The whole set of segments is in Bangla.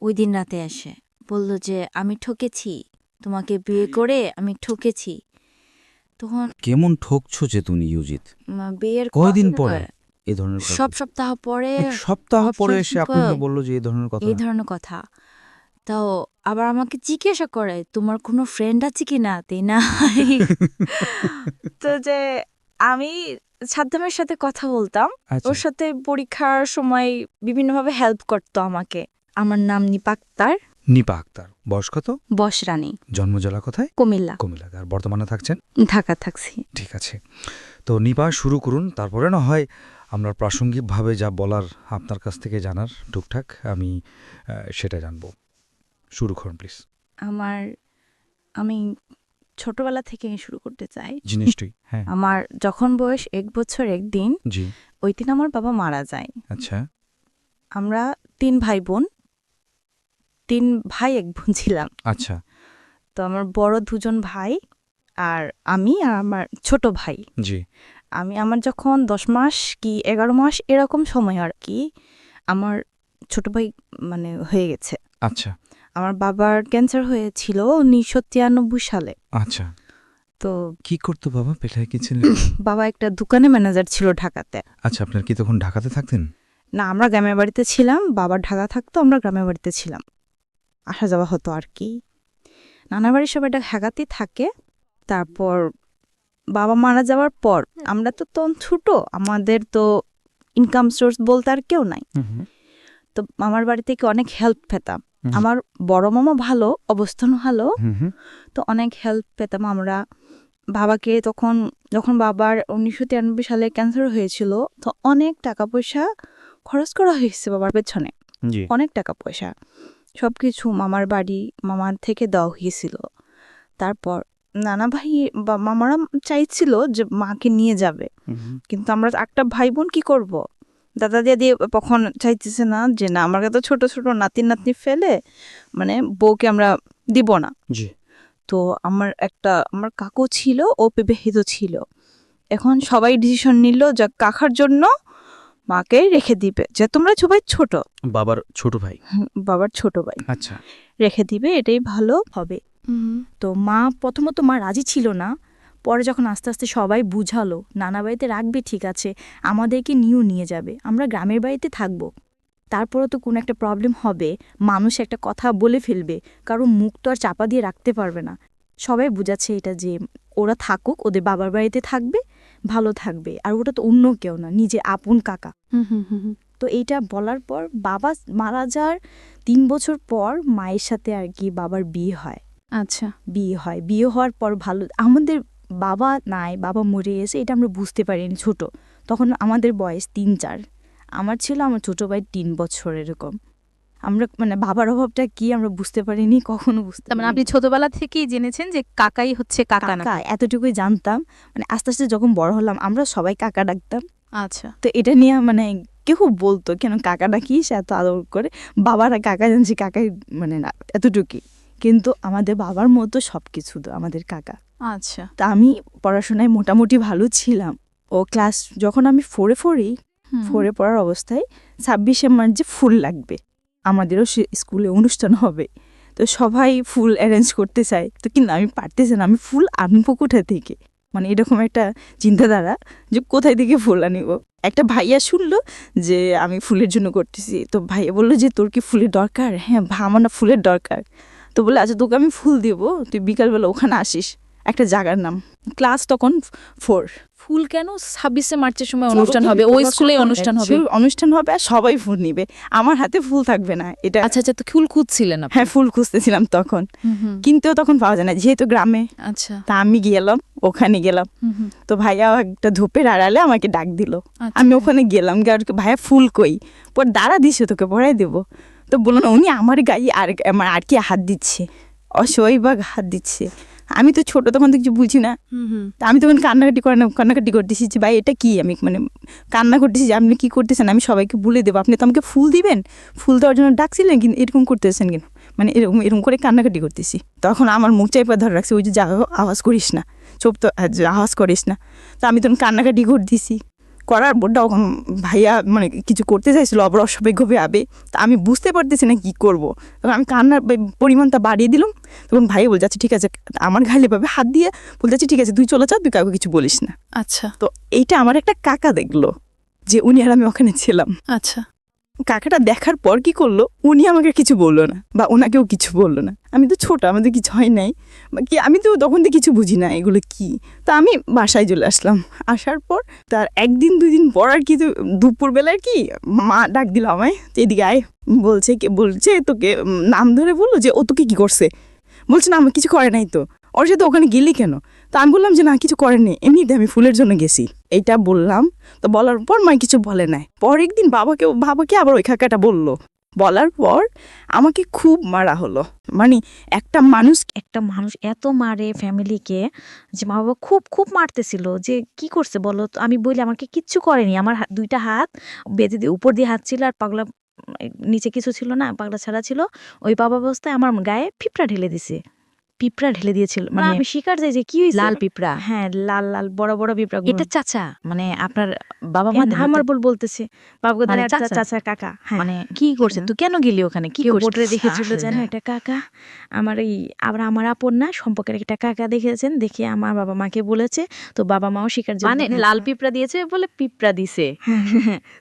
ওই দিন রাতে এসে বলল যে আমি ঠকেছি, তোমাকে বিয়ে করে আমি ঠকেছি। তখন কেমন ঠকছো যে তুমি ইউজিত? বিয়ের কয়দিন কথা- পরে এই ধরনের কথা? সব সপ্তাহ পরে, এক সপ্তাহ পরে সপ্তাহ এসে আপনাকে বললো যে এই ধরনের কথা? এই ধরনের কথা। তাও আবার আমাকে জিজ্ঞাসা করে তোমার কোনো ফ্রেন্ড আছে কি না, তাই না? তো যে আমি সাদ্দামের সাথে কথা বলতাম, আচ্ছা, ওর সাথে পরীক্ষার সময় বিভিন্নভাবে হেল্প করতো আমাকে। আমার নাম নিপা আক্তার। নিপা আক্তার। বয়স কত? বসরানী, জন্মজেলা কোথায়? কুমিল্লা। কুমিল্লা। আর বর্তমানে থাকছেন? ঢাকা থাকছি। ঠিক আছে। তো নিপা শুরু করুন, তারপরে না হয় আমরা প্রাসঙ্গিকভাবে যা বলার আপনার কাছ থেকে জানার টুকটাক আমি সেটা জানবো। শুরু করুন প্লিজ। আমি ছোটবেলা থেকে শুরু করতে চাই। জিনিসটাই হ্যাঁ। আমার যখন বয়স 1 বছর 1 দিন, জি। ওই দিন আমার বাবা মারা যায়। আচ্ছা আমরা 3 ভাই বোন, 3 ভাই 1 বোন ছিলাম। আচ্ছা। তো আমার বড় 2 জন ভাই আর আমি আর আমার ছোট ভাই। জি। আমার যখন 10 মাস কি 11 মাস এরকম সময় আর কি, আমার ছোট ভাই মানে হয়ে গেছে। আচ্ছা আমার বাবার ক্যান্সার হয়েছিল 1993 সালে। আচ্ছা। তো কি করতো বাবা? পেশায় কি ছিলেন? বাবা একটা দোকানে ম্যানেজার ছিল ঢাকাতে। আচ্ছা, আপনার কি তখন ঢাকাতে থাকতেন? না, আমরা গ্রামের বাড়িতে ছিলাম, বাবা ঢাকা থাকতো, আমরা গ্রামের বাড়িতে ছিলাম, আসা যাওয়া হতো আর কি। নানা বাড়ির সবাই ঢাকাতেই থাকে। তারপর বাবা মারা যাওয়ার পর আমরা তো তখন ছোট, আমাদের তো ইনকাম সোর্স বলতে আর কেউ নাই। তো মামার বাড়ি থেকে অনেক হেল্প পেতাম। আমার বড় মামা ভালো, অবস্থান ভালো, তো অনেক হেল্প পেতাম আমরা। বাবাকে তখন যখন বাবার 1993 সালে ক্যান্সার হয়েছিল, তো অনেক টাকা পয়সা খরচ করা হয়েছে বাবার পেছনে, জি। অনেক টাকা পয়সা, সব কিছু মামার বাড়ি মামার থেকে দেওয়া হয়েছিল। তারপর নানা ভাই বা মামারা চাইছিল যে মাকে নিয়ে যাবে, কিন্তু আমরা একটা ভাই বোন কি করব, দাদা দিয়ে তখন চাইতেছে না যে না, আমার তো ছোট ছোট নাতি নাতনি ফেলে মানে বউকে আমরা দিব না। জি। তো আমার কাকু ছিল, ও বিবাহিত ছিল। এখন সবাই ডিসিশন নিল যে কাকার জন্য মাকে রেখে দিবে, যে তোমরা সবাই ছোট, বাবার ছোট ভাই। বাবার ছোট ভাই, আচ্ছা। রেখে দিবে, এটাই ভালো হবে। তো প্রথমত মা রাজি ছিল না। পরে যখন আস্তে আস্তে সবাই বুঝালো নানা বাড়িতে রাখবে, ঠিক আছে, আমাদেরকে নিয়ে যাবে, আমরা গ্রামের বাড়িতে থাকবো, তারপরও তো কোনো একটা প্রবলেম হবে, মানুষ একটা কথা বলে ফেলবে, কারণ মুখ তো আর চাপা দিয়ে রাখতে পারবে না। সবাই বুঝাচ্ছে এটা যে ওরা থাকুক, ওদের বাবার বাড়িতে থাকবে, ভালো থাকবে, আর ওটা তো অন্য কেউ না, নিজে আপন কাকা। তো এইটা বলার পর বাবা মারা যাওয়ার 3 বছর পর মায়ের সাথে আর কি বাবার বিয়ে হয়। আচ্ছা। বিয়ে হওয়ার পর ভালো, আমাদের বাবা নাই, বাবা মরে গেছে, এটা আমরা বুঝতে পারিনি, ছোট তখন, আমাদের বয়স 3-4, আমার ছিল আমার ছোট ভাই 3 বছর এরকম। আমরা মানে বাবার অভাবটা কি আমরা বুঝতে পারিনি, কখনো বুঝতে তার মানে আপনি ছোটবেলা থেকেই জেনেছেন যে কাকাই হচ্ছে কাকা না? কাকা এতটুকুই জানতাম। মানে আস্তে আস্তে যখন বড় হলাম আমরা সবাই কাকা ডাকতাম। আচ্ছা। তো এটা নিয়ে মানে কেউ বলতো কেন কাকা ডাকিস এত আদর করে, বাবারা কাকা জানছি, কাকাই মানে না এতটুকুই, কিন্তু আমাদের বাবার মতো সব কিছু তো আমাদের কাকা। আচ্ছা। তা আমি পড়াশোনায় মোটামুটি ভালো ছিলাম। ও ক্লাস যখন আমি 4 পড়ার অবস্থায় 26শে মার্চ যে ফুল লাগবে, আমাদেরও স্কুলে অনুষ্ঠান হবে, তো সবাই ফুল অ্যারেঞ্জ করতে চায়, তো কিন্তু আমি পারতেছি না, আমি ফুল আনবো কোথা থেকে, মানে এরকম একটা চিন্তাধারা যে কোথায় থেকে ফুল আনিব। একটা ভাইয়া শুনলো যে আমি ফুলের জন্য করতেছি, তো ভাইয়া বললো যে তোর কি ফুলের দরকার? হ্যাঁ আমার না ফুলের দরকার। তো বলে আচ্ছা তোকে আমি ফুল দিব, তুই বিকালবেলা ওখানে আসিস, একটা জায়গার নাম, ক্লাস তখন 4। ফুল কেন 26শে মার্চের সময় অনুষ্ঠান হবে? ওই স্কুলে অনুষ্ঠান হবে? অনুষ্ঠান হবে আর সবাই ফুল নিবে, আমার হাতে ফুল থাকবে না। এটা আচ্ছা আচ্ছা, তো ফুল খুঁজছিলেন আপনি? হ্যাঁ ফুল খুঁজতেছিলাম তখন, কিন্তু তখন পাওয়া যায় না যেহেতু গ্রামে। আচ্ছা। তা আমি গেলাম, ওখানে গেলাম, তো ভাইয়া একটা ধূপের আড়ালে আমাকে ডাক দিল, আমি ওখানে গেলাম, ভাইয়া ফুল কই? পর দাঁড়া দিছে তোকে পড়াই দেবো। তো বললো না, উনি আমার গায়ে আর কি হাত দিচ্ছে, অসহায় বা হাত দিচ্ছে। আমি তো ছোট তখন তো কিছু বুঝি না, আমি তখন কান্নাকাটি করতেছি যে ভাই এটা কি, আমি মানে কান্না করতেছি যে আপনি কি করতেছেন, আমি সবাইকে বলে দেবো, আপনি তো আমাকে ফুল দিবেন, ফুল দেওয়ার জন্য ডাকছিলেন, কিন্তু এরকম করতেছেন কেন, মানে এরকম করে কান্নাকাটি করতেছি। তখন আমার মুখ চাইপা ধরে রাখছে, ওই যে আওয়াজ করিস না, চুপ তো, আওয়াজ করিস না। তো আমি তখন কান্নাকাটি করতেছি, করার পর তখন ভাইয়া মানে কিছু করতে চাইছিল আবার অস্বাভাবিকভাবে তা আমি বুঝতে পারতেছি না কি করব। তখন আমি কান্নার পরিমাণটা বাড়িয়ে দিলাম। তখন ভাইয়া বলে যাচ্ছে ঠিক আছে, আমার ঘাড়ে ভাবে হাত দিয়ে বলে যাচ্ছে ঠিক আছে তুই চলে যা, তুই কাউকে কিছু বলিস না। আচ্ছা তো এইটা আমার একটা কাকা দেখলো যে উনি আর আমি ওখানে ছিলাম। আচ্ছা কাকাটা দেখার পর কি করলো, উনি আমাকে কিছু বললো না বা ওনাকেও কিছু বললো না। আমি তো ছোট, আমাদের কিছু হয় নাই বা কি, আমি তো তখন তো কিছু বুঝি না এগুলো কি। তো আমি বাসায় চলে আসলাম। আসার পর তার 1 দিন 2 দিন পর আর কি, তো দুপুরবেলায় কি মা ডাক দিল আমায়, এদিকে আয়। বলছে তোকে নাম ধরে বললো যে ও তোকে কি করছে। বলছে না আমার কিছু করে নাই তো, ওর সাথে ওখানে গেলি কেন। তো আমি বললাম যে না কিছু করেনি, এমনিতে আমি ফুলের জন্য গেছি, এইটা বললাম। তো বলার পর মা কিছু বলে নাই। পরের দিন বাবাকে আবার ওই কাকাটা বললো। বলার পর আমাকে খুব মারা হলো। মানে একটা মানুষ একটা মানুষ এত মারে ফ্যামিলিকে যে মা বাবা খুব খুব মারতেছিল যে কি করছে বলো তো। আমি বলি আমাকে কিচ্ছু করেনি, আমার দুইটা হাত বেঁধে দিয়ে উপর দিয়ে হাত ছিল আর পাগলা নিচে কিছু ছিল না, পাগলা ছাড়া ছিল। ওই বাবা অবস্থায় আমার গায়ে পিঁপড়া ঢেলে দিয়েছিল। মানে আমি শিকার যাই যে কি হয়েছে। লাল পিঁপড়া? হ্যাঁ লাল লাল বড় বড় পিঁপড়া। এটা চাচা মানে আপনার বাবা মা আমার বলতেছে বাবা মানে চাচা কাকা। হ্যাঁ মানে কি করছে তুই, কেন গেলি ওখানে, কি করছিস? বোর্ডে দেখেছিল জানো এটা কাকা আমার, এই আবার আমার আপন না সম্পর্কের একটা কাকা দেখেছেন, দেখে আমার বাবা মাকে বলেছে। তো বাবা মাও শিকার মানে লাল পিঁপড়া দিয়েছে বলে পিঁপড়া দিছে।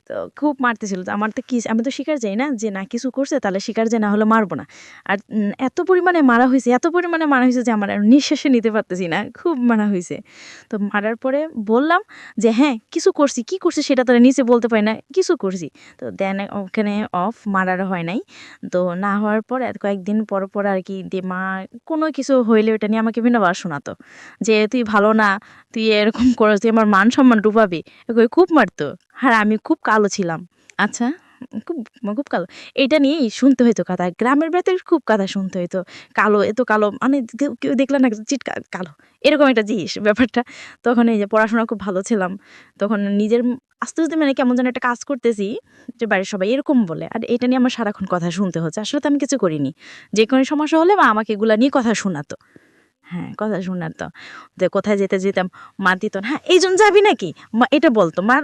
তো খুব মারতেছিল। তো আমার তো কি, আমি তো শিকার যাই না যে না কিছু করছে তাহলে শিকার যে না হলে মারবো না। আর এত পরিমাণে মারা হয়েছে যে আমার আর নিঃশ্বাসে নিতে পারতেছি না, খুব মারা হয়েছে। তো মারার পরে বললাম যে হ্যাঁ কিছু করছি, কি করছি সেটা তো নিচে বলতে পারি না, কিছু করছি। তো দেন ওখানে অফ মারার হয় নাই। তো না হওয়ার পর কয়েকদিন পর পর আর কি দিয়ে মা কোনো কিছু হইলে ওটা নিয়ে আমাকে বিভিন্নবার শোনাতো যে তুই ভালো না, তুই এরকম করস, তুই আমার মান সম্মান ডুবাবি, খুব মারতো। আর আমি খুব কালো ছিলাম। আচ্ছা খুব খুব কালো। এটা নিয়েই শুনতে হইতো কথা, গ্রামের বাড়িতে খুব কথা শুনতে হইতো। কালো, এত কালো, মানে কেউ দেখলে না চিটকা কালো, এরকম একটা জিনিস ব্যাপারটা। তখন এই যে পড়াশোনা খুব ভালো ছিলাম, তখন নিজের আস্তে আস্তে মানে কেমন যেন একটা কাজ করতেছি যে বাড়ির সবাই এরকম বলে। আর এটা নিয়ে আমার সারাক্ষণ কথা শুনতে হচ্ছে। আসলে তো আমি কিছু করিনি, যে কোনো সমস্যা হলে মা আমাকে এগুলা নিয়ে কথা শোনাতো। হ্যাঁ কথা শোনাতো। যে কোথায় যেতাম মা দিত হ্যাঁ এই জন যাবি নাকি, মা এটা বলতো। মা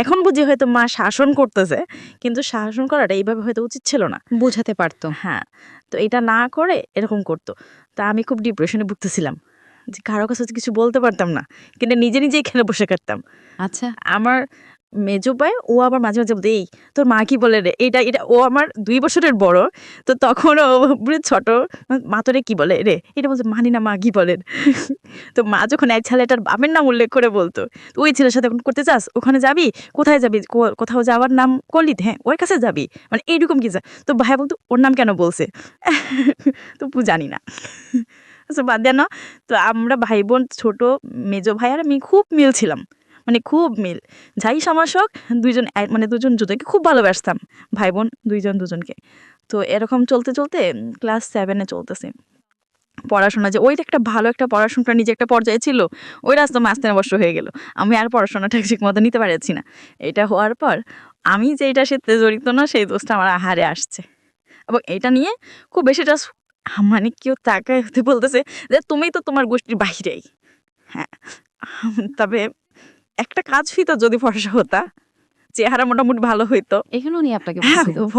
এখন বুঝি হয়তো মা শাসন করতেছে, কিন্তু শাসন করাটা এইভাবে হয়তো উচিত ছিল না। বোঝাতে পারতো। হ্যাঁ, তো এটা না করে এরকম করতো। তা আমি খুব ডিপ্রেশনে ভুগতেছিলাম যে কারো কাছে কিছু বলতে পারতাম না, কিন্তু নিজেই এখানে বসে কাটতাম। আচ্ছা আমার মেজো ভাই ও আবার মাঝে মাঝে বলতে এই তোর মা কি বলে রে, এটা ও আমার 2 বছরের বড়। তো তখন ও ছোট, মা তোরে কি বলে রে, এটা বলছে মানি না মা কি বলেন। তো মা যখন এক ছেলেটার বাপের নাম উল্লেখ করে বলতো, তো ওই ছেলের সাথে এখন করতে চাস, ওখানে যাবি, কোথায় যাবি, কোথাও যাওয়ার নাম করলি, হ্যাঁ ওর কাছে যাবি, মানে এইরকম কি। তো ভাই বলতো ওর নাম কেন বলছে। তো জানি না। আচ্ছা বাদ দেন। তো আমরা ভাই বোন, ছোট মেজো ভাই আর আমি খুব মিল ছিলাম, মানে খুব মিল। যাই সমস্যক মানে দুজন দুজনকে খুব ভালোবাসতাম, ভাই বোন দুজনকে। তো এরকম চলতে চলতে ক্লাস 7-এ চলতেছে পড়াশোনা, যে ওইটা একটা ভালো একটা পড়াশোনাটা নিজে একটা পর্যায়ে ছিল, ওই রাস্তা মাঝখানে বর্ষ হয়ে গেল। আমি আর পড়াশোনাটা ঠিক মতো নিতে পারছি না। এটা হওয়ার পর আমি যেটার সাথে জড়িত না সেই দোষটা আমার আহারে আসছে। এবং এটা নিয়ে খুব বেশিটা মানে কেউ তাকায় হতে বলতেছে যে তুমি তো তোমার গোষ্ঠীর বাহিরেই। হ্যাঁ, তবে একটা কাজ হইতো, যদি ফর্সা হতা, চেহারা মোটামুটি ভালো হইতো, এখানেও নিয়ে আপনাকে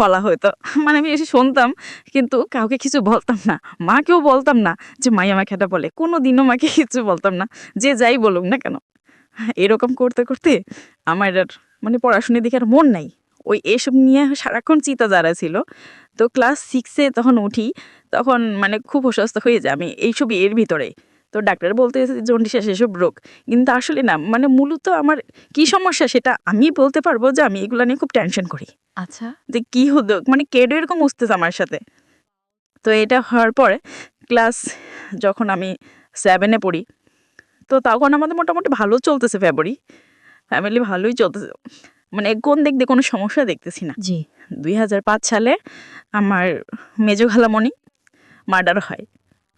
বলা হইতো। মানে আমি এসে শুনতাম, কিন্তু কাউকে কিছু বলতাম না। মাকেও বলতাম না যে মাই আমাকে এটা বলে, কোনোদিনও মাকে কিছু বলতাম না, যে যাই বলুক না কেন। এরকম করতে করতে আমার আর মানে পড়াশোনার দিকে আর মন নাই, ওই এসব নিয়ে সারাক্ষণ চিন্তা যারা ছিল। তো ক্লাস 6-এ তখন উঠি, তখন মানে খুব অসুস্থ হয়ে যায় আমি এইসব এর ভিতরে। তো ডাক্তার বলতে জন্ডিস এসব রোগ, কিন্তু আসলে না, মানে মূলত আমার কি সমস্যা সেটা আমি বলতে পারবো যে আমি এগুলো নিয়ে খুব টেনশন করি। আচ্ছা যে কি হতো, মানে কেডো এরকম উঠতেছে আমার সাথে। তো এটা হওয়ার পরে ক্লাস যখন আমি 7-এ পড়ি, তো তখন আমাদের মোটামুটি ভালো চলতেছে, ফ্যামিলি ভালোই চলতেছে, মানে কোন দিক দিয়ে কোনো সমস্যা দেখতেছি না। জি 2005 সালে আমার মেজো খালামণি মার্ডার হয়।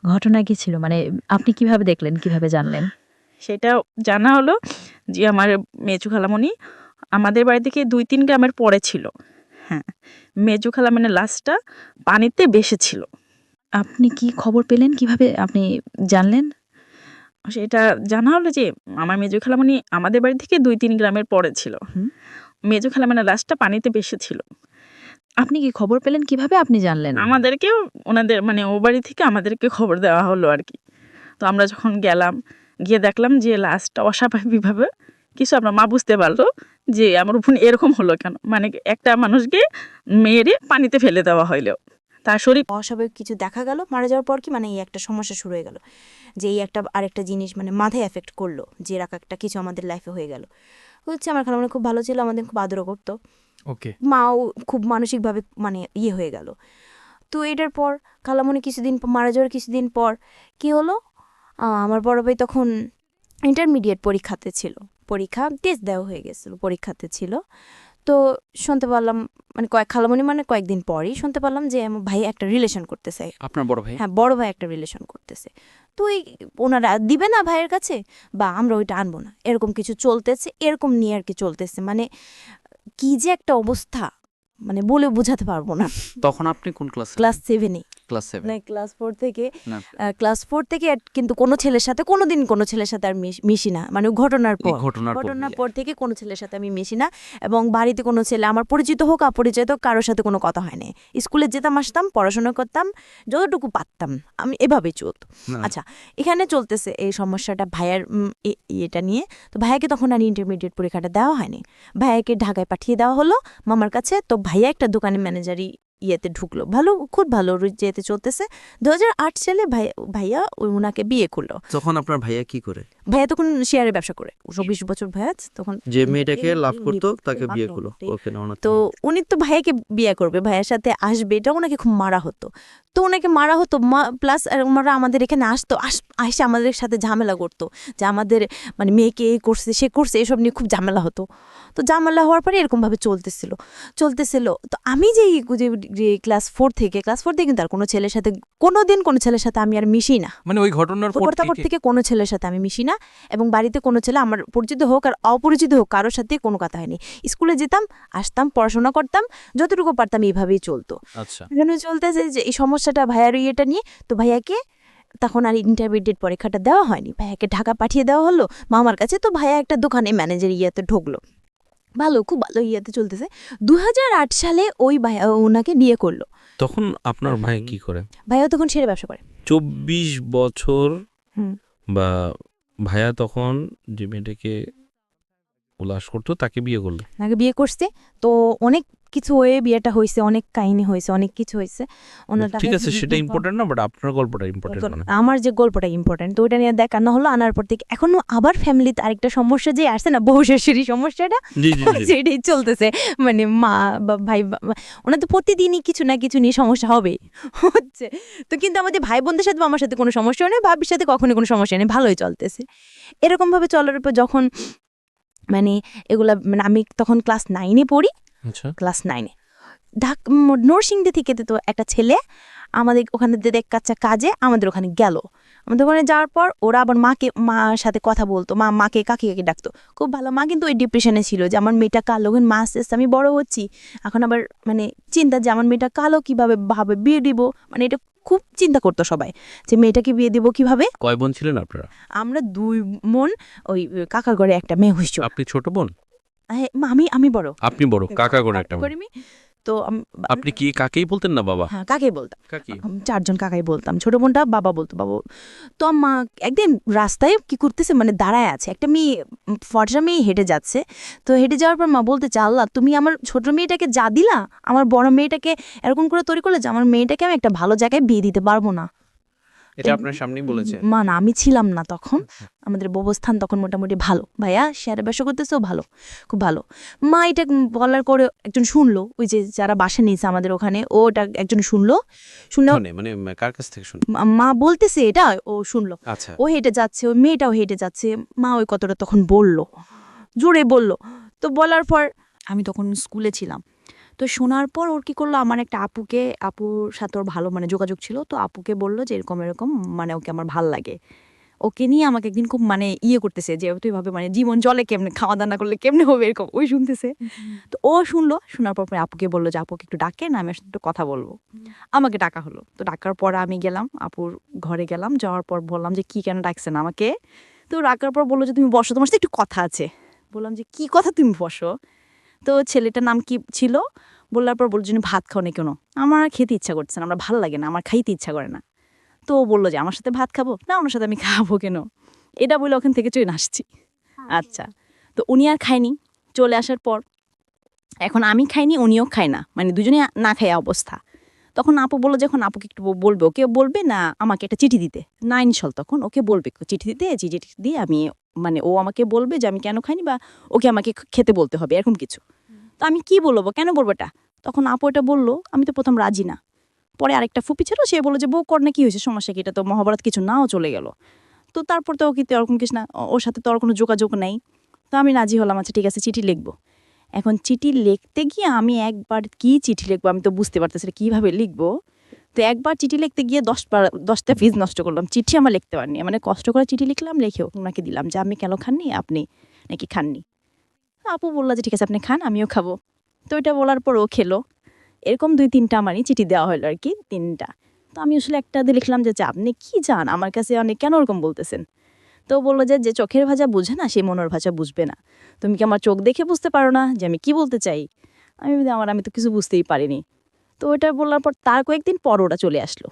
ঘটনা কি ছিল, মানে আপনি কিভাবে দেখলেন, কিভাবে জানলেন? সেটা জানা হলো যে আমার মেজো খালামণি আমাদের বাড়ি থেকে 2-3 গ্রামের পরে ছিল। হ্যাঁ, মেজো খালামণির লাশটা পানিতে ভেসেছিল। আপনি কি খবর পেলেন, কিভাবে আপনি জানলেন? সেটা জানা হলো যে আমার মেজো খালামণি আমাদের বাড়ি থেকে 2-3 গ্রামের পরে ছিল। মেজো খালামণির লাশটা পানিতে ভেসেছিল। আপনি কি খবর পেলেন কিভাবে আপনি জানলেন? আমাদেরকেও ওনাদের মানে ও বাড়ি থেকে আমাদেরকে খবর দেওয়া হলো আর কি। তো আমরা যখন গেলাম, গিয়ে দেখলাম যে লাশটা অস্বাভাবিকভাবে কিছু আমরা মা বুঝতে পারলো যে আমার বোন এরকম হলো কেন, মানে একটা মানুষকে মেরে পানিতে ফেলে দেওয়া হইলো, তার শরীর অস্বাভাবিক কিছু দেখা গেল মারা যাওয়ার পর কি মানে এই একটা সমস্যা শুরু হয়ে গেল, যে এই একটা আরেকটা জিনিস মানে মাথায় এফেক্ট করলো, যে এরকম একটা কিছু আমাদের লাইফে হয়ে গেল। হচ্ছে আমার খালামণি খুব ভালো ছিল, আমাদের খুব আদরও করতো, ওকে। মাও খুব মানসিকভাবে মানে হয়ে গেল। তো এটার পর খালামণি মারা যাওয়ার কিছুদিন পর কি হলো, আমার বড় ভাই তখন ইন্টারমিডিয়েট পরীক্ষাতে ছিল, পরীক্ষা টেস্ট দেওয়া হয়ে গেছিলো, পরীক্ষাতে ছিল। তো শুনতে পারলাম মানে খালামণি মানে কয়েকদিন পরই শুনতে পারলাম যে আমার ভাই একটা রিলেশন করতেছে। আপনার বড় ভাই? হ্যাঁ, বড় ভাই একটা রিলেশন করতেছে। তো ওনারা দিবে না ভাইয়ের কাছে, বা আমরা ওইটা আনবো না, এরকম কিছু চলতেছে, এরকম নিয়ে আর কি চলতেছে। মানে কি যে একটা অবস্থা, মানে বলে বোঝাতে পারবো না। তখন আপনি কোন ক্লাসে? ক্লাস 7-এ, ক্লাস 7। মানে ক্লাস 4 থেকে না, ক্লাস 4 থেকে কিন্তু কোনো ছেলের সাথে কোনোদিন কোনো ছেলের সাথে আর মিশি না, মানে ঘটনার এই পর ঘটনার পর থেকে কোনো ছেলের সাথে আমি মিশি না। এবং বাড়িতে কোনো ছেলে আমার পরিচিত হোক অপরিচিত হোক কারোর সাথে কোনো কথা হয় না। স্কুলে যেতাম, আসতাম, পড়াশোনা করতাম, যতটুকু পারতাম আমি এভাবেই চলত। না। আচ্ছা, এখানে চলতেছে এই সমস্যাটা ভাইয়ার এটা নিয়ে। তো ভাইয়াকে তখন আর ইন্টারমিডিয়েট পরীক্ষাটা দেওয়া হয়নি, ভাইয়াকে ঢাকায় পাঠিয়ে দেওয়া হলো মামার কাছে। তো ভাইয়া একটা দোকানে ম্যানেজারি ঢুকলো, ভালো, খুব ভালো যেতে চলতেছে। 2008 সালে ভাইয়া ওনাকে বিয়ে করলো। তখন আপনার ভাইয়া কি করে? ভাইয়া তখন শেয়ারের ব্যবসা করে, 20 বছর ভাইয়া তখন যে মেয়েটাকে লাভ করতো তাকে বিয়ে করলো। ওকে, না তো উনি তো ভাইয়াকে বিয়ে করবে, ভাইয়ের সাথে আসবে, এটা ওনাকে খুব মারা হতো। তো ওনাকে মারা হতো, প্লাস ওনারা আমাদের এখানে আসতো, আসে আমাদের সাথে ঝামেলা করতো, যে আমাদের মানে মেয়েকে এই করছে সে করছে, এসব নিয়ে খুব ঝামেলা হতো। তো ঝামেলা হওয়ার পরে এরকমভাবে চলতেছিল। তো আমি যে ক্লাস 4 থেকে কিন্তু আর কোনো ছেলের সাথে কোনোদিন কোনো ছেলের সাথে আমি আর মিশি না, মানে ওই ঘটনার পর থেকে কোনো ছেলের সাথে আমি মিশি না। এবং বাড়িতে কোনো ছেলে আমার পরিচিত হোক আর অপরিচিত হোক কারোর সাথে কোনো কথা হয়নি। স্কুলে যেতাম, আসতাম, পড়াশোনা করতাম, যতটুকু পারতাম এইভাবেই চলতো। আচ্ছা, এখানে চলতেছে যে এই সমস্যাটা ভাইয়ার ইয়েটা নিয়ে। তো ভাইয়াকে তখন আর ইন্টারমিডিয়েট পরীক্ষাটা দেওয়া হয়নি, ভাইয়াকে ঢাকা পাঠিয়ে দেওয়া হলো মামার কাছে। তো ভাইয়া একটা দোকানে ম্যানেজার ঢুকলো, ভালো, খুব ভালো চলতেছে। 2008 সালে ওই ভাইয়া ওনাকে বিয়ে করলো। তখন আপনার ভাই কি করে? ভাইয়া তখন ছেড়ে ব্যবসা করে। 24 বছর হুম। বা ভাইয়া তখন যে মেয়েটাকে উল্লাস করতো তাকে বিয়ে করলো। ওনাকে বিয়ে করছে। তো অনেক কিছু হয়ে বিয়েটা হয়েছে, অনেক কাহিনী হয়েছে, অনেক কিছু হয়েছে। ঠিক আছে, সেটা ইম্পর্টেন্ট না, বাট আপনার গল্পটা ইম্পর্টেন্ট। মানে আমার যে গল্পটা ইম্পর্টেন্ট, তো ওইটা নিয়ে দেখানো হলো। আনার পর থেকে এখনো আবার ফ্যামিলিতে আরেকটা সমস্যা যে আসছে না, বহু শাশুড়ি সমস্যাটা, জি জি জি। সেটাই চলতেছে। মানে মা বা ভাই ওনার তো প্রতিদিনই কিছু না কিছু নিয়ে সমস্যা হবেই হচ্ছে। তো কিন্তু আমাদের ভাই বোনদের সাথে বা আমার সাথে কোনো সমস্যা নেই, ভাবির সাথে কখনো কোনো সমস্যা নেই, ভালোই চলতেছে। এরকমভাবে চলার উপর যখন মানে এগুলা মানে আমি তখন ক্লাস 9-এ পড়ি। আচ্ছা, ক্লাস 9-এ নরসিংদী থেকে তো একটা ছেলে আমাদের ওখানে কাজে আমাদের ওখানে গেল। আমাদের ওখানে যাওয়ার পর ওরা আবার মার সাথে কথা বলতো, মাকে কাকি ডাকতো, খুব ভালো। মা কিন্তু ওই ডিপ্রেশনে ছিল যে আমার মেয়েটা কালো, মা আস্তে আস্তে আমি বড় হচ্ছি, এখন আবার মানে চিন্তা যে আমার মেয়েটা কালো, কিভাবে ভাবে বিয়ে দিব, মানে এটা খুব চিন্তা করতো সবাই যে মেয়েটাকে বিয়ে দিব কিভাবে। কয় বোন ছিলেন আপনারা? আমরা 2 বোন, ওই কাকার ঘরে একটা মেয়ে হইছ। আপনি ছোট বোন? আমি বড়। আপনি বড়, কাকা করে একটা বোন। করিমি। তো আপনি কি কাকেই বলতেন না বাবা? হ্যাঁ, কাকে বলতাম, কাকি। 4 জন কাকাই বলতাম, ছোট বোনটা বাবা বলতো, বাবা। তো মা একদিন রাস্তায় কি করতেছে, মানে দাঁড়ায় আছে, একটা মেয়ে, ফর্সা মেয়ে হেঁটে যাচ্ছে। তো হেঁটে যাওয়ার পর মা বলতে, আল্লাহ তুমি আমার ছোট মেয়েটাকে যা দিলা, আমার বড় মেয়েটাকে এরকম করে তৈরি করলে যে আমার মেয়েটাকে আমি একটা ভালো জায়গায় বিয়ে দিতে পারবো না। এটা আপনার সামনেই বলেছে? মা না, আমি ছিলাম না তখন, আমাদের অবস্থান তখন মোটামুটি ভালো। ভাইয়া শেয়ারে ব্যবসা করতেছেও ভালো, খুব ভালো। মা এটা বলার করে একজন শুনলো, ওই যে যারা বাসা নিয়েছে আমাদের ওখানে, ওটা একজন শুনলো। মানে কার কাছ থেকে শুনুন? মা বলতেছে এটা, ও শুনলো। আচ্ছা, ও হেঁটে যাচ্ছে, ওই মেয়েটাও হেঁটে যাচ্ছে, মা ওই কথাটা তখন বললো, জোরে বললো। তো বলার পর আমি তখন স্কুলে ছিলাম। তো শোনার পর ওর কি করলো, আমার একটা আপুর সাথে ওর ভালো মানে যোগাযোগ ছিল। তো আপুকে বললো যে এরকম এরকম, মানে ওকে আমার ভাল লাগে, ওকে নিয়ে আমাকে একদিন খুব মানে ইয়ে করতেছে যে তুই ভাবে মানে জীবন জলে কেমনে, খাওয়া দাওয়া না করলে কেমনে হবে, এরকম ওই শুনতেছে। তো ও শুনলো, শোনার পর পরে আপুকে বললো যে আপুকে একটু ডাকেন, আমি আসলে একটু কথা বলবো। আমাকে ডাকা হলো, তো ডাকার পর আমি গেলাম আপুর ঘরে গেলাম, যাওয়ার পর বললাম যে কি কেন ডাকছেন আমাকে। তো ডাকার পর বললো যে তুমি বসো, তোমার সাথে একটু কথা আছে। বললাম যে কি কথা, তুমি বসো। তো ছেলেটার নাম কি ছিল বলার পর বললো যে ভাত খাও না কেন। আমার আর খেতে ইচ্ছা করছে না, আমার ভালো লাগে না, আমার খাইতে ইচ্ছা করে না। তো ও বললো যে আমার সাথে ভাত খাবো না, ওনার সাথে আমি খাবো কেন, এটা বলে ওখান থেকে চলে আসছি। আচ্ছা, তো উনি আর খায়নি। চলে আসার পর এখন আমি খাইনি, উনিও খায় না, মানে দুজনে না খায় অবস্থা। তখন আপু বললো যে এখন আপুকে একটু বলবে, ওকে বলবে না আমাকে একটা চিঠি দিতে, 9 সাল তখন, ওকে বলবে চিঠি দিতে, চিঠি দিয়ে আমি মানে ও আমাকে বলবে যে আমি কেন খাইনি বা ওকে আমাকে খেতে বলতে হবে, এরকম কিছু। তো আমি কি বলবো, কেন বলবো এটা। তখন আপু এটা বললো, আমি তো প্রথম রাজি না। পরে আরেকটা ফুপি ছিল, সে বললো যে বউ কর না, কি হয়েছে, সমস্যা কি, এটা তো মহাভারত কিছু নাও চলে গেল। তো তারপর তো ওকে ওরকম কিছু না, ওর সাথে তো আর কোনো যোগাযোগ নেই। তো আমি রাজি হলাম, আচ্ছা ঠিক আছে চিঠি লিখবো। এখন চিঠি লিখতে গিয়ে আমি একবার কি চিঠি লিখবো আমি তো বুঝতে পারতেছি না কীভাবে লিখবো। তো একবার চিঠি লিখতে গিয়ে 10টা পেজ নষ্ট করলাম, চিঠি আমার লিখতে পারিনি, মানে কষ্ট করে চিঠি লিখলাম, লিখেও ওনাকে দিলাম যে আমি কেন খাননি, আপনি নাকি খাননি। আপু বললো যে ঠিক আছে আপনি খান, আমিও খাবো। তো এটা বলার পর ও খেলো। এরকম 2-3টা আমারই চিঠি দেওয়া হলো আর কি, 3টা। তো আমি আসলে একটা দিয়ে লিখলাম যে আপনি কি জান আমার কাছে অনেক কেন ওরকম বলতেছেন। তো বললো যে যে চোখের ভাষা বুঝে না সে মনের ভাষা বুঝবে না, তুমি কি আমার চোখ দেখে বুঝতে পারো না যে আমি কি বলতে চাই। আমি তো কিছু বুঝতেই পারিনি। তো ওটা বলার পর তার কয়েকদিন পর ওরা চলে আসলো,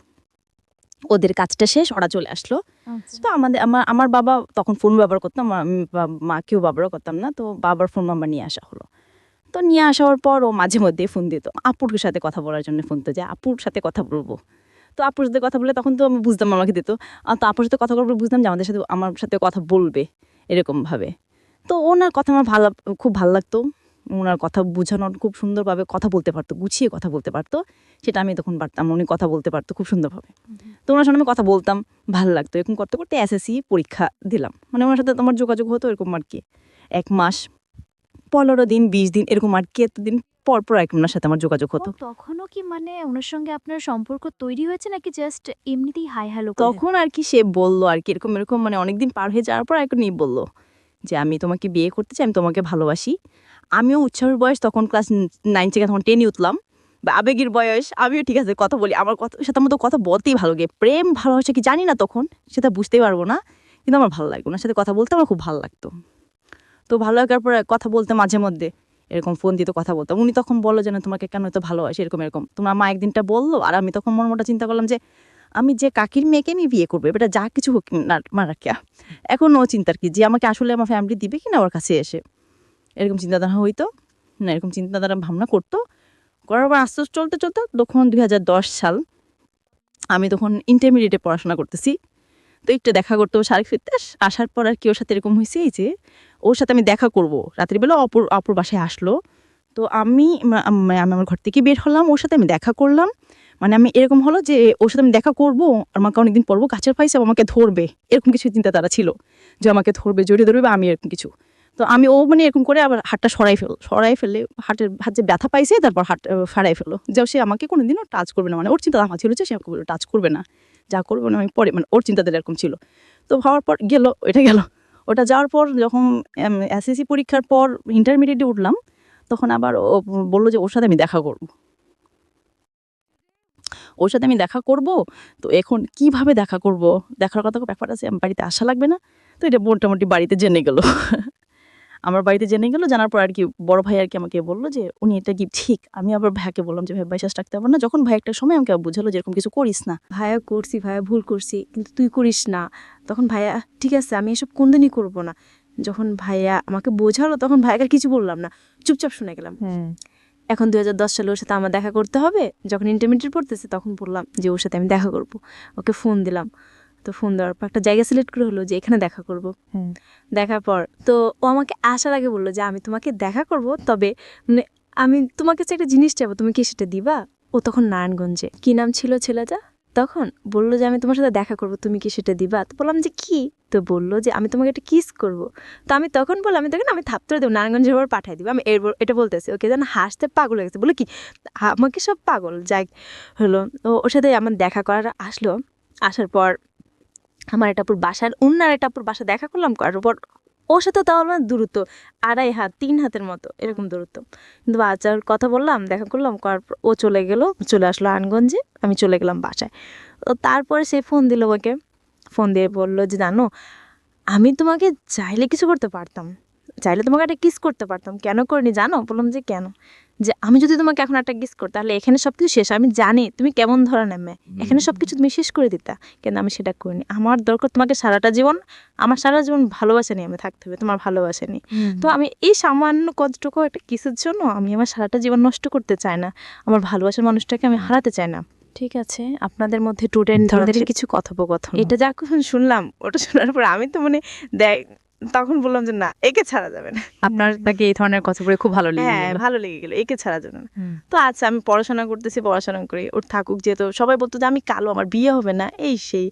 ওদের কাজটা শেষ, ওরা চলে আসলো। তো আমার বাবা তখন ফোন ব্যবহার করতাম, আমি মাকেও ব্যবহার করতাম না, তো বাবার ফোন নাম্বার নিয়ে আসা হলো। তো নিয়ে আসার পর ও মাঝে মধ্যে ফোন দিত, আপুর সাথে কথা বলার জন্য ফোন দিত, যে আপুর সাথে কথা বলবো। তো আপুর সাথে কথা বলে তখন তো আমি বুঝতাম আমাকে দিত, তো আপুর সাথে কথা বলবো বুঝতাম যে আমার সাথে কথা বলবে এরকমভাবে। তো ওনার কথা আমার খুব ভালো লাগতো, ওনার কথা বোঝানোর খুব সুন্দরভাবে কথা বলতে পারতো, গুছিয়ে কথা বলতে পারতো, সেটা আমি তখন পারতাম, উনি কথা বলতে পারতো খুব সুন্দরভাবে। তো ওনার সঙ্গে আমি কথা বলতাম, ভালো লাগতো। এরকম করতে করতে এসএসসি পরীক্ষা দিলাম, মানে ওনার সাথে তোমার যোগাযোগ হতো এরকম আর কি, 1 মাস 15 দিন 20 দিন এরকম আর কি, এতদিন পর পর এক ওনার সাথে আমার যোগাযোগ হতো। তখনও কি মানে ওনার সঙ্গে আপনার সম্পর্ক তৈরি হয়েছে নাকি জাস্ট এমনিতেই হাই হ্যালো তখন আর কি সে বললো আর কি এরকম এরকম, মানে অনেকদিন পার হয়ে যাওয়ার পর এখন নিয়ে বললো যে আমি তোমাকে বিয়ে করতে চাই, আমি তোমাকে ভালোবাসি। আমিও উৎসাহের বয়স তখন ক্লাস 9 থেকে তখন 10-এ উঠলাম, বা আবেগের বয়স, আমিও ঠিক আছে কথা বলি, আমার কথা সাথে মতো কথা বলতেই ভালো লাগে, প্রেম ভালোবাসা কি জানি না তখন, সেটা বুঝতেই পারবো না, কিন্তু আমার ভালো লাগতো ওনার সাথে কথা বলতে, আমার খুব ভালো লাগতো। তো ভালো লাগার পর কথা বলতে মাঝে মধ্যে এরকম ফোন দিতে কথা বলতাম, উনি তখন বললো যে না তোমাকে কেন এত ভালোবাসি, এরকম এরকম তোমার মা একদিনটা বললো। আর আমি তখন মনটা চিন্তা করলাম যে আমি যে কাকির মেয়েকে আমি বিয়ে করবো, এটা যা কিছু হোক না মারা কে, এখন ও চিন্তার কি যে আমাকে আসলে আমার ফ্যামিলি দিবে কিনা ওর কাছে এসে, এরকম চিন্তাধারা হইতো না, এরকম চিন্তাধারা ভাবনা করতো। করার পর আস্তে আস্তে চলতে চলতে তখন 2010 সাল, আমি তখন ইন্টারমিডিয়েটে পড়াশোনা করতেছি। তো একটু দেখা করতো শারীরিক ফিটনেস, আসার পর আর কি ওর সাথে এরকম হয়েছে এই যে ওর সাথে আমি দেখা করব, রাত্রিবেলা অপর বাসায় আসলো। তো আমি আমার ঘর থেকে বের হলাম, ওর সাথে আমি দেখা করলাম, মানে আমি এরকম হলো যে ওর সাথে আমি দেখা করবো, আমাকে অনেকদিন পরবো গাছের পাইছে, আমাকে ধরবে, এরকম কিছু চিন্তা তারা ছিল, যে আমাকে ধরবে, জড়িয়ে ধরবে, বা আমি এরকম কিছু। তো আমি ও মানে এরকম করে আবার হাতটা সরাই ফেলে হাত যে ব্যথা পাইছে, তারপর হাত ফাড়াই ফেলো, যে সে আমাকে কোনোদিনও টাচ করবে না, মানে ওর চিন্তা আমার ছিল যে সে আমাকে টাচ করবে না, যা করবে না আমি পরে, মানে ওর চিন্তাটা এরকম ছিল। তো ভাবার পর গেল, ওটা যাওয়ার পর যখন এসএসসি পরীক্ষার পর ইন্টারমিডিয়েটে উঠলাম, তখন আবার ও বললো যে ওর সাথে আমি দেখা করব। তো এখন কিভাবে দেখা করব, দেখার কথা ব্যাপার আছে, আমার বাড়িতে আসা লাগবে না। তো এটা মোটামুটি বাড়িতে জেনে গেল আমার বাড়িতে জেনে গেল, জানার পর আর কি বড় ভাই আর কি আমাকে বললো যে উনি এটা কি ঠিক। আমি আবার ভাইয়াকে বললাম যে ভাই বিশ্বাস রাখতে পারবো না, যখন ভাই একটা সময় আমাকে বুঝালো যে এরকম কিছু করিস না। ভাইয়া করছি, ভাইয়া ভুল করছি, কিন্তু তুই করিস না। তখন ভাইয়া ঠিক আছে আমি এসব কোনদিনই করবো না। যখন ভাইয়া আমাকে বোঝালো তখন ভাইয়াকে আর কিছু বললাম না, চুপচাপ শুনে গেলাম। এখন 2010 সালে ওর সাথে আমার দেখা করতে হবে, যখন ইন্টারমিডিয়েট পড়তেছে তখন বললাম যে ওর সাথে আমি দেখা করব। ওকে ফোন দিলাম, তো ফোন দেওয়ার পর একটা জায়গা সিলেক্ট করে হলো যে এখানে দেখা করব। দেখার পর তো ও আমাকে আসার আগে বললো যে আমি তোমাকে দেখা করব, তবে মানে আমি তোমার কাছে একটা জিনিস চাইবো, তুমি কি সেটা দিবা? ও তখন নারায়ণগঞ্জে, কি নাম ছিল ছেলেটা, তখন বললো যে আমি তোমার সাথে দেখা করব, তুমি কি সেটা দিবা? তো বললাম যে কি? তো বললো যে আমি তোমাকে একটা কিস করব। তো আমি তখন বললাম আমি থাপড়ে দেবো, নারায়ণগঞ্জের ওপর পাঠিয়ে দিব। আমি এটা বলতেছি, ওকে যেন হাসতে পাগল হয়ে গেছে, বলে কি আমাকে সব পাগল যাই হলো। ওর সাথে আমার দেখা করার আসলো, আসার পর আমার একটা আপুর বাসার অন্য আর একটা আপুর বাসা দেখা করলাম, করার পর ওর সাথে তাও আমার দূরত্ব 2.5 হাত 3 হাতের মতো এরকম দূরত্ব, কিন্তু বাচ্চার কথা বললাম, দেখা করলাম, করার পর ও চলে আসলো আনগঞ্জে, আমি চলে গেলাম বাসায়। তো তারপরে সে ফোন দিল, ওকে ফোন দিয়ে বললো যে জানো আমি তোমাকে চাইলে কিছু করতে পারতাম, চাইলে তোমাকে একটা কিস করতে পারতাম, কেন করিনি জানো? বললাম যে কেন? যে আমি যদি তোমাকে এখন একটা কিস করতাম তাহলে এখানে সব কিছু শেষ, আমি জানি তুমি কেমন ধরনের মেয়ে, এখানে সব কিছু তুমি শেষ করে দিতা, কিন্তু আমি সেটা করিনি। আমার দরকার তোমাকে সারাটা জীবন, আমার সারা জীবন ভালোবাসা নিয়ে আমি থাকতে হবে, তোমার ভালোবাসা নিয়ে। তো আমি এই সামান্য কতটুকু একটা কিসের জন্য আমি আমার সারাটা জীবন নষ্ট করতে চাই না, আমার ভালোবাসার মানুষটাকে আমি হারাতে চাই না। ঠিক আছে, আপনাদের মধ্যে স্টুডেন্ট ধরনের কিছু কথোপকথন, এটা যখন শুনলাম, ওটা শোনার পর আমি তো মানে তখন বললাম যে না, একে ছাড়া যাবে না। আপনার তাকে এই ধরনের কথা বলে খুব ভালো লেগে হ্যাঁ গেল। ভালো লেগে গেল, একে ছাড়া যাবে না। হুম। তো আচ্ছা আমি পড়াশোনা করতেছি, পড়াশোনা করি, ওর থাকুক, যেহেতু সবাই বলতো যে আমি কালো, আমার বিয়ে হবে না, এই সেই,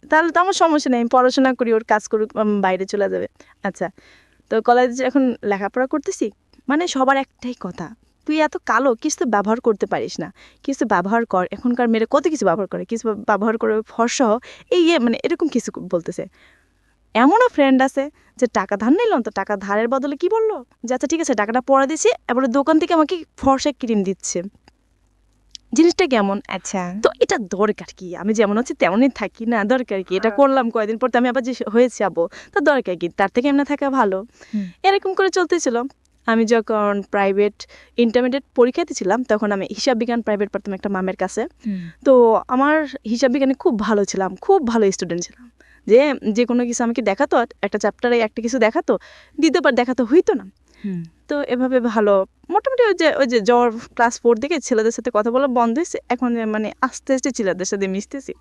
তাহলে তো আমার সমস্যা নেই, আমি পড়াশোনা করি, ওর কাজ করুক, বাইরে চলে যাবে। আচ্ছা, তো কলেজে এখন লেখাপড়া করতেছি, মানে সবার একটাই কথা, তুই এত কালো, কিছু তো ব্যবহার করতে পারিস না, কিছু ব্যবহার কর, এখনকার মেয়েরা কত কিছু ব্যবহার করে, কিছু ব্যবহার করে ফর্সা হ, এই মানে এরকম কিছু বলতেছে। এমনও ফ্রেন্ড আছে যে টাকা ধার নিলাম, তো টাকা ধারের বদলে কি বললো যে আচ্ছা ঠিক আছে টাকাটা পরে দিচ্ছি, এবারে দোকান থেকে আমাকে ফর্সা ক্রিম দিচ্ছে। জিনিসটা কেমন? আচ্ছা, তো এটা দরকার কি? আমি যেমন হচ্ছে তেমনই থাকি না, দরকার কি? এটা করলাম কয়দিন পর তো আমি আবার যে হয়েছে যাবো, তার দরকার কি? তার থেকে এমনি থাকা ভালো। এরকম করে চলতেছিল। আমি যখন প্রাইভেট ইন্টারমিডিয়েট পরীক্ষা দিয়েছিলাম তখন আমি হিসাব বিজ্ঞান প্রাইভেট পড়তাম একটা মামের কাছে। তো আমার হিসাব বিজ্ঞানে খুব ভালো ছিলাম, খুব ভালো স্টুডেন্ট ছিলাম, যে যে কোনো কিছু আমাকে দেখাতো, একটা চ্যাপ্টারে একটা কিছু দেখাতো, দ্বিতীয়বার দেখাতো হইতো না। তো এভাবে ভালো মোটামুটি ওই যে জ্বর ক্লাস 4 দিকে ছেলেদের সাথে কথা বলা বন্ধ হয়েছে, এখন মানে আস্তে আস্তে ছেলেদের সাথে মিশতেছি।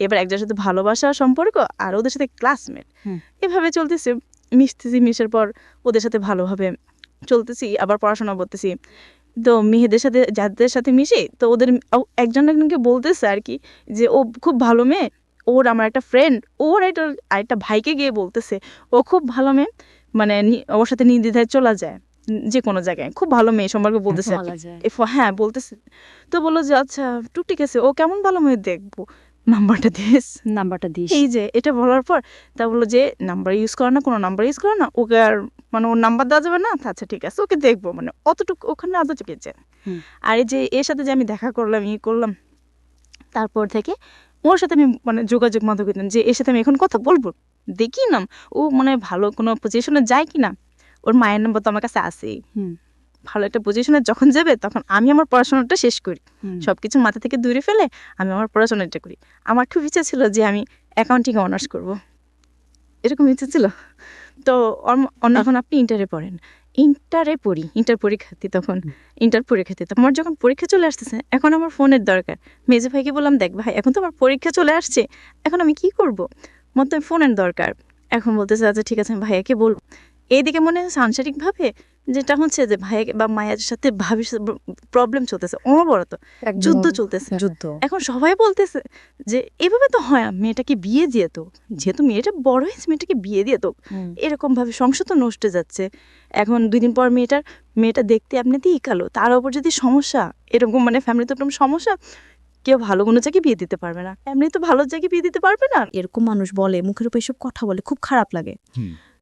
এবার একজনের সাথে ভালোবাসা সম্পর্ক আর ওদের সাথে ক্লাসমেট, এভাবে চলতেছে, মিশতেছি, মিশার পর ওদের সাথে ভালোভাবে চলতেছি, আবার পড়াশোনা করতেছি। তো মেয়েদের সাথে যাদের সাথে মিশি, তো ওদের একজনকে বলতেছে আর কি যে ও খুব ভালো মেয়ে, ওর আমার একটা ফ্রেন্ড, ওর আরেকটা ভাইকে গিয়ে বলতেছে ও খুব ভালো মেয়ে, মানে ওর সাথে নির্দ্বিধায় চলা যায় যে কোনো জায়গায়, খুব ভালো মেয়ে সম্পর্কে বলতেছে আর কি। হ্যাঁ বলতেছে। তো বললো যে আচ্ছা ঠিক আছে, ও কেমন ভালো মেয়ে দেখবো, নাম্বারটা দিস। এই যে এটা বলার পর তা বললো যে নাম্বার ইউজ করে না, কোনো নাম্বার ইউজ করে না, ওকে আর মানে ওর নাম্বার দেওয়া যাবে না। আচ্ছা ঠিক আছে, ওকে দেখবো, মানে অতটুকু ওখানে আদৌ চেপেছে। আর এই যে এর সাথে যে আমি দেখা করলাম, করলাম, তারপর থেকে ওর সাথে আমি মানে যোগাযোগ মতো করতাম যে এর সাথে আমি এখন কথা বলবো, দেখি না ও মানে ভালো কোনো পজিশনে যায় কি না। ওর মায়ের নাম্বার তো আমার কাছে আসেই, ভালো একটা পজিশনে যখন যাবে তখন আমি আমার পড়াশোনাটা শেষ করি, সবকিছু মাথা থেকে দূরে ফেলে আমি আমার পড়াশোনাটা করি। আমার খুব ইচ্ছা ছিল যে আমি অ্যাকাউন্টিং অনার্স করব, এরকম ইচ্ছা ছিল। তো এখন আপনি ইন্টারে পড়েন, ইন্টার পরীক্ষার্থী, তখন আমার যখন পরীক্ষা চলে আসতেছে, এখন আমার ফোনের দরকার। মেজো ভাইকে বললাম দেখ ভাই এখন তো আমার পরীক্ষা চলে আসছে, এখন আমি কি করব, মতো ফোনের দরকার। এখন বলতেছে আচ্ছা ঠিক আছে আমি ভাইয়াকে বলবো। এইদিকে মনে হয় সাংসারিকভাবে যেটা হচ্ছে যে ভাইয়া বা মায়ের সাথে ভাবির প্রবলেম চলতেছে, অনবরত যুদ্ধ চলতেছে। এখন সবাই বলতেছে যে এভাবে তো হয়, মেয়েটাকে বিয়ে দিয়ে তো, যেহেতু মেয়েটা বড় হয়েছে মেয়েটাকে বিয়ে দিয়ে তো, এরকম ভাবে সংসার তো নষ্ট যাচ্ছে। এখন 2 দিন পর মেয়েটা দেখতে এমনিতেই কালো, তার উপর যদি সমস্যা এরকম, মানে ফ্যামিলিতে এরকম সমস্যা, কেউ ভালো কোনো জায়গায় বিয়ে দিতে পারবে না, এমনি তো ভালো জায়গায় বিয়ে দিতে পারবে না। এরকম মানুষ বলে, মুখের উপর এসব কথা বলে, খুব খারাপ লাগে।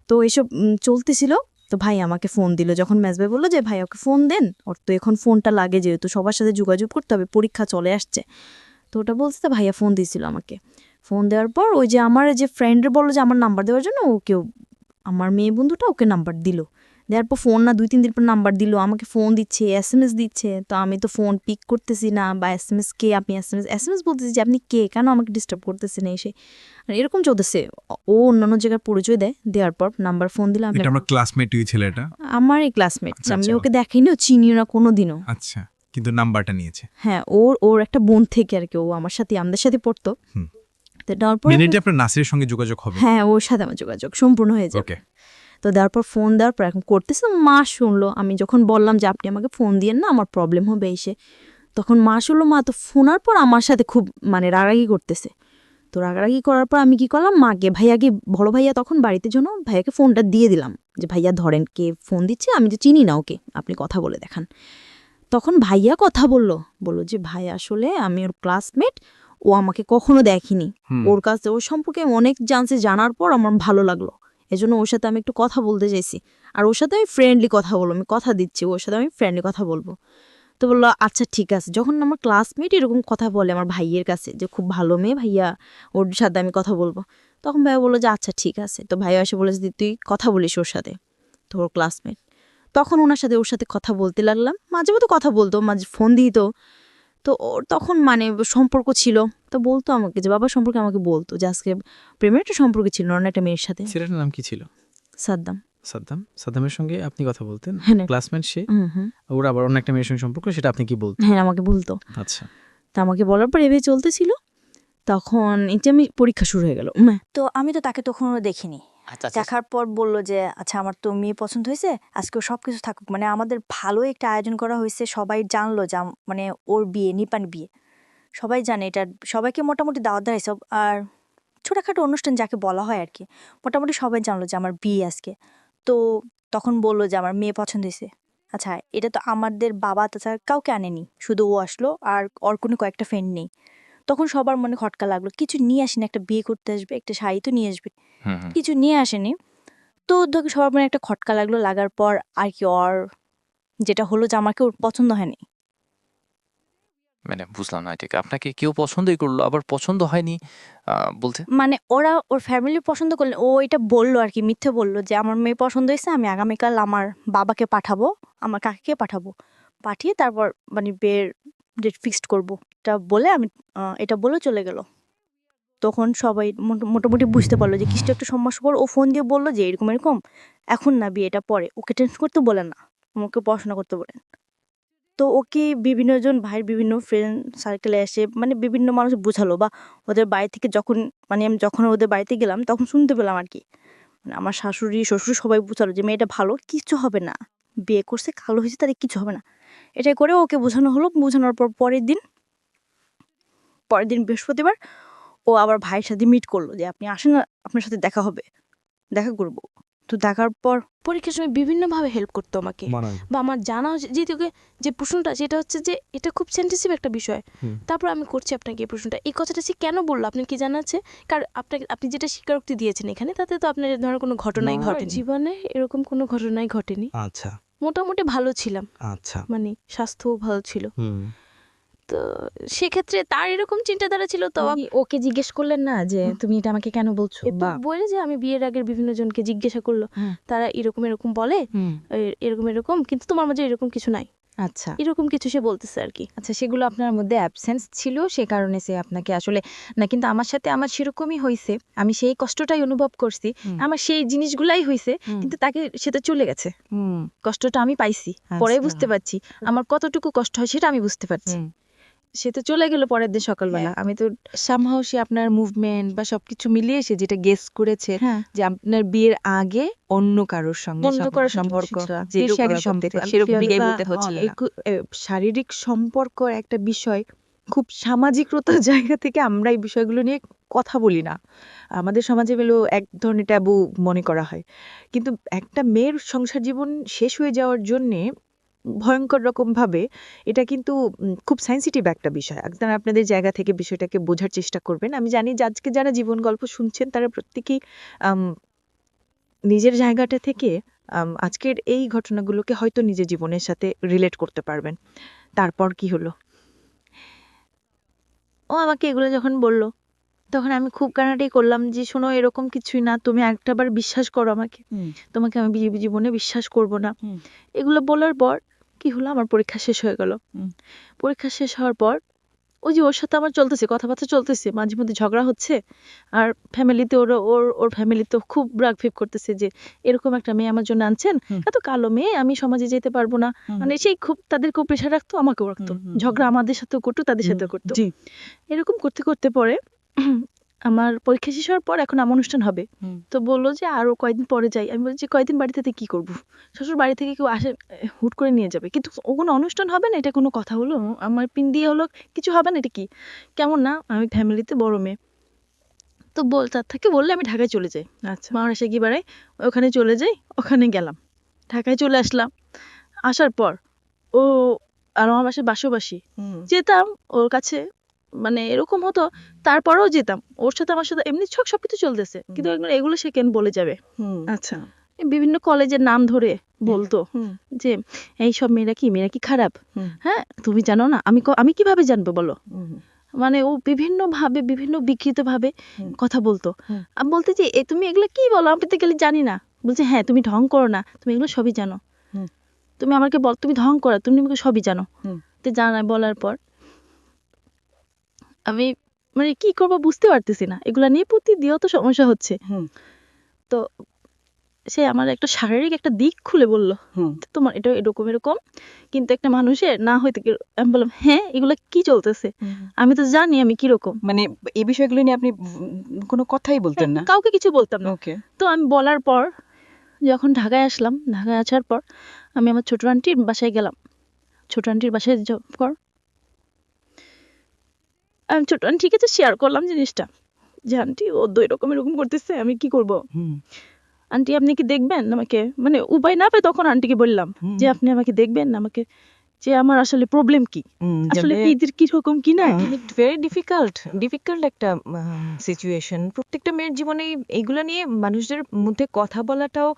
তো এসব চলতেছিল। তো ভাই আমাকে ফোন দিল, যখন মেজবাই বললো যে ভাই ওকে ফোন দেন, ওর তো এখন ফোনটা লাগে, যেহেতু সবার সাথে যোগাযোগ করতে হবে, পরীক্ষা চলে আসছে। তো ওটা বলছে, তো ভাইয়া ফোন দিয়েছিল আমাকে। ফোন দেওয়ার পর ওই যে আমার যে ফ্রেন্ডের বললো যে আমার নাম্বার দেওয়ার জন্য, ওকেও আমার মেয়ে বন্ধুটা ওকে নাম্বার দিল। দেওয়ার পর ফোন না 2-3 দিন পর নাম্বার দিল, আমাকে ফোন দিচ্ছে, SMS দিচ্ছে। তো আমি তো ফোন পিক করতেছি না, বা SMS কে আপনি SMS বলতেছি যে আপনি কে, কেন আমাকে ডিস্টার্ব করতেছেন এসে, এরকম চলতেছে। ও অন্যান্য জায়গায় পরিচয় দেওয়ার পর নাম্বার ফোন দিলাম, এটা আমার ক্লাসমেটই ছেলেটা, আমারই ক্লাসমেট, আচ্ছা, আমি আচ্ছা। ওকে দেখাইনিও, চিনিও না কোনোদিনও। আচ্ছা, কিন্তু নাম্বারটা নিয়েছে। হ্যাঁ, ওর একটা বোন থেকে আর কি, ও আমাদের সাথে পড়তো। তো দেওয়ার পর মিনিটে আপনার নাসিরের সঙ্গে যোগাযোগ হবে। হ্যাঁ, ওর সাথে আমার যোগাযোগ সম্পূর্ণ হয়ে যাবে। ওকে। তো দেওয়ার পর ফোন দেওয়ার পর এখন করতেছে, মা শুনলো। আমি যখন বললাম যে আপনি আমাকে ফোন দিয়েন না, আমার প্রবলেম হবে এসে, তখন মা শুনলো। মা তো ফোনার পর আমার সাথে খুব মানে রাগারাগি করতেছে। তো রাগারাগি করার পর আমি কি করলাম, মাকে ভাইয়াকে, বড় ভাইয়া তখন বাড়িতে জন্য, ভাইয়াকে ফোনটা দিয়ে দিলাম যে ভাইয়া ধরেন, কে ফোন দিচ্ছে, আমি যে চিনি না ওকে, আপনি কথা বলে দেখান। তখন ভাইয়া কথা বললো যে ভাই আসলে আমি ওর ক্লাসমেট, ও আমাকে কখনো দেখেনি। হুম। ওর কাছে ওর সম্পর্কে আমি অনেক জানছি, জানার পর আমার ভালো লাগলো, এজন্য ওর সাথে আমি একটু কথা বলতে চাইছি। আর ওর সাথে আমি ফ্রেন্ডলি কথা বলবো, আমি কথা দিচ্ছি ওর সাথে আমি ফ্রেন্ডলি কথা বলবো। তো বললো আচ্ছা ঠিক আছে। যখন আমার ক্লাসমেট এরকম কথা বলে আমার ভাইয়ের কাছে যে খুব ভালো মেয়ে ভাইয়া, ওর সাথে আমি কথা বলবো, তখন ভাইয়া বললো যে আচ্ছা ঠিক আছে। তো ভাইয়া এসে বলেছে যে তুই কথা বলিস ওর সাথে, তো ওর ক্লাসমেট। তখন ওর সাথে কথা বলতে লাগলাম, মাঝে মধ্যে কথা বলতো, মাঝে ফোন দিত। তো ওর তখন মানে সম্পর্ক ছিল, তো বলতো আমাকে যে বাবা সম্পর্কে আমাকে বলতো যে আজকে প্রেমের একটা সম্পর্ক ছিল অন্য একটা মেয়ের সাথে। ছেলেটার নাম কি ছিল? সাদ্দাম। সাদ্দামের সঙ্গে আপনি কথা বলতেন? হ্যাঁ। ক্লাসমেট সে? হুম। ওর আবার অন্য একটা মেয়ের সঙ্গে সম্পর্ক, সেটা আপনি কি বলতেন? হ্যাঁ আমাকে বলতো। আচ্ছা। তা আমাকে বলার পর এভাবে চলতেছিল। তখন এই যে আমি পরীক্ষা শুরু হয়ে গেল। তো আমি তো তাকে তখনও দেখিনি। আচ্ছা দেখার পর বলল যে আচ্ছা আমার তো মেয়ে পছন্দ হয়েছে, আজকে সব কিছু থাকুক, মানে আমাদের ভালো একটা আয়োজন করা হয়েছে, সবাই জানলো যে মানে ওর বিয়ে, নিপান বিয়ে, সবাই জানে এটা, সবাইকে মোটামুটি দাওয়াত দেওয়া হয়েছে। আর ছোটোখাটো অনুষ্ঠান যাকে বলা হয় আর কি, মোটামুটি সবাই জানলো যে আমার বিয়ে আজকে। তো তখন বললো যে আমার মেয়ে পছন্দ হয়েছে। আচ্ছা এটা তো আমাদের বাবা তাছাড়া কাউকে আনেনি, শুধু ও আসলো, আর ওর কোনো কয়েকটা ফ্রেন্ড নেই। তখন সবার মনে খটকা লাগলো, কিছু নিয়ে আসেনি, একটা বিয়ে করতে আসবে একটা শাড়ি তো নিয়ে আসবে, কিছু নিয়ে আসেনি। তো ধর সবার মনে একটা খটকা লাগলো, লাগার পর আর কি ওর যেটা হলো যে আমাকে ওর পছন্দ হয়নি। মানে বুঝলাম না ঠিক, আপনাকে কেউ পছন্দই করলো আবার পছন্দ হয়নি বলতে? মানে ওরা ওর ফ্যামিলি পছন্দ করলে ও এটা বললো আর কি, মিথ্যে বললো যে আমার মেয়ে পছন্দ হয়েছে, আমি আগামীকাল আমার বাবাকে পাঠাবো, আমার কাকিকে পাঠাবো, পাঠিয়ে তারপর মানে বিয়ের ডেট ফিক্সড করবো, এটা বলে আমি এটা বলে চলে গেল। তখন সবাই মোটামুটি বুঝতে পারলো যে কিছু একটা সমস্যা। পর ও ফোন দিয়ে বললো যে এরকম এরকম, এখন না বিয়েটা পরে, ওকে টেন্স করতে বলেন না, আমাকে পড়াশোনা করতে বলেন। তো ওকে বিভিন্ন জন ভাইয়ের বিভিন্ন ফ্রেন্ড সার্কেলে এসে মানে বিভিন্ন মানুষ বোঝালো, বা ওদের বাড়ি থেকে যখন মানে আমি যখন ওদের বাড়িতে গেলাম তখন শুনতে পেলাম আর কি, মানে আমার শাশুড়ি শ্বশুর সবাই বোঝালো যে মেয়েটা ভালো, কিছু হবে না, বিয়ে করছে কালো হয়েছে, তাদের কিছু হবে না। এটাই করে ওকে বোঝানো হলো। বোঝানোর পর পরের দিন বৃহস্পতিবার ও আবার ভাইয়ের সাথে মিট করলো যে আপনি আসেন, আপনার সাথে দেখা হবে, দেখা করবো। তো দেখার পর পরীক্ষার সময় বিভিন্নভাবে হেল্প করতো আমাকে, বা আমার জানা যে তোকে যে প্রশ্নটা সেটা হচ্ছে যে এটা খুব সেন্সিটিভ একটা বিষয়, তারপর আমি করছি আপনাকে এই প্রশ্নটা, এই কথাটা সে কেন বললো আপনার কি জানা আছে? কারণ আপনি যেটা স্বীকারোক্তি দিয়েছেন এখানে, তাতে তো আপনার ধরনের কোনো ঘটনাই ঘটেনি। জীবনে এরকম কোনো ঘটনাই ঘটেনি। আচ্ছা মোটামুটি ভালো ছিলাম, আচ্ছা। মানে স্বাস্থ্যও ভালো ছিল। তো সেক্ষেত্রে তার এরকম চিন্তাধারা ছিল। তো ওকে জিজ্ঞেস করলেন না যে তুমি এটা আমাকে কেন বলছো? বা বলে যে আমি বিয়ের আগের বিভিন্ন জনকে জিজ্ঞাসা করলো, তারা এরকম এরকম বলে, এরকম এরকম, কিন্তু তোমার মাঝে এরকম কিছু নাই, আচ্ছা এরকম কিছু সে বলতেছে আর কি। আচ্ছা সেগুলো আপনার মধ্যে অ্যাবসেন্স ছিল, সে কারণে সে আপনাকে আসলে না, কিন্তু আমার সাথে আমার সেরকমই হয়েছে, আমি সেই কষ্টটাই অনুভব করছি, আমার সেই জিনিসগুলাই হয়েছে, কিন্তু তাকে সেটা চলে গেছে, কষ্টটা আমি পাইছি, পরে বুঝতে পারছি আমার কতটুকু কষ্ট হয়, সেটা আমি বুঝতে পারছি। সে তো চলে গেল পরের দিন সকালবেলা, আমি তো সামহাও সে আপনার মুভমেন্ট বা সবকিছু মিলিয়ে সে যেটা গেস করেছে যে আপনার বিয়ের আগে অন্য কারোর সঙ্গে সম্পর্ক, শারীরিক সম্পর্ক একটা বিষয়, খুব সামাজিকতার জায়গা থেকে আমরা এই বিষয়গুলো নিয়ে কথা বলি না, আমাদের সমাজে বেলো এক ধরনের ট্যাবু মনে করা হয়, কিন্তু একটা মেয়ের সংসার জীবন শেষ হয়ে যাওয়ার জন্যে ভয়ঙ্কর রকম ভাবে এটা কিন্তু খুব সেন্সিটিভ একটা বিষয়। আপনারা আপনাদের জায়গা থেকে বিষয়টাকে বোঝার চেষ্টা করবেন। আমি জানি যে আজকে যারা জীবন গল্প শুনছেন তারা প্রত্যেকেই নিজের জায়গাটা থেকে আজকের এই ঘটনাগুলোকে হয়তো নিজের জীবনের সাথে রিলেট করতে পারবেন। তারপর কি হলো? ও আমাকে এগুলো যখন বলল তখন আমি খুব কান্নাকাটি করলাম যে শোনো এরকম কিছুই না, তুমি একটাবার বিশ্বাস করো আমাকে, তোমাকে আমি জীবনে বিশ্বাস করব না। এগুলো বলার পর কি হলো, আমার পরীক্ষা শেষ হয়ে গেল। পরীক্ষা শেষ হওয়ার পর ওই যে ওর সাথে আমার চলতেছে কথাবার্তা, চলতেছে, মাঝে মধ্যে ঝগড়া হচ্ছে, আর ফ্যামিলিতে ওর ফ্যামিলি তো খুব রাগ ফিপ করতেছে যে এরকম একটা মেয়ে আমার জন্য আনছেন, এত কালো মেয়ে, আমি সমাজে যেতে পারবো না, মানে সেই খুব তাদেরকেও প্রেশার রাখতো, আমাকেও রাখতো, ঝগড়া আমাদের সাথেও করতো, তাদের সাথেও করতো, এরকম করতে করতে পরে আমার পরীক্ষা শেষ হওয়ার পর এখন আমার অনুষ্ঠান হবে, তো বললো যে আরো কয়েকদিন পরে যাই। আমি বলছি কয়েকদিন বাড়িতে কি করবো, শ্বশুর বাড়ি থেকে কেউ আসে হুট করে নিয়ে যাবে, কিন্তু ও কোনো অনুষ্ঠান হবে না, এটা কোনো কথা হলো? আমার পিন দিয়ে হলো কিছু হবে না, এটা কি কেমন না? আমি ফ্যামিলিতে বড় মেয়ে, তো তার থেকে বললে আমি ঢাকায় চলে যাই। আচ্ছা মার আসে কি বাড়াই, ওখানে চলে যাই, ওখানে গেলাম, ঢাকায় চলে আসলাম। আসার পর ও আর আমার বাসায় বাসবাসী যেতাম ওর কাছে, মানে এরকম হতো, তারপরেও যেতাম ওর সাথে আমার সাথে এমনি সবকিছু চলতেছে, কিন্তু এগুলো সে কেন বলে যাবে। আচ্ছা। বিভিন্ন কলেজের নাম ধরে বলতো যে এই সব মেয়েরা কি খারাপ, হ্যাঁ তুমি জানো না, আমি কিভাবে জানবো বলো। মানে ও বিভিন্ন ভাবে বিভিন্ন বিকৃত ভাবে কথা বলতো। আমি বলতে যে তুমি এগুলো কি বলো, আমি তো গেলে জানি না। বলছে হ্যাঁ তুমি ঢং করো না, তুমি এগুলো সবই জানো, তুমি আমাকে বল তুমি ঢং করো, তুমি আমাকে সবই জানো। তো জানায় বলার পর আমি মানে কি করবো বুঝতে পারতেছি না, এগুলা নিয়ে প্রতিনিয়ত সমস্যা হচ্ছে। তো সে আমার একটা শারীরিক একটা দিক খুলে বলল, তোমার এটা এরকম এরকম, কিন্তু একটা মানুষের না হইতে আমি বললাম হ্যাঁ এগুলা কি চলতেছে, আমি তো জানি আমি কিরকম। মানে এই বিষয়গুলো নিয়ে আপনি কোনো কথাই বলতেন না? কাউকে কিছু বলতাম না। ওকে। তো আমি বলার পর যখন ঢাকায় আসলাম, ঢাকায় আসার পর আমি আমার ছোট আন্টির বাসায় গেলাম। ছোট আন্টির বাসায় যাওয়ার পর আমি ছোট আন্টির কাছে শেয়ার করলাম জিনিসটা, যে আন্টি ও তো এরকম এরকম করতেছে, আমি কি করব। আন্টি আপনি কি দেখবেন আমাকে, মানে উপায় না পেয়ে তখন আন্টিকে বললাম যে আপনি আমাকে দেখবেন আমাকে, যে আমার আসলে প্রবলেম কি, আসলে কিরকম কি না। ভেরি ডিফিকাল্ট একটা সিচুয়েশন। প্রত্যেকটা মেয়ের জীবনে এইগুলা নিয়ে মানুষদের মধ্যে কথা বলাটাও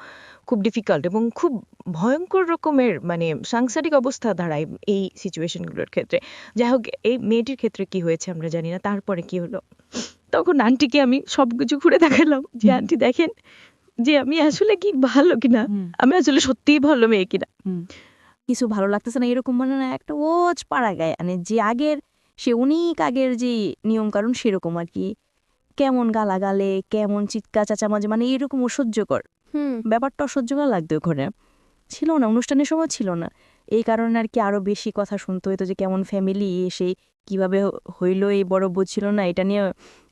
খুব ডিফিকাল্ট এবং খুব ভয়ঙ্কর রকমের মানে সাংসারিক অবস্থা দাঁড়ায় এই সিচুয়েশনগুলোর ক্ষেত্রে। যাই হোক, এই মেয়েটির ক্ষেত্রে কি হয়েছে আমরা জানি না, তারপরে কি হলো? তখন আন্টিকে আমি সবকিছু ঘুরে দেখালাম যে আন্টি দেখেন যে আমি আসলে কি ভালো কিনা, আমি আসলে সত্যিই ভালো মেয়ে কিনা। কিছু ভালো লাগতেছে না এরকম মানে না, একটা ওজ পাড়া গায়ে, মানে যে আগের সে অনেক আগের যে নিয়ম কারণ সেরকম আর কি, কেমন গালাগালে কেমন চিৎকার চাচামাজি, মানে এরকম অসহ্যকর ব্যাপারটা অসহ্যকর লাগতো ওখানে। ছিল না, অনুষ্ঠানের সময় ছিল না, এই কারণে আর কি আরো বেশি কথা শুনতে হইতো যে কেমন ফ্যামিলি, এসে কিভাবে হইলো এই বড় বুঝছিল না এটা নিয়ে,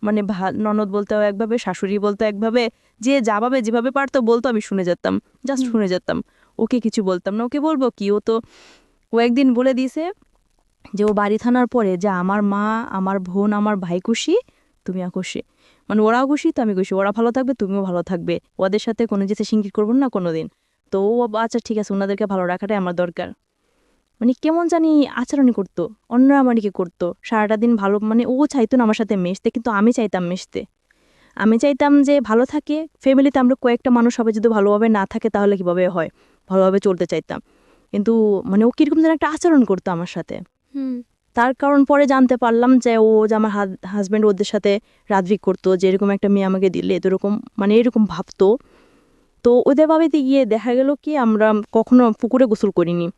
মানে ননদ বলতে একভাবে, শাশুড়ি বলতো একভাবে, যে যাভাবে যেভাবে পারতো বলতো, আমি শুনে যেতাম, জাস্ট শুনে যেতাম, ওকে কিছু বলতাম না। ওকে বলবো কি, ও একদিন বলে দিয়েছে যে ও বাড়ি থানার পরে যে আমার মা আমার বোন আমার ভাই খুশি তুমিও খুশি, মানে ওরাও খুশি তো আমি খুশি, ওরা ভালো থাকবে তুমিও ভালো থাকবে, ওদের সাথে কোনো যেতে সিঙ্গিত করবো না কোনোদিন। তো ও আচ্ছা ঠিক আছে, ওনাদেরকে ভালো রাখাটাই আমার দরকার। মানে কেমন জানি আচরণই করতো, অন্যরা আমাকে করতো সারাটা দিন ভালো, মানে ও চাইতো না আমার সাথে মিশতে, কিন্তু আমি চাইতাম মিশতে, আমি চাইতাম যে ভালো থাকে ফ্যামিলিতে, আমরা কয়েকটা মানুষ হবে, যদি ভালোভাবে না থাকে তাহলে কিভাবে হয়, ভালোভাবে চলতে চাইতাম। কিন্তু মানে ও কিরকম যেন একটা আচরণ করতো আমার সাথে। তার কারণ পরে জানতে পারলাম যে ও যে আমার হাজব্যান্ড ওদের সাথে রাতভিক করতো, যে এরকম একটা মেয়ে আমাকে দিলে এরকম, মানে এরকম ভাবতো। তো ওদের বাড়িতে গিয়ে দেখা গেল কি আমরা কখনো পুকুরে গোসল করিনি।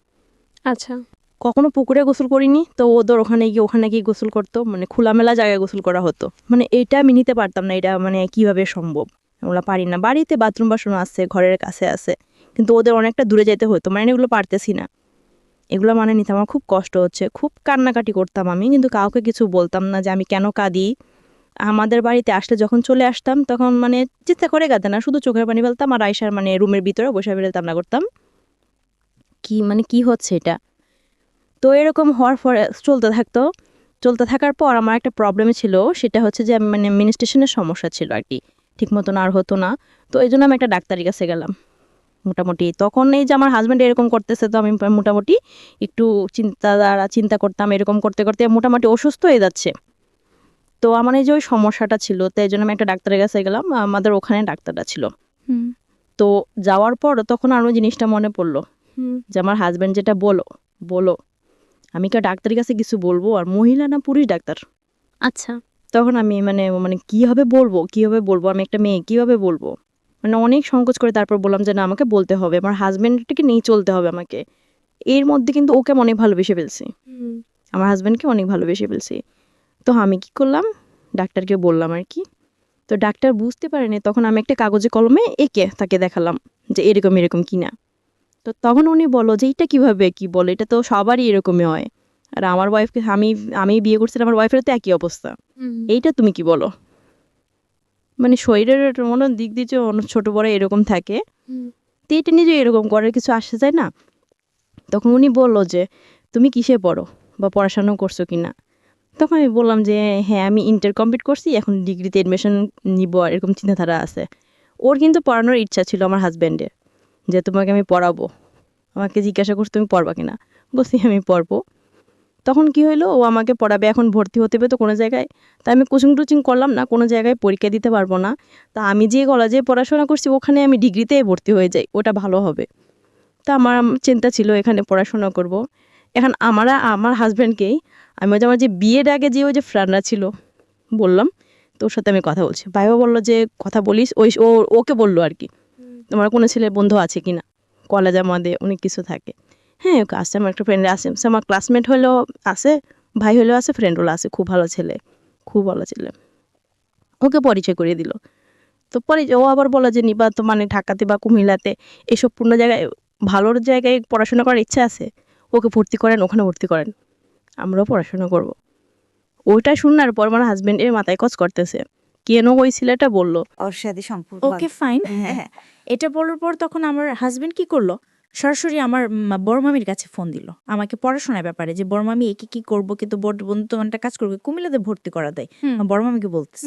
আচ্ছা। কখনো পুকুরে গোসল করিনি, তো ওদের ওখানে গিয়ে গোসল করতো, মানে খোলামেলা জায়গায় গোসল করা হতো। মানে এটা আমি নিতে পারতাম না, এটা মানে কিভাবে সম্ভব, ওগুলো পারি না। বাড়িতে বাথরুম বাসন আছে, ঘরের কাছে আছে, কিন্তু ওদের অনেকটা দূরে যেতে হতো, মানে এগুলো পারতেছি না, এগুলো মানে নিতে আমার খুব কষ্ট হচ্ছে, খুব কান্নাকাটি করতাম আমি, কিন্তু কাউকে কিছু বলতাম না যে আমি কেন কাঁদি। আমাদের বাড়িতে আসলে যখন চলে আসতাম তখন মানে চিন্তা করে কাঁদে না, শুধু চোখের পানি ফেলতাম, আর আয়সার মানে রুমের ভিতরে বসে ফেলতাম না করতাম কি মানে কি হচ্ছে এটা। তো এরকম হওয়ার পরে চলতে থাকার পর আমার একটা প্রবলেম ছিল, সেটা হচ্ছে যে মানে মিনিস্ট্রেশনের সমস্যা ছিল আর কি, ঠিক মতন আর হতো না। তো এই জন্য আমি একটা ডাক্তারের কাছে গেলাম মোটামুটি। তখন এই যে আমার হাজব্যান্ড এরকম করতেছে, তো আমি মোটামুটি একটু চিন্তা করতাম, এরকম করতে করতে মোটামুটি অসুস্থ হয়ে যাচ্ছে। তো আমার এই যে ওই সমস্যাটা ছিল, তো এই জন্য আমি একটা ডাক্তারের কাছে গেলাম, আমাদের ওখানে ডাক্তারটা ছিল। তো যাওয়ার পর তখন আরও জিনিসটা মনে পড়লো যে আমার হাজব্যান্ড যেটা বলো আমি কি ডাক্তারের কাছে কিছু বলবো, আর মহিলা না পুরুষ ডাক্তার। আচ্ছা। তখন আমি মানে কিভাবে বলবো আমি একটা মেয়ে কিভাবে বলবো, মানে অনেক সংকোচ করে তারপর বললাম যে না আমাকে বলতে হবে, আমার হাজব্যান্ডটাকে নিয়ে চলতে হবে আমাকে। এর মধ্যে কিন্তু ওকে আমি অনেক ভালোবেসে ফেলছি, আমার হাজব্যান্ডকে অনেক ভালোবেসে ফেলছি। তো আমি কি করলাম, ডাক্তারকে বললাম আর কি। তো ডাক্তার বুঝতে পারেনি, তখন আমি একটা কাগজে কলমে এঁকে তাকে দেখালাম যে এরকম কিনা। তো তখন উনি বলো যে এটা কিভাবে কি বলে, এটা তো সবারই এরকমই হয়, আর আমার ওয়াইফকে আমি বিয়ে করছিলাম, আমার ওয়াইফের তো একই অবস্থা, এইটা তুমি কি বলো। মানে শরীরের মনে দিক দিয়ে যে অনেক ছোট বড় এরকম থাকে, তো এটা নিজে এরকম করার কিছু আসে যায় না। তখন উনি বললো যে তুমি কিসে পড়ো বা পড়াশোনা করছো কি না। তখন আমি বললাম যে হ্যাঁ আমি ইন্টার কমপ্লিট করছি, এখন ডিগ্রিতে অ্যাডমিশন নিব, এরকম চিন্তাধারা আছে। ওর কিন্তু পড়ানোর ইচ্ছা ছিল আমার হাজব্যান্ডের, যে তোমাকে আমি পড়াবো, আমাকে জিজ্ঞাসা করছি তুমি পড়বা কিনা, বলছি আমি পড়বো। তখন কি হলো, ও আমাকে পড়াবে, এখন ভর্তি হতে হবে তো কোনো জায়গায়। তা আমি কোচিং টোচিং করলাম না, কোনো জায়গায় পরীক্ষা দিতে পারবো না। তা আমি যে কলেজে পড়াশোনা করছি ওখানে আমি ডিগ্রিতে ভর্তি হয়ে যাই, ওটা ভালো হবে। তা আমার চিন্তা ছিল এখানে পড়াশোনা করব। এখন আমার হাজব্যান্ডকেই আমি আমার যে বিয়ের আগে যে ওই যে ফ্রেন্ডরা ছিল বললাম, তো ওর সাথে আমি কথা বলছি। ভাইও বললো যে কথা বলিস, ওকে বললো আর কি, তোমার কোনো ছেলে বন্ধু আছে কি না, কলেজের মধ্যে অনেক কিছু থাকে। হ্যাঁ ওকে আসছে, আমার একটা ফ্রেন্ড আছে, সে আমার ক্লাসমেট হলেও আছে, ভাই হলেও আছে, ফ্রেন্ড হলেও আছে, খুব ভালো ছেলে, খুব ভালো ছেলে। ওকে পরিচয় করিয়ে দিল। তো ও আবার বলে যে নিবা তো মানে ঢাকাতে বা কুমিল্লাতে এসব পূর্ণ জায়গায় ভালোর জায়গায় পড়াশোনা করার ইচ্ছা আছে, ওকে ভর্তি করেন, ওখানে ভর্তি করেন, আমরাও পড়াশোনা করব। ওইটা শোনার পর আমার হাজবেন্ডের মাথায় কাজ করতেছে, কেন ওই ছেলেটা বললো ওর সাথে সম্পর্ক ওকে ফাইন। হ্যাঁ, এটা বলার পর তখন আমার হাজবেন্ড কি করলো, সরাসরি আমার বড় মামির কাছে ফোন দিল আমাকে পড়াশোনার ব্যাপারে, যে বড় মামি একে কি করবো, কিন্তু বড় বন্ধু তো একটা কাজ করবে, কুমিল্লাতে ভর্তি করা দেয়। বড় মামিকে বলতেছে।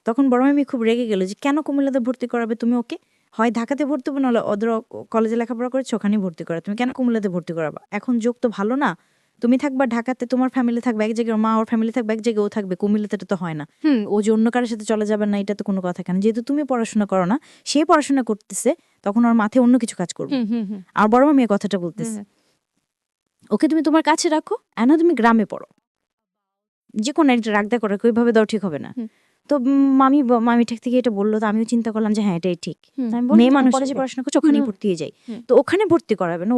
তখন বড় মামি খুব রেগে গেল যে কেন কুমিল্লাতে ভর্তি করাবে তুমি ওকে, হয় ঢাকাতে ভর্তি হবে, নাহলে ওদের কলেজে লেখাপড়া করেছে ওখানেই ভর্তি করা, তুমি কেন কুমিল্লাতে ভর্তি করাবা, এখন যোগ তো ভালো না, তুমি থাকবা ঢাকাতে, তোমার ফ্যামিলি থাকবে এক জায়গায়, মা ওর ফ্যামিলি থাকবে এক জায়গায়, ও থাকবে কুমিল্লাতে, তো হয় না। ও যে অন্য কারোর সাথে চলে যাবে না, এটা তো কোনো কথা কেন, যেহেতু তুমি পড়াশোনা করো না, সে পড়াশোনা করতেছে, তখন ওর মাথায় অন্য কিছু কাজ করবে। আর বড় মামি কথাটা বলতেছে, ওকে তুমি তোমার কাছে রাখো, এনা তুমি গ্রামে পড়ো, যে কোনো একটা রাগদা করে ওইভাবে দাও, ঠিক হবে না। তো মামি ঠিক থেকে এটা বললো, তো আমিও চিন্তা করলাম যে হ্যাঁ এটাই ঠিক, মেয়ে মানুষ কলেজে পড়াশোনা করছে, ওখানেই ভর্তি হয়ে যাই। তো ওখানে ভর্তি করাবে না,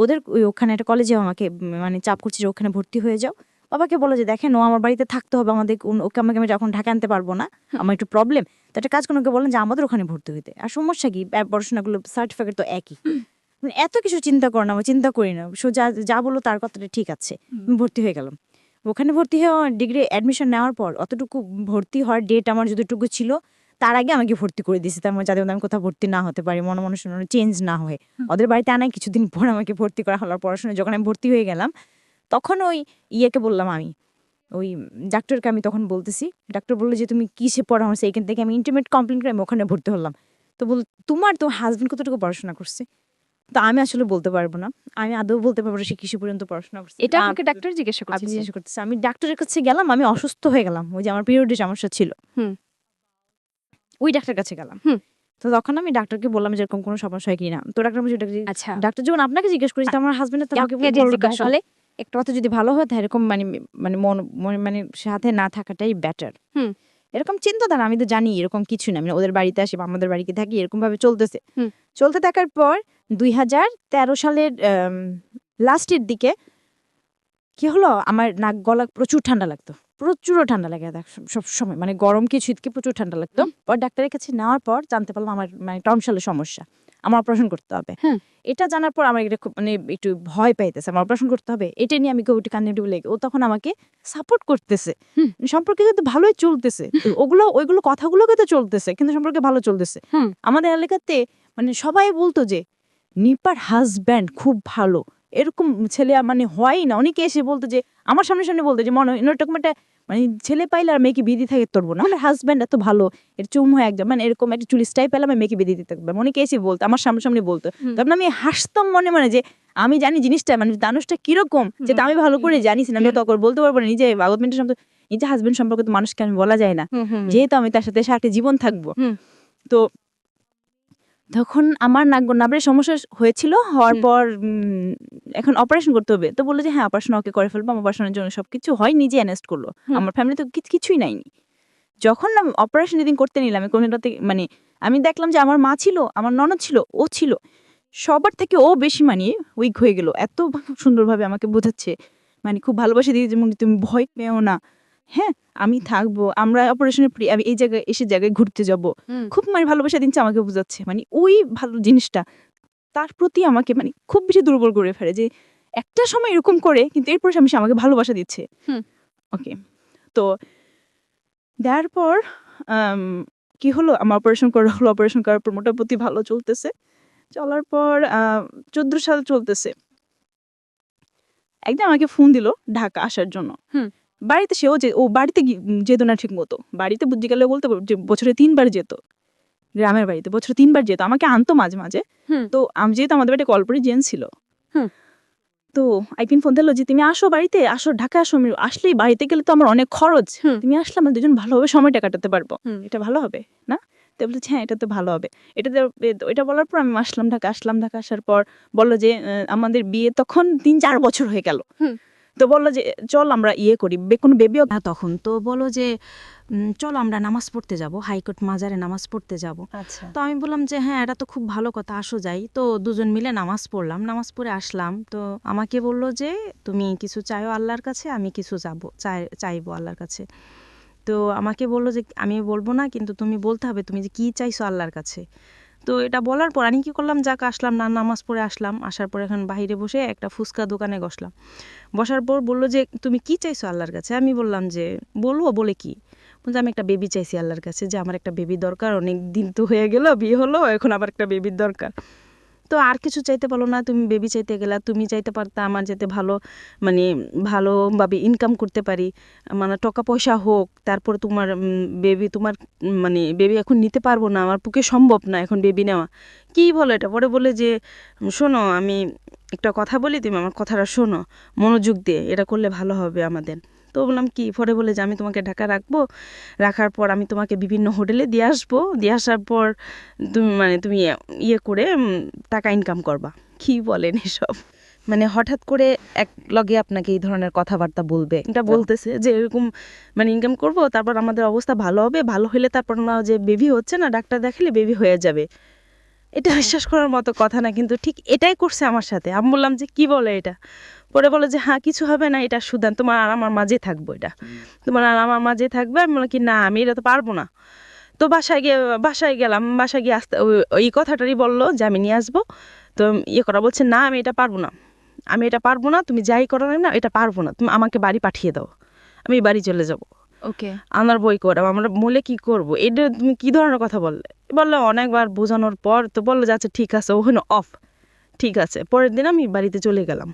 ওদের ওখানে একটা কলেজে আমাকে মানে চাপ করছে যে ওখানে ভর্তি হয়ে যাও। বাবাকে বলো যে দেখেন ও আমার বাড়িতে থাকতে হবে, ওকে আমি যখন ঢাকা আনতে পারবো না, আমার একটু প্রবলেম, তো একটা কাজ করে বলেন যে আমাদের ওখানে ভর্তি হইতে, আর সমস্যা কি, পড়াশোনাগুলো সার্টিফিকেট তো একই, এত কিছু চিন্তা করো না, চিন্তা করি না, যা বললো তার কথাটা ঠিক আছে। ভর্তি হয়ে গেলাম, ওখানে ভর্তি হয়ে ডিগ্রি অ্যাডমিশন নেওয়ার পর অতটুকু ভর্তি হওয়ার ডেট আমার যতটুকু ছিল তার আগে আমাকে ভর্তি করে দিয়েছে, তার যাতে আমি কোথাও ভর্তি না হতে পারি, মানুষ চেঞ্জ না হয়ে ওদের বাড়িতে আনাই কিছুদিন পর আমাকে ভর্তি করা হলো। পড়াশোনায় যখন আমি ভর্তি হয়ে গেলাম তখন ওই ইয়েকে বললাম, আমি ওই ডাক্তারকে আমি তখন বলতেছি, ডাক্তার বললো যে তুমি কিসে পড়া হচ্ছে, এখান থেকে আমি ইন্টারমিডিয়েট কমপ্লিট করে আমি ওখানে ভর্তি হলাম। তো তোমার হাজবেন্ড কতটুকু পড়াশোনা করছে, তো আমি আসলে বলতে পারবো না, আমি আদৌ বলতে পারবো না সে কিসে পর্যন্ত পড়াশোনা করছে। এটা আমাকে ডাক্তার জিজ্ঞাসা করতেছে, আমি ডাক্তারের কাছে গেলাম, আমি অসুস্থ হয়ে গেলাম, ওই যে আমার পিরিয়ডের সমস্যা ছিল, ওই ডাক্তার কাছে গেলাম। তো তখন আমি ডাক্তারকে বললাম যে এরকম কোনো সমস্যা হয় কিনা, তো ডাক্তার বলছে আচ্ছা ডাক্তার যখন আপনাকে জিজ্ঞেস করেছি, আমার হাজবেন্ডের তো আমাকে বলে একটা কথা যদি ভালো হয় এরকম মানে মানে মানে সাথে না থাকাটাই বেটার। এরকম চিন্তাধারা আমি তো জানি এরকম কিছু না, মানে ওদের বাড়িতে আসি বা আমাদের বাড়িতে থাকি, এরকম ভাবে চলতেছে। চলতে থাকার পর 2013 সালের লাস্টের দিকে কি হলো, আমার নাক গলা প্রচুর ঠান্ডা লাগতো, প্রচুর ঠান্ডা লাগে সব সময়, মানে গরম কি শীতকে প্রচুর ঠান্ডা লাগতো। পর ডাক্তারের কাছে নেওয়ার পর জানতে পারলাম আমার মানে টনসিলের সমস্যা, আমার অপারেশন করতে হবে। এটা জানার পর আমার এটা খুব মানে একটু ভয় পাইতেছে, আমার অপারেশন করতে হবে, এটা নিয়ে আমি কবিটি কান্নে ডুবে লেগে, ও তখন আমাকে সাপোর্ট করতেছে, সম্পর্কে কিন্তু ভালোই চলতেছে, ওইগুলো কথাগুলো কিন্তু চলতেছে, কিন্তু সম্পর্কে ভালো চলতেছে। আমাদের এলাকাতে মানে সবাই বলতো যে নিপার হাজব্যান্ড খুব ভালো, এরকম ছেলে মানে হয় না, অনেকে এসে বলতো যে আমার সামনে সামনে বলতো যে মনে এরকম একটা মানে ছেলে পাইলে আর মেয়েকে বিয়ে দিতে থাকবো না, আমার হাজব্যান্ড এত ভালো, এর চুম হয় একদম, মানে এরকম একটা চুলি স্টাইল পেলাম মেয়েকে বিয়ে দিতে থাকবে, অনেকে এসে বলতো আমার সামনে সামনে বলতো। তখন আমি হাসতাম মনে মনে যে আমি জানি জিনিসটা মানে মানুষটা কিরকম, যেটা আমি ভালো করে জানিস না, আমি তখন বলতে পারবো না নিজে বাগতমেন্টের সম্পর্কে, নিজে হাজব্যান্ড সম্পর্কে তো মানুষকে আমি বলা যায় না, যেহেতু আমি তার সাথে সারাটা জীবন থাকবো। তো তখন আমার নাকের সমস্যা হয়েছিল, হওয়ার পর এখন অপারেশন করতে হবে, তো বললো যে হ্যাঁ অপারেশন ওকে করে ফেলবো, আমার অপারেশনের জন্য সবকিছু হয়, নিজে অ্যানেস্ট করলো, আমার ফ্যামিলি তো কিছুই নাইনি। যখন অপারেশন যেদিন করতে নিলাম কোনটাতে মানে আমি দেখলাম যে আমার মা ছিল, আমার ননদ ছিল, ও ছিল, সবার থেকে ও বেশি মানে উইক হয়ে গেল, এত সুন্দরভাবে আমাকে বোঝাচ্ছে, মানে খুব ভালোবাসে দিয়ে, যেমন তুমি ভয় পেও না, হ্যাঁ আমি থাকবো, আমরা অপারেশনের আমি এই জায়গায় এসে জায়গায় ঘুরতে যাব, খুব মানে ভালোবাসা দিচ্ছে, আমাকে বোঝাচ্ছে, মানে ওই ভালো জিনিসটা তার প্রতি আমাকে মানে খুব বেশি দুর্বল করে ফেলে, যে একটা সময় এরকম করে কিন্তু এরপর সে আমাকে ভালোবাসা দিচ্ছে। ওকে, তো দেওয়ার পর কি হলো, আমার অপারেশন করা হলো, অপারেশন করার পর মোটামুটি ভালো চলতেছে, চলার পর 14 সাল চলতেছে, একদিন আমাকে ফোন দিল ঢাকা আসার জন্য। বাড়িতে ও বাড়িতে যেত না ঠিক মতো, বাড়িতে বুদ্ধি গেলে বলতে যে বছরে 3 বার যেত, গ্রামের বাড়িতে বছরে 3 বার যেত, আমাকে আনতো মাঝে মাঝে। তো আমি যেহেতু আমাদের বাড়িতে কলপরি জেন ছিল, তো আইপিন ফোন দিল যে তুমি আসো বাড়িতে, আসো ঢাকা আসো। আমি আসলেই বাড়িতে গেলে তো আমার অনেক খরচ, তুমি আসলে আমরা দুজন ভালোভাবে সময়টা কাটাতে পারবো, এটা ভালো হবে না? তো বলছে হ্যাঁ এটা তো ভালো হবে। এটা বলার পর আমি আসলাম ঢাকা আসার পর বললো যে আমাদের বিয়ে তখন 3-4 বছর হয়ে গেল। তো বললো যে চল আমরা ইয়ে করি, কোনো বেবিও তখন তো বলো যে চলো আমরা নামাজ পড়তে যাব, হাইকোর্ট মাজারে নামাজ পড়তে যাব। আচ্ছা তো আমি বললাম যে হ্যাঁ এটা তো খুব ভালো কথা, আসো যাই। তো দুজন মিলে নামাজ পড়লাম, নামাজ পড়ে আসলাম। তো আমাকে বললো যে তুমি কিছু চাইও আল্লাহর কাছে, আমি কিছু চাইবো আল্লাহর কাছে। তো আমাকে বললো যে আমি বলবো না, কিন্তু তুমি বলতে হবে তুমি যে কি চাইছো আল্লাহর কাছে। তো এটা বলার পর আমি কি করলাম, যাক আসলাম না, নামাজ পড়ে আসলাম। আসার পর এখন বাইরে বসে একটা ফুচকা দোকানে বসলাম। বসার পর বললো যে তুমি কি চাইছো আল্লাহর কাছে। আমি বললাম যে বলবো, বলে কি? বলছে আমি একটা বেবি চাইছি আল্লাহর কাছে, যে আমার একটা বেবি দরকার, অনেক দিন তো হয়ে গেল বিয়ে হলো, এখন আবার একটা বেবির দরকার। তো আর কিছু চাইতে পারলো না, তুমি বেবি চাইতে গেলা, তুমি চাইতে পারতা আমার যাতে মানে ভালোভাবে ইনকাম করতে পারি, মানে টাকা পয়সা হোক, তারপরে তোমার বেবি তোমার মানে বেবি এখন নিতে পারবো না, আমার পক্ষে সম্ভব না এখন বেবি নেওয়া। কি বলো এটা? পরে বলে যে শোনো আমি একটা কথা বলি, তুমি আমার কথাটা শোনো মনোযোগ দিয়ে, এটা করলে ভালো হবে আমাদের। তো বললাম কি? পরে বলে যে আমি তোমাকে ঢাকা রাখবো, রাখার পর আমি তোমাকে বিভিন্ন হোটেলে দিয়ে আসবো, দিয়ে আসার পর তুমি ইয়ে করে টাকা ইনকাম করবা। কি বলেন এসব? মানে হঠাৎ করে এক লগে আপনাকে এই ধরনের কথাবার্তা বলবে, এটা বলতেছে যে এরকম মানে ইনকাম করব, তারপর আমাদের অবস্থা ভালো হবে, ভালো হলে তারপর না যে বেবি হচ্ছে না, ডাক্তার দেখালে বেবি হয়ে যাবে। এটা বিশ্বাস করার মতো কথা না, কিন্তু ঠিক এটাই করছে আমার সাথে। আমি বললাম যে কি বলে এটা? পরে বলে যে হ্যাঁ কিছু হবে না, এটা সুদান, তোমার আর আমার মাঝে থাকবো, এটা তোমার আর আমার মাঝে থাকবে। আমি বললাম কি না, আমি এটা তো পারবো না। তো বাসায় গেলাম, বাসায় গিয়ে আসতে ওই কথাটারই বললো যে আমি নিয়ে আসবো। তো ইয়ে করা বলছে না আমি এটা পারবো না, আমি এটা পারবো না, তুমি যাই করো না এটা পারবো না, তুমি আমাকে বাড়ি পাঠিয়ে দাও, আমি বাড়ি চলে যাব। ওকে, আমার বই করাম, আমরা বলে কি করব? এটা তুমি কি ধরনের কথা বললে অনেকবার বোঝানোর পর তো বললো যে আচ্ছা ঠিক আছে, ওখানে অফ, ঠিক আছে। পরের দিন আমি বাড়িতে চলে গেলাম,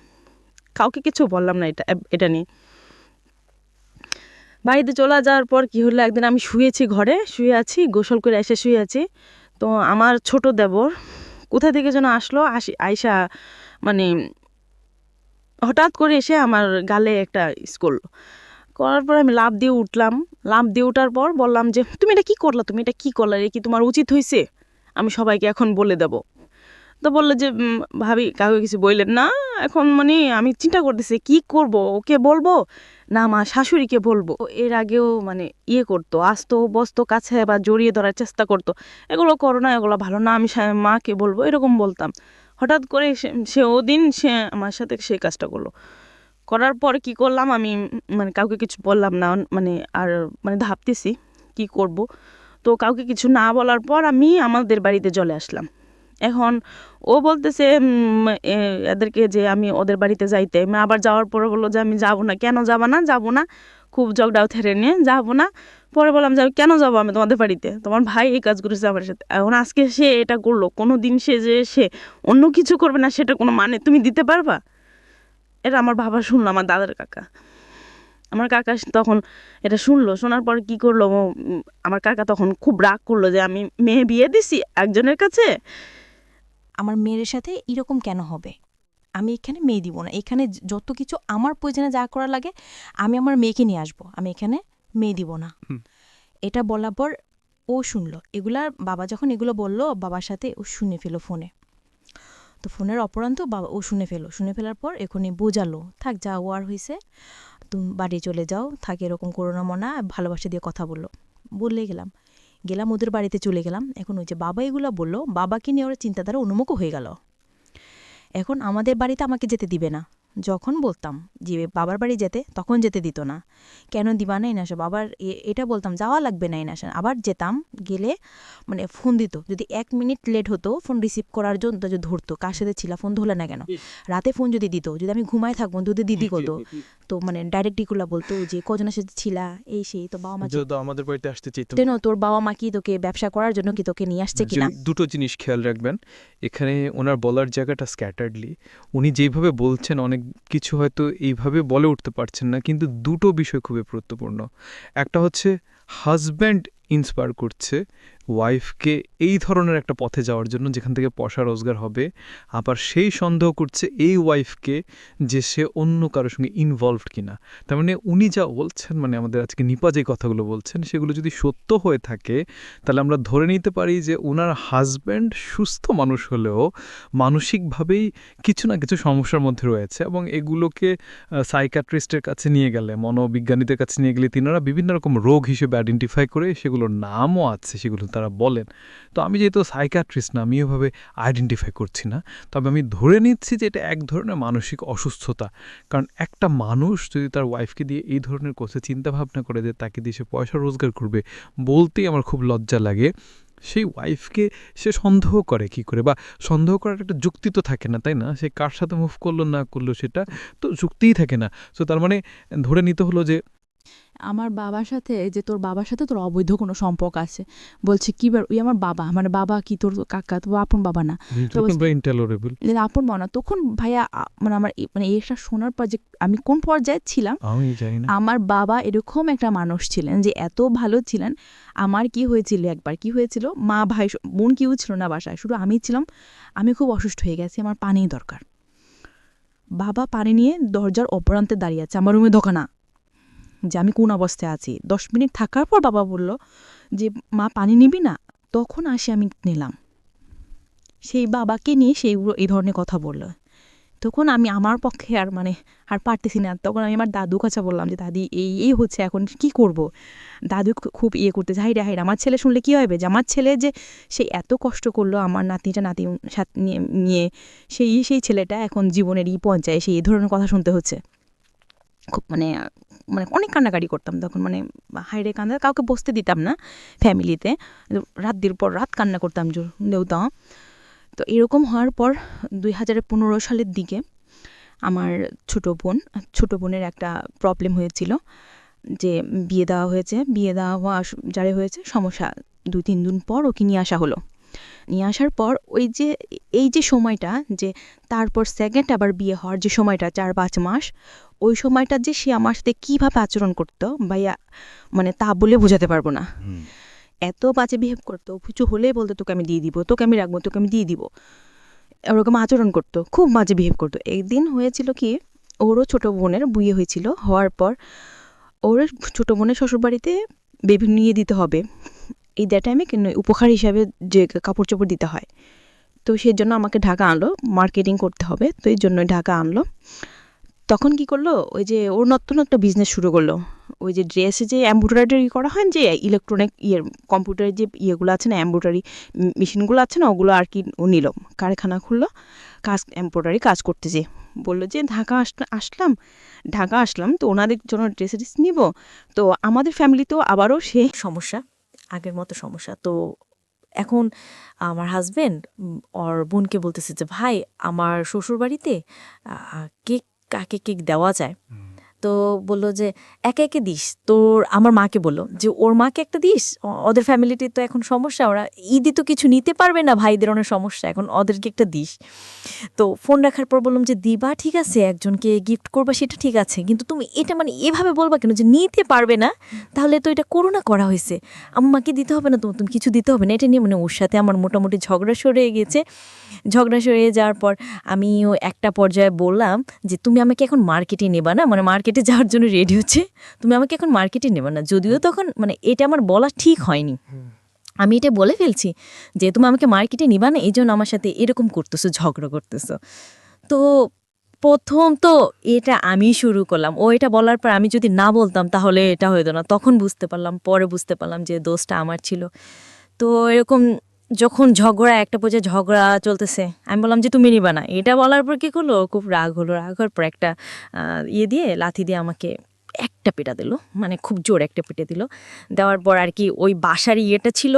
কাউকে কিছু বললাম না এটা নিয়ে। বাড়িতে চলে যাওয়ার পর কি হলো, একদিন আমি ঘরে শুয়ে আছি, গোসল করে এসে শুয়ে আছি। তো আমার ছোট দেবর কোথা থেকে যেন আইসা মানে হঠাৎ করে এসে আমার গালে একটা করলো। করার পর আমি লাফ দিয়ে উঠলাম। লাফ দিয়ে ওঠার পর বললাম যে তুমি এটা কি করলা, এটা কি তোমার উচিত হয়েছে? আমি সবাইকে এখন বলে দেব। তো বললো যে ভাবি কাউকে কিছু বললেন না। এখন মানে আমি চিন্তা করতেছি কি করব, ওকে বলবো না আমার শাশুড়িকে বলবো। এর আগেও মানে ইয়ে করতো, আসতো বসতো কাছে বা জড়িয়ে ধরার চেষ্টা করতো, এগুলো করো না, এগুলো ভালো না, আমি মাকে বলবো, এরকম বলতাম। হঠাৎ করে সে ওদিন সে আমার সাথে সেই কাজটা করলো। করার পর কি করলাম, আমি মানে কাউকে কিছু বললাম না, মানে আর মানে ভাবতেছি কি করব। তো কাউকে কিছু না বলার পর আমি আমাদের বাড়িতে চলে আসলাম। এখন ও বলতেছে এদেরকে যে আমি ওদের বাড়িতে যাইতে, আমি আবার যাওয়ার পরে বললো যে আমি যাবো না। কেন যাবো না, খুব ঝগড়াও থেরে নিয়ে যাবো না। পরে বললাম যে কেন যাবো আমি তোমাদের বাড়িতে, তোমার ভাই এই কাজ করেছে আমার সাথে, এখন আজকে সে এটা করলো, কোনো দিন সে অন্য কিছু করবে না, সেটা কোনো মানে তুমি দিতে পারবা? এটা আমার বাবা শুনলো, আমার দাদার কাকা, আমার কাকা তখন এটা শুনলো। শোনার পর কি করলো, আমার কাকা তখন খুব রাগ করলো যে আমি মেয়ে বিয়ে দিছি একজনের কাছে, আমার মেয়ের সাথে এরকম কেন হবে? আমি এখানে মেয়ে দিব না, এখানে যত কিছু আমার প্রয়োজনে যা করা লাগে আমি আমার মেয়েকে নিয়ে আসবো, আমি এখানে মেয়ে দিব না। এটা বলার পর ও শুনলো এগুলা। বাবা যখন এগুলো বললো, বাবার সাথে ও শুনে ফেলো ফোনে। তো ফোনের অপরান্ত বাবা ও শুনে ফেলার পর এখনই বোঝালো, থাক যা ও আর হয়েছে, তুমি বাড়ি চলে যাও, থাক এরকম করো না মনা, ভালোবাসা দিয়ে কথা বললে গেলাম ওদের বাড়িতে চলে গেলাম। এখন ওই যে বাবা এগুলো বললো, বাবাকে নিয়ে ওরা চিন্তাধারা উন্মুখ হয়ে গেল। এখন আমাদের বাড়িতে আমাকে যেতে দিবে না, যখন বলতাম যে বাবার বাড়ি যেতে, তখন যেতে দিত না। কেন দিবা না না, বাবার এটা বলতাম যাওয়া লাগবে না না, আবার যেতাম, গেলে মানে ফোন দিত, যদি 1 মিনিট লেট হতো ফোন রিসিভ করার জন্য যদি ধরতো, কার সাথে ছিল ফোন ধরলে না কেন, রাতে ফোন যদি দিত, যদি আমি ঘুমায় থাকবো দুধে দিদি কত, তো মানে ডাইরেক্ট ইকুলা বলতো যে কজনের সাথে ছিলা এই সেই, তো বাবা মা আমাদের বাড়িতে আসতে চাইতো, তোর বাবা মা কি তোকে ব্যবসা করার জন্য কি তোকে নিয়ে আসছে কিনা? দুটো জিনিস খেয়াল রাখবেন এখানে, ওনার বলার জায়গাটা স্ক্যাটার্ডলি, উনি যেভাবে বলছেন অনেক কিছু হয়তো এইভাবে বলে উঠতে পারছেন না, কিন্তু দুটো বিষয় খুবই গুরুত্বপূর্ণ। একটা হচ্ছে হাজব্যান্ড ইন্সপায়ার করছে, ওয়াইফকে এই ধরনের একটা পথে যাওয়ার জন্য যেখান থেকে পয়সা রোজগার হবে, আবার সেই সন্দেহ করছে এই ওয়াইফকে যে সে অন্য কারোর সঙ্গে ইনভলভড কিনা। তার মানে উনি যা বলছেন, মানে আমাদের আজকে নিপা যে কথাগুলো বলছেন সেগুলো যদি সত্য হয়ে থাকে তাহলে আমরা ধরে নিতে পারি যে ওনার হাজব্যান্ড সুস্থ মানুষ হলেও মানসিকভাবেই কিছু না কিছু সমস্যার মধ্যে রয়েছে, এবং এগুলোকে সাইকিয়াট্রিস্টের কাছে নিয়ে গেলে, মনোবিজ্ঞানীদের কাছে নিয়ে গেলে তিনারা বিভিন্ন রকম রোগ হিসেবে আইডেন্টিফাই করে সেগুলোর নামও আছে, সেগুলো তারা বলেন। তো আমি যেহেতু সাইকিয়াট্রিস্ট না, আমি ওভাবে আইডেন্টিফাই করছি না, তবে আমি ধরে নিচ্ছি যে এটা এক ধরনের মানসিক অসুস্থতা। কারণ একটা মানুষ যদি তার ওয়াইফকে দিয়ে এই ধরনের কথা চিন্তা ভাবনা করে যে তাকে দিয়ে সে পয়সা রোজগার করবে, বলতেই আমার খুব লজ্জা লাগে। সেই ওয়াইফকে সে সন্দেহ করে কি করে, বা সন্দেহ করার একটা যুক্তি তো থাকে না, তাই না? সে কার সাথে মুভ করলো না করলো সেটা তো যুক্তিই থাকে না। তো তার মানে ধরে নিতে হলো যে আমার বাবার সাথে, যে তোর বাবার সাথে তোর অবৈধ কোনো সম্পর্ক আছে। বলছে কি ওই আমার বাবা, মানে বাবা কি তোর কাকা, তো আপন বাবা না, ইনটলারেবল আপন বাবা না। তখন ভাইয়া মানে আমার মানে এটা শোনার পর যে আমি কোন পর্যায়ে ছিলাম আমি জানি না। আমার বাবা এরকম একটা মানুষ ছিলেন যে এত ভালো ছিলেন। আমার কি হয়েছিল একবার, কি হয়েছিল, মা ভাই বোন কেউ ছিল না বাসায়, শুধু আমি ছিলাম। আমি খুব অসুস্থ হয়ে গেছি, আমার পানি দরকার। বাবা পানি নিয়ে দরজার অপরান্তে দাঁড়িয়ে আছে, আমার রুমে ঢোকা না, যে আমি কোন অবস্থায় আছি। 10 মিনিট থাকার পর বাবা বলল যে মা পানি নিবি না, তখন আসি আমি নিলাম। সেই বাবাকে নিয়ে সেইগুলো এই ধরনের কথা বলল। তখন আমি আমার পক্ষে আর পারতেছি না। তখন আমি আমার দাদু কাছে বললাম যে দাদি এই হচ্ছে, এখন কি করব। দাদু খুব করতেছে, হাইরে আমার ছেলে শুনলে কি হবে, যে আমার ছেলে যে সে এত কষ্ট করলো আমার নাতি সাথে নিয়ে, সেই ছেলেটা এখন জীবনের পর্যায়ে সেই এই ধরনের কথা শুনতে হচ্ছে। খুব মানে অনেক কান্নাকাটি করতাম তখন, হাইরে কান্দা, কাউকে বসতে দিতাম না ফ্যামিলিতে, রাত দিন পর রাত কান্না করতাম দেউতাম। তো এরকম হওয়ার পর 2015 সালের দিকে আমার ছোটো বোনের একটা প্রবলেম হয়েছিল, যে বিয়ে দেওয়া হওয়া যারে হয়েছে সমস্যা, 2-3 দিন পর ওকে নিয়ে আসা হলো। নিয়ে আসার পর এই যে সময়টা, যে তারপর সেকেন্ড আবার বিয়ে হওয়ার যে সময়টা 4-5 মাস, ওই সময়টা যে সে আমার সাথে কীভাবে আচরণ করতো ভাইয়া, তা বলে বোঝাতে পারবো না। এত বাজে বিহেভ করতো, কিছু হলেই বলতো তোকে আমি দিয়ে দিব, তোকে আমি রাখবো, তোকে আমি দিয়ে দিব, ওরকম আচরণ করতো, খুব বাজে বিহেভ করতো। একদিন হয়েছিল কি, ওরও ছোটো বোনের বিয়ে হয়েছিল, হওয়ার পর ওর ছোটো বোনের শ্বশুরবাড়িতে বেবি নিয়ে দিতে হবে, এই দ্যাট টাইমে উপহার হিসাবে যে কাপড় চোপড় দিতে হয়। তো সেই জন্য আমাকে ঢাকা আনলো, মার্কেটিং করতে হবে, তো এই জন্য ঢাকা আনলো। তখন কি করলো, ওই যে ওর নতুন একটা বিজনেস শুরু করলো, ওই যে ড্রেসে যে এমব্রয়ডারি করা হয়, যে ইলেকট্রনিক কম্পিউটারের যে ইয়েগুলো আছে না, এমব্রয়ডারি মেশিনগুলো আছে না, ওগুলো আর কি ও নিল, কারখানা খুললো, এমব্রয়ডারি কাজ করতেছে। বললো যে ঢাকা আসলাম তো ওনাদের জন্য ড্রেস নিব, তো আমাদের ফ্যামিলিতেও আবারও সে সমস্যা, আগের মতো সমস্যা। তো এখন আমার হাজবেন্ড ওর বোনকে বলতেছে যে ভাই আমার শ্বশুরবাড়িতে কাকে কেক দেওয়া যায়। তো বললো যে একে একে দিস, তোর আমার মাকে বললো যে ওর মাকে একটা দিস, ওদের ফ্যামিলিতে তো এখন সমস্যা, ওরা ঈদে তো কিছু নিতে পারবে না, ভাইদের অনেক সমস্যা, এখন ওদেরকে একটা দিস। তো ফোন রাখার পর বললাম যে দিবা ঠিক আছে, একজনকে গিফট করবা সেটা ঠিক আছে, কিন্তু তুমি এটা এভাবে বলবা কেন যে নিতে পারবে না, তাহলে তো এটা করোনা করা হয়েছে, আম্মাকে দিতে হবে না, তুমি কিছু দিতে হবে না, এটা নিয়ে ওর সাথে আমার মোটামুটি ঝগড়া সরে গেছে। ঝগড়া সরে যাওয়ার পর আমিও একটা পর্যায়ে বললাম যে তুমি আমাকে এখন মার্কেটে নেবা না, মার্কেটে যাওয়ার জন্য রেডি হচ্ছে, তুমি আমাকে এখন মার্কেটে নেবা না। যদিও তখন এটা আমার বলা ঠিক হয়নি, আমি এটা বলে ফেলছি যে তুমি আমাকে মার্কেটে নিবা না, এই জন্য আমার সাথে এরকম করতেছো, ঝগড়া করতেছো। তো প্রথম তো এটা আমি শুরু করলাম, ও এটা বলার পর আমি যদি না বলতাম তাহলে এটা হইতো না। তখন পরে বুঝতে পারলাম যে দোষটা আমার ছিল। তো এরকম যখন একটা পর্যায়ে ঝগড়া চলতেছে, আমি বললাম যে তুমি নিবা না, এটা বলার পর কী করলো, খুব রাগ হওয়ার পর একটা লাথি দিয়ে আমাকে একটা পেটা দিল, খুব জোর একটা পেটে দিল। দেওয়ার পর আর কি ওই বাসার ছিল,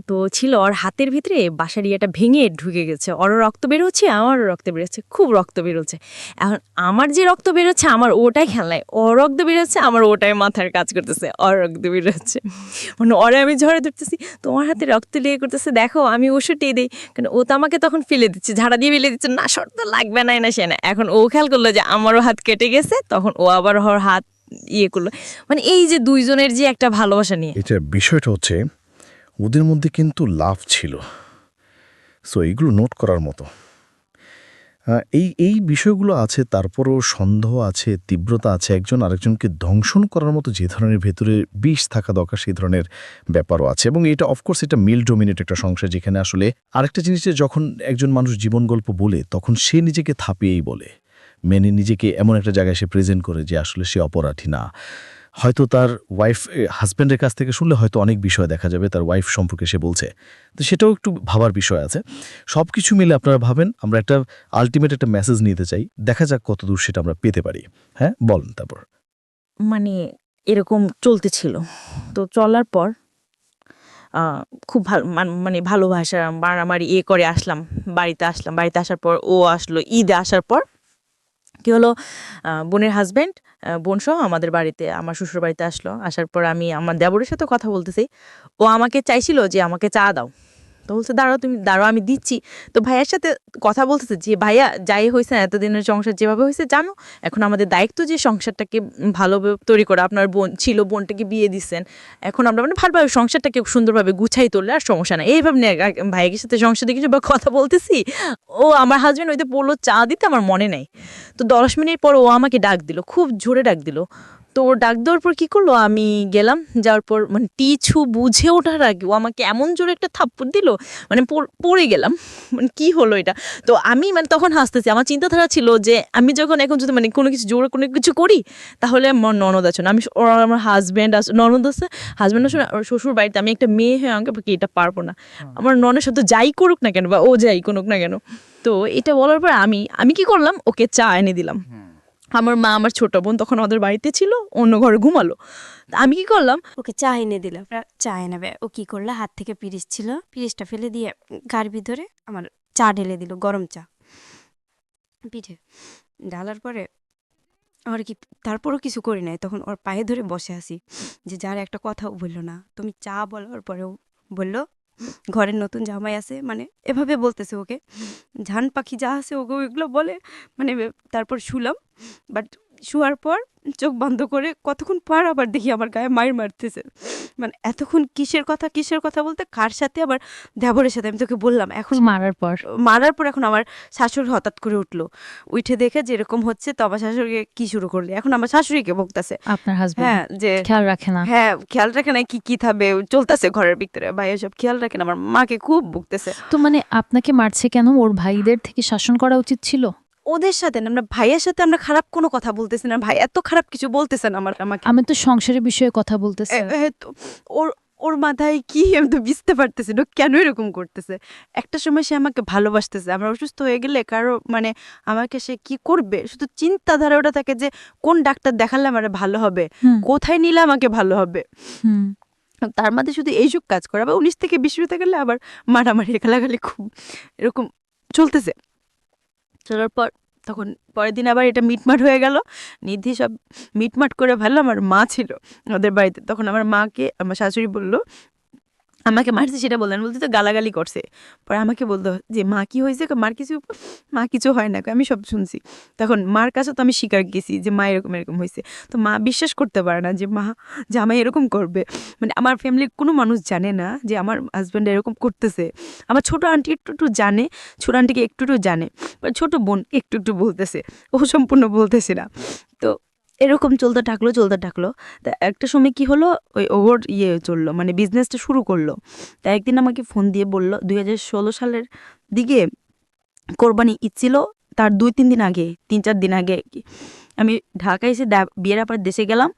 তো ছিল ওর হাতের ভিতরে, বাসার ভেঙে ঢুকে গেছে, ওরও রক্ত বেরোচ্ছে, আমারও রক্ত বেরোচ্ছে, খুব রক্ত বেরোচ্ছে। এখন আমার যে রক্ত বেরোচ্ছে আমার ওটাই খেলনায়, ওর রক্ত বেরোচ্ছে আমার ওটাই মাথার কাজ করতেছে, ওর রক্ত বেরোচ্ছে, ওরে আমি ঝড়ে ধরতেছি, তোমার হাতে রক্ত লেগে করতেছে, দেখো আমি ওষুধটাই দিই, কারণ ও তো আমাকে তখন ফেলে দিচ্ছে, ঝাড়া দিয়ে ফেলে দিচ্ছে, না শর্ত লাগবে না, সে না। এখন ও খেয়াল করলো যে আমারও হাত কেটে গেছে, তখন ও আবার ওর হাত করলো, এই যে দুইজনের যে একটা ভালোবাসা নিয়ে। এটা বিষয়টা হচ্ছে ওদের মধ্যে কিন্তু লাভ ছিল। সো এইগুলো নোট করার মতো। এই বিষয়গুলো আছে, তারপরও সন্দেহ আছে, তীব্রতা আছে, একজন আরেকজনকে ধ্বংসন করার মতো যে ধরনের ভেতরে বিষ থাকা দরকার সেই ধরনের ব্যাপারও আছে। এবং এটা অফকোর্স এটা মেল ডোমিনেট একটা সংসার, যেখানে আসলে আরেকটা জিনিসে যখন একজন মানুষ জীবন গল্প বলে তখন সে নিজেকে থাপিয়েই বলে, মেনে নিজেকে এমন একটা জায়গায় সে প্রেজেন্ট করে যে আসলে সে অপরাধী না। হয়তো তার ওয়াইফ হাজব্যান্ডের কাছ থেকে শুনলে হয়তো অনেক বিষয় দেখা যাবে তার ওয়াইফ সম্পর্কে সে বলছে, তো সেটাও একটু ভাবার বিষয় আছে। সব কিছু মিলে আপনারা ভাবেন, আমরা একটা আলটিমেট একটা মেসেজ নিতে চাই, দেখা যাক কতদূর সেটা আমরা পেতে পারি। হ্যাঁ বলেন। তারপর মানে এরকম চলতেছিল, তো চলার পর খুব ভালো মানে ভালোবাসা মারামারি করে বাড়িতে আসলাম। বাড়িতে আসার পর ও আসলো, ঈদে আসার পর কি হলো, বোনের হাজব্যান্ড বোন সহ আমাদের বাড়িতে, আমার শ্বশুর বাড়িতে আসলো। আসার পর আমি আমার দেবরের সাথে কথা বলতেছি, ও আমাকে চাইছিল যে আমাকে চা দাও, তো বলছে দাঁড়াও আমি দিচ্ছি। তো ভাইয়ার সাথে কথা বলতেছে যে ভাইয়া যাই হয়েছে এতদিনের সংসার যেভাবে হয়েছে জানো, এখন আমাদের দায়িত্ব যে সংসারটাকে ভালোভাবে তৈরি করা। আপনার বোন ছিল, বোনটাকে বিয়ে দিচ্ছেন, এখন আমরা মানে ভালোভাবে সংসারটাকে সুন্দরভাবে গুছাই তুললে আর সমস্যা নাই। এইভাবে ভাইয়ের সাথে সংসারে কিছু কথা বলতেছি, ও আমার হাজব্যান্ড ওইতে বললো চা দিতে, আমার মনে নেই। তো 10 মিনিট পর ও আমাকে ডাক দিল, খুব জোরে ডাক দিল। তো ও ডাক দেওয়ার পর কী করলো, আমি গেলাম, যাওয়ার পর মানে কিছু বুঝে ওঠার আগে ও আমাকে এমন জোরে একটা থাপ্পড় দিল, মানে পড়ে গেলাম, মানে কী হলো এটা। তো আমি মানে তখন হাসতেছি, আমার চিন্তাধারা ছিল যে আমি যখন এখন যদি মানে কোনো কিছু জোরে কোনো কিছু করি তাহলে আমার ননদ আছে না, আমার হাজব্যান্ড আছে, ননদ আছে, হাজব্যান্ড আছে, শ্বশুর বাড়িতে আমি একটা মেয়ে হয়ে আমাকে কি এটা পারবো না। আমার ননের সাথে যাই করুক না কেন বা ও যাই করুক না কেন। তো এটা বলার পর আমি কি করলাম, ওকে চা এনে দিলাম। আমার মা, আমার ছোট বোন তখন আমাদের বাড়িতে ছিল, অন্য ঘরে ঘুমালো। আমি কি করলাম, ওকে চা এনে দিলাম। চা এনে ও কি করলো, হাত থেকে পিরিচ ছিল, পিরিচটা ফেলে দিয়ে গার ভিতরে আমার চা ঢেলে দিল, গরম চা পিঠে ঢালার পরে আর কি, তারপরও কিছু করি নাই, তখন ওর পায়ে ধরে বসে আছি যে যার একটা কথাও বললো না। তুমি চা বলার পরেও বললো ঘরের নতুন জামাই আছে, মানে এভাবে বলতেছে ওকে, ঝান পাখি যা আছে ওকে ওইগুলো বলে, মানে তারপর শুলাম। বাট শোয়ার পর চোখ বন্ধ করে কতক্ষণ পর আবার দেখি আমার গায়ে মায়ের মারতেছে, মানে এতক্ষণ কিসের কথা বলতে কার সাথে, আবার দেবরের সাথে। আমি তোকে বললাম এখন মারার পর এখন আমার শাশুড়ি হঠাৎ করে উঠলো, উঠে দেখে যে এরকম হচ্ছে, তো আমার শাশুড়িকে কি শুরু করলে, এখন আমার শাশুড়িকে বকতেছে আপনার হাজবেন্ড, হ্যাঁ যে খেয়াল রাখে না, হ্যাঁ খেয়াল রাখে না, কি থাকবে চলতেছে ঘরের ভিতরে, ভাই এসব খেয়াল রাখে না, আমার মাকে খুব বকতেছে। তো মানে আপনাকে মারছে কেন? ওর ভাইদের থেকে শাসন করা উচিত ছিল। ওদের সাথে না, আমরা ভাইয়ের সাথে আমরা খারাপ কোনো কথা বলতেছি না, ভাই এত খারাপ কিছু বলতেছে না আমাকে। আমি তো সংসারের বিষয়ে কথা বলতেছি। ওর মাথায় কি আমি তো বুঝতে পারতেছি না কেন এরকম করতেছে। একটা সময় সে আমাকে ভালোবাসতেছে, আমরা অসুস্থ হয়ে গেলে কারো মানে আমাকে সে কি করবে, শুধু চিন্তাধারা ওটা থাকে যে কোন ডাক্তার দেখালে আমার ভালো হবে, কোথায় নিলে আমাকে ভালো হবে। তার মধ্যে শুধু এইসব কাজ করে, আবার 19 থেকে 20 হতে গেলে আবার মারামারি গালাগালি খুব এরকম চলতেছে। চলার পর তখন পরের দিন আবার এটা মিটমাট হয়ে গেল, নিধি সব মিটমাট করে ভালো। আমার মা ছিল ওদের বাড়িতে, তখন আমার মাকে আমার শাশুড়ি বললো আমাকে মারছে, সেটা বললেন, বলতে তো গালাগালি করছে। পরে আমাকে বলতো যে মা কি হয়েছে, মার কিছু হয় না, আমি সব শুনছি। তখন মার কাছে তো আমি স্বীকার গেছি যে মা এরকম হয়েছে, তো মা বিশ্বাস করতে পারে না যে মা জামাই এরকম করবে। মানে আমার ফ্যামিলির কোনো মানুষ জানে না যে আমার হাজব্যান্ড এরকম করতেছে। আমার ছোট আন্টি একটু জানে, ছোট আন্টিকে একটু জানে, ছোট বোন একটু বলতেছে, ও সম্পূর্ণ বলতেছে না। তো এরকম চলতে থাকলো। তা একটা সময় কি হলো, ওই ওর চললো, মানে বিজনেসটা শুরু করলো। তা একদিন আমাকে ফোন দিয়ে বলল 2016 সালের দিকে কোরবানি ঈদ ছিল, তার 2-3 দিন আগে, 3-4 দিন আগে আমি ঢাকায় এসে বিয়ের আবার দেশে গেলাম।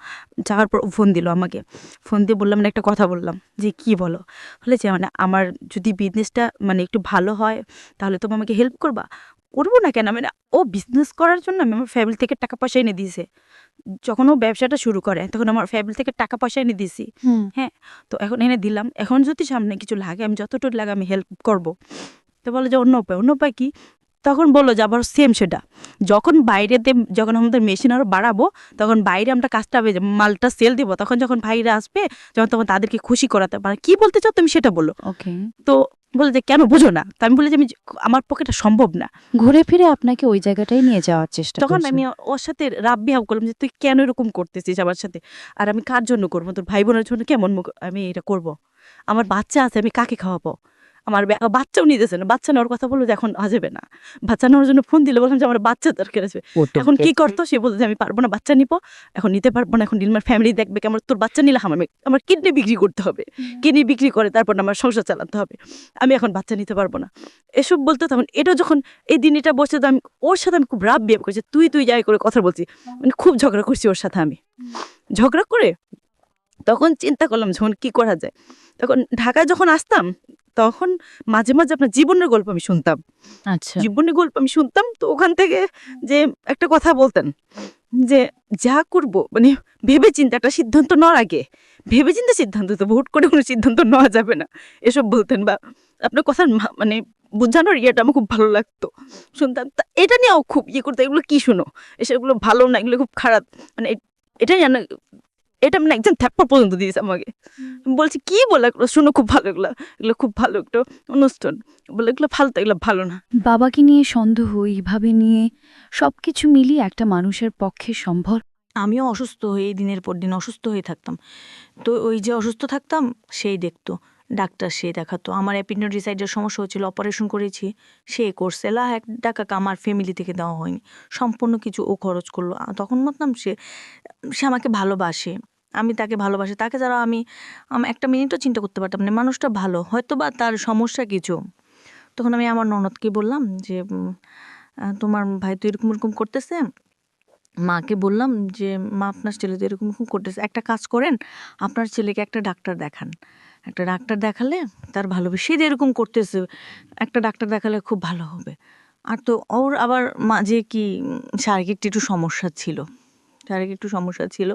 যাওয়ার পর ফোন দিল আমাকে, ফোন দিয়ে বললাম একটা কথা বললাম যে কি বলো, বলেছে মানে আমার যদি বিজনেসটা মানে একটু ভালো হয় তাহলে তুমি আমাকে হেল্প করবা। করবো না কেন, মানে ও বিজনেস করার জন্য আমি আমার ফ্যামিলি থেকে টাকা পয়সা এনে দিয়েছে। যখন ও ব্যবসাটা শুরু করে তখন আমার ফ্যামিলি থেকে টাকা পয়সা এনে দিয়েছি। হ্যাঁ, তো এখন এনে দিলাম, এখন যদি সামনে কিছু লাগে আমি যতটুকু লাগে আমি হেল্প করব। তো বলে যে অন্য উপায় কি, তখন বললো যে আবার সেম সেটা, যখন আমাদের মেশিন আরও বাড়াবো তখন বাইরে আমরা কাজটা মালটা সেল দিব, তখন যখন ভাইরা আসবে তখন তাদেরকে খুশি করাতে পারে। কি বলতে চাও তুমি সেটা বলো। ওকে, তো বলে যে কেন বোঝো না, তো আমি বলি যে আমার পক্ষে এটা সম্ভব না। ঘুরে ফিরে আপনাকে ওই জায়গাটাই নিয়ে যাওয়ার চেষ্টা তখন আমি ওর সাথে রাব বিহাব করলাম যে তুই কেন এরকম করতেছিস আমার সাথে, আর আমি কার জন্য করবো, তোর ভাই বোনের জন্য কেমন আমি এটা করবো। আমার বাচ্চা আছে, আমি কাকে খাওয়াবো? আমার বাচ্চাও নিতেছে না, বাচ্চা নেওয়ার কথা বললো যে এখন আসবে না। বাচ্চা নেওয়ার জন্য ফোন দিলে বললাম যে আমার বাচ্চা দরকার আছে। এখন কি করতো, সে বলতো যে আমি পারবো না বাচ্চা নিবো, এখন নিতে পারবো না, এখন আমার ফ্যামিলি দেখবে, আমার তোর বাচ্চা নিলে আমার কিডনি বিক্রি করতে হবে, কিডনি বিক্রি করে তারপর আমার সংসার চালাতে হবে, আমি এখন বাচ্চা নিতে পারবো না, এসব বলতো। তখন এটা যখন এই দিন এটা বসে, তো আমি ওর সাথে আমি খুব রাব বিহেভ করছি, তুই যাই করে কথা বলছি, মানে খুব ঝগড়া করছি ওর সাথে। আমি ঝগড়া করে তখন চিন্তা করলাম যখন কি করা যায়। তখন ঢাকায় যখন আসতাম তখন মাঝে মাঝে আপনার জীবনের গল্প আমি শুনতাম। আচ্ছা, জীবনের গল্প আমি শুনতাম, তো ওখান থেকে যে একটা কথা বলতেন যে যা করব মানে ভেবে চিন্তে একটা সিদ্ধান্ত নেওয়ার আগে ভেবে চিন্তে সিদ্ধান্ত, তো হুট করে কোনো সিদ্ধান্ত নেওয়া যাবে না, এসব বলতেন। বা আপনার কথা মানে বোঝানোর ইয়েটা আমার খুব ভালো লাগতো, শুনতাম। তা এটা নিয়েও খুব ইয়ে করতে, এগুলো কি শুনো, এসবগুলো ভালো না, এগুলো খুব খারাপ, মানে এটা জানো, এটা মানে একজন থ্যাপ্পা পর্যন্ত দিয়েছে আমাকে। বলছি কি বলে, এগুলো শুনো খুব ভালো, এগুলো খুব ভালো একটা অনুষ্ঠান, বলে এগুলো ভালো, তো এগুলো ভালো না। বাবাকে নিয়ে সন্দেহ এইভাবে নিয়ে সবকিছু মিলিয়ে একটা মানুষের পক্ষে সম্ভব? আমিও অসুস্থ হয়ে দিনের পর দিন অসুস্থ হয়ে থাকতাম। তো ওই যে অসুস্থ থাকতাম সেই দেখতো, ডাক্তার সে দেখাতো। আমার অ্যাপেন্ডিসাইটিসের সমস্যা হচ্ছিল, অপারেশন করেছি, সে করছে। 1 টাকা আমার ফ্যামিলি থেকে দেওয়া হয়নি, সম্পূর্ণ কিছু ও খরচ করলো। তখন ভাবতাম সে আমাকে ভালোবাসে, আমি তাকে ভালোবাসি, তাকে যারা আমি একটা মিনিটও চিন্তা করতে পারতাম না, মানুষটা ভালো, হয়তো বা তার সমস্যা কিছু। তখন আমি আমার ননদকে বললাম যে তোমার ভাই তো এরকম এরকম করতেছে। মাকে বললাম যে মা, আপনার ছেলে তো এরকম এরকম করতেছে, একটা কাজ করেন, আপনার ছেলেকে একটা ডাক্তার দেখান, একটা ডাক্তার দেখালে তার ভালো হবে, সে যে এরকম করতেছে একটা ডাক্তার দেখালে খুব ভালো হবে। আর তো ওর আবার মাঝে কি শারীরিক একটু সমস্যা ছিল,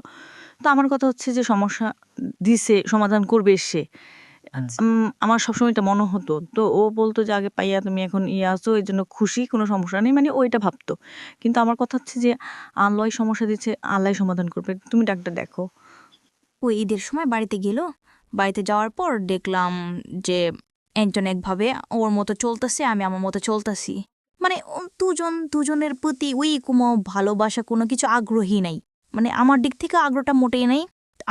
তো আমার কথা হচ্ছে যে সমস্যা দিছে, সমাধান করবে সে। আমার সবসময় এটা মনে হতো। তো ও বলতো যে আগে পাইয়া তুমি এখন আসো, এই জন্য খুশি, কোনো সমস্যা নেই, মানে ওইটা ভাবতো। কিন্তু আমার কথা হচ্ছে যে আল্লাহ সমস্যা দিচ্ছে, আল্লাহ সমাধান করবে, তুমি ডাক্তার দেখো। ও ঈদের সময় বাড়িতে গেল, বাড়িতে যাওয়ার পর দেখলাম যে একজন একভাবে ওর মতো চলতেছে, আমি আমার মতো চলতেছি, মানে দুজনের প্রতি ওই কোনো ভালোবাসা, কোনো কিছু আগ্রহী নাই, মানে আমার দিক থেকে আগ্রহটা মোটেই নেই।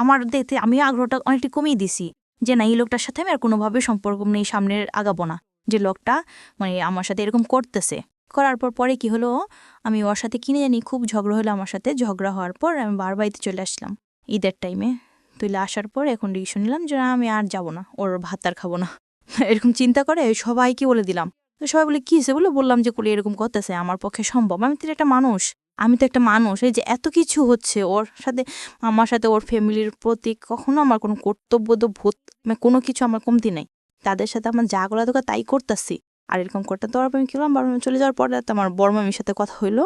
আমার দেখতে আমি আগ্রহটা অনেকটা কমিয়ে দিছি, যে না এই লোকটার সাথে আমি আর কোনোভাবে সম্পর্ক নেই, সামনের আগাবো না, যে লোকটা মানে আমার সাথে এরকম করতেছে। করার পরে কি হলো, আমি ওর সাথে কিনে জানি খুব ঝগড়া হলো আমার সাথে। ঝগড়া হওয়ার পর আমি বাড়িতে চলে আসলাম ঈদের টাইমে। তুলে আসার পর এখন ডিসিশন নিলাম যে আমি আর যাবো না, ওর ভাত আর খাবো না। এরকম চিন্তা করে সবাইকে বলে দিলাম। তো সবাই বলে কী হয়েছে, বললাম যে কুলি এরকম করতেছে, আমার পক্ষে সম্ভব, আমি তো একটা মানুষ, এই যে এত কিছু হচ্ছে ওর সাথে, আমার সাথে, ওর ফ্যামিলির প্রতি কখনো আমার কোনো কর্তব্যবোধ মানে কোনো কিছু আমার কমতি নাই, তাদের সাথে আমার যা গলা দোকা তাই করতেছি। আর এরকম করতে তো আমি কি করলাম, চলে যাওয়ার পরে আমার বড় মামির সাথে কথা হইলো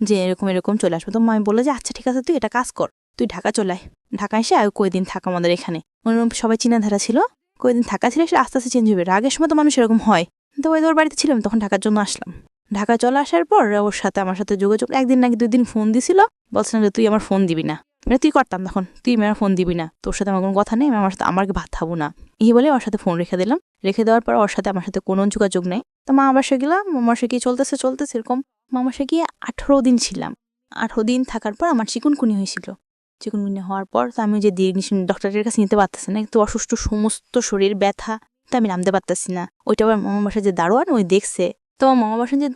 যে এরকম চলে আসবে। তো মামি বললো যে আচ্ছা ঠিক আছে, তুই এটা কাজ কর, তুই ঢাকা চলে আয়, ঢাকা এসে আর কয়েকদিন থাকা আমাদের এখানে, সবাই চিনা ধারা ছিল, কয়েকদিন থাকা ছিল, সে আস্তে আস্তে চেঞ্জ হবে। আগের সময় তো মানুষ এরকম হয়। তো ওর বাড়িতে ছিলাম, তখন ঢাকার জন্য আসলাম। ঢাকা চলে আসার পর ওর সাথে আমার সাথে যোগাযোগ, একদিন নাকি 2 দিন ফোন দিছিল, বলছিলাম যে তুই আমার ফোন দিবি না, মানে তুই করতাম তখন, তুই আমার ফোন দিবি না, তোর সাথে আমার কোনো কথা নেই, আমার সাথে আমাকে ভাত খাবো না, এই বলে ওর সাথে ফোন রেখে দিলাম। রেখে দেওয়ার পর ওর সাথে আমার সাথে কোনো যোগাযোগ নেই। তো মা বাসা গেলাম, মামার সে গিয়ে চলতেছে এরকম, মামার সে গিয়ে 18 দিন ছিলাম। 18 দিন থাকার পর আমার চিকুনকুনি হয়েছিল। চিকুনকুনি হওয়ার পর তো আমি যে ডক্টরের কাছে নিতে পারতেছি না, একটু অসুস্থ, সমস্ত শরীর ব্যথা, তো আমি নামতে পারতেছি না। ওইটা আবার মামা বাসায় যে দারোয়ান ওই দেখছে, তো আমার মামা বাসায় যে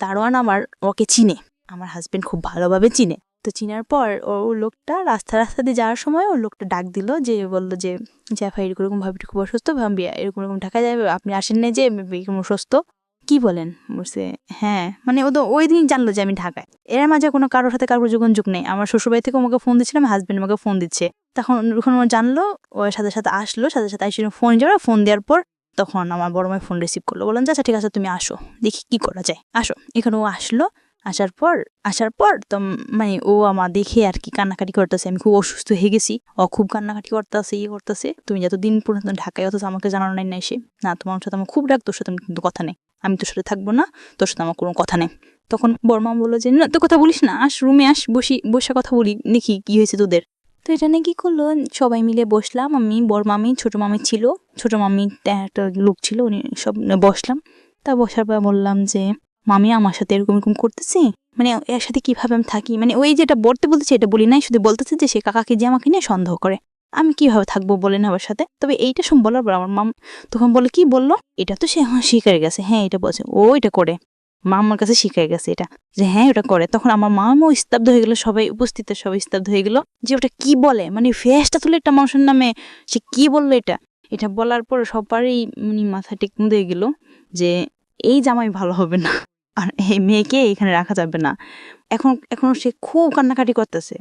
দারোয়ান আমার ওকে চিনে, আমার হাজবেন্ড খুব ভালোভাবে চিনে। তো চিনার পর ও লোকটা রাস্তা দিয়ে যাওয়ার সময় ওর লোকটা ডাক দিল, যে বললো যে ভাই এরকম ভাবি খুব অসুস্থ, ভাবি এরকম ঢাকা যাবে, আপনি আসেন না যে এরকম অসুস্থ, কি বলেন? বলছে হ্যাঁ, মানে ও তো ওই দিন জানলো যে আমি ঢাকায়। এর মাঝে কোনো কারোর সাথে কারোর যোগাযোগ নেই। আমার শ্বশুরবাড়ি থেকে আমাকে ফোন দিচ্ছিলাম, হাজবেন্ড আমাকে ফোন দিচ্ছে। তখন ও জানলো, ওর সাথে আসলো, সাথে আসলে ফোন দেওয়ার পর তখন আমার বড় মাই ফোন রিসিভ করলো, বললাম যে আচ্ছা ঠিক আছে তুমি আসো, দেখি কি করা যায়, আসো। এখানে ও আসলো, আসার পর তো মানে ও আমার দেখে আর কি কান্নাকাটি করতেছে, আমি খুব অসুস্থ হয়ে গেছি, ও খুব কান্নাকাটি করতেছে, তুমি যতদিন পর্যন্ত ঢাকায়, অথচ আমাকে জানানো নাই না এসে, না তোমার সাথে আমার খুব রাগ, তোর সাথে আমার কিন্তু কথা নেই, আমি তোর সাথে থাকবো না, তোর সাথে আমার কোনো কথা নেই। তখন বড়মা বললো যে না তো কথা বলিস না, রুমে বসে কথা বলি, দেখি কি হয়েছে তোদের। তো এটা নিয়ে কি করলো, সবাই মিলে বসলাম, আমি, বড় মামি, ছোট মামি ছিল, ছোট মামি একটা লোক ছিল, উনি সব বসলাম। তা বসার পর বললাম যে মামি আমার সাথে এরকম করতেছি, মানে এর সাথে কিভাবে আমি থাকি, মানে ওই যেটা বলতেছে এটা বলি নাই, শুধু বলতেছে যে সে কাকাকে যে আমাকে নিয়ে সন্দেহ করে, আমি কিভাবে থাকবো বলেন আমার সাথে? তবে এইটা সব বলার পর আমার মাম তখন বলে, কি বললো? এটা তো সে আমার শিখে গেছে। হ্যাঁ, এটা বলছে, ও এটা করে। মা আমার কাছে শিখে গেছে এটা, যে হ্যাঁ ওটা করে। তখন আমার মামও স্তব্ধ হয়ে গেল, সবাই উপস্থিত সবাই স্তব্ধ হয়ে গেল, যে ওটা কি বলে, মানে ফেসটা তুলে একটা মানুষের নামে সে কি বললো এটা। এটা বলার পর সবারই মাথা টিক দিয়ে গেল যে এই জামাই ভালো হবে না, আর এই মেয়েকে এখানে রাখা যাবে না। এখন সে খুব কান্নাকাটি করতেছে,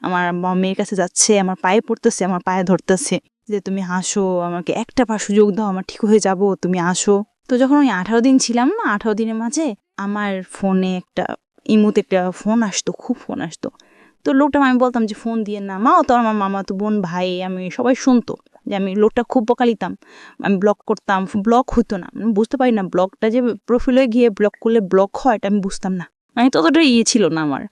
আমার মেয়ের কাছে যাচ্ছে, আমার পায়ে পড়তেছে, আমার পায়ে ধরতেছে, যে তুমি আসো, আমাকে একটা বার সুযোগ দাও, আমার ঠিক হয়ে যাব, তুমি আসো। তো যখন ওই 18 দিন ছিলাম না, 18 দিনের মাঝে আমার ফোনে একটা ইমুতে একটা ফোন আসতো, খুব ফোন আসতো। তো লোকটা আমি বলতাম যে ফোন দিয়ে না, মাও তো আমার মামা তো বোন ভাই, আমি সবাই শুনতো যে আমি লোকটা খুব বকা দিতাম, আমি ব্লক করতাম, ব্লক হতো না, আমি বুঝতে পারি না ব্লকটা যে প্রোফাইলে গিয়ে ব্লক করলে ব্লক হয়, এটা আমি বুঝতাম না, মানে ততটা ছিল না আমার।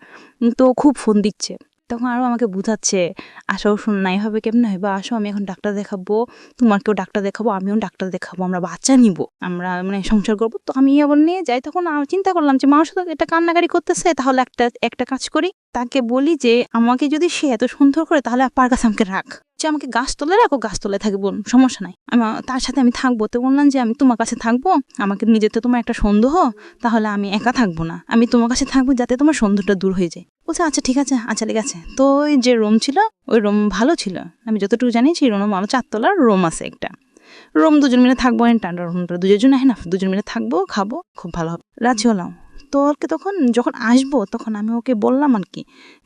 তো খুব ফোন দিচ্ছে, তখন আরও আমাকে বুঝাচ্ছে, আসো শুন না, এভাবে কেমনে হয়, বা আসো আমি এখন ডাক্তার দেখাবো, তোমাকেও ডাক্তার দেখাবো, আমিও ডাক্তার দেখাবো, আমরা বাচ্চা নিব, আমরা মানে সংসার করবো। তো আমি আবার নিয়ে যাই, তখন আমি চিন্তা করলাম যে মানুষ তো এটা কান্নাকারি করতেছে, তাহলে একটা কাজ করি, তাকে বলি যে আমাকে যদি সে এত সুন্দর করে, তাহলে আপার কাছে আমাকে রাখ, যে আমাকে গাছতলে রাখো, গাছতলে থাকবো, সমস্যা নাই, তার সাথে আমি থাকবো। তো বললাম যে আমি তোমার কাছে থাকবো, আমাকে নিজের তো তোমার একটা সন্দেহ, তাহলে আমি একা থাকবো না, আমি তোমার কাছে থাকবো যাতে তোমার সন্দেহটা দূর হয়ে যায়। বলছে আচ্ছা ঠিক আছে, আচ্ছা ঠিক আছে। তো ওই যে রুম ছিল, ওই রুম ভালো ছিল, আমি যতটুকু জানি সেই রুম ভালো, 4 তলার রুম আছে একটা রুম, 2 জন মিলে থাকবো, রুমটা 2 জন হয় না, 2 জন মিলে থাকবো, খাবো, খুব ভালো হবে। রাজি হলাম। তো ওকে তখন যখন আসবো, তখন আমি ওকে বললাম আর কি,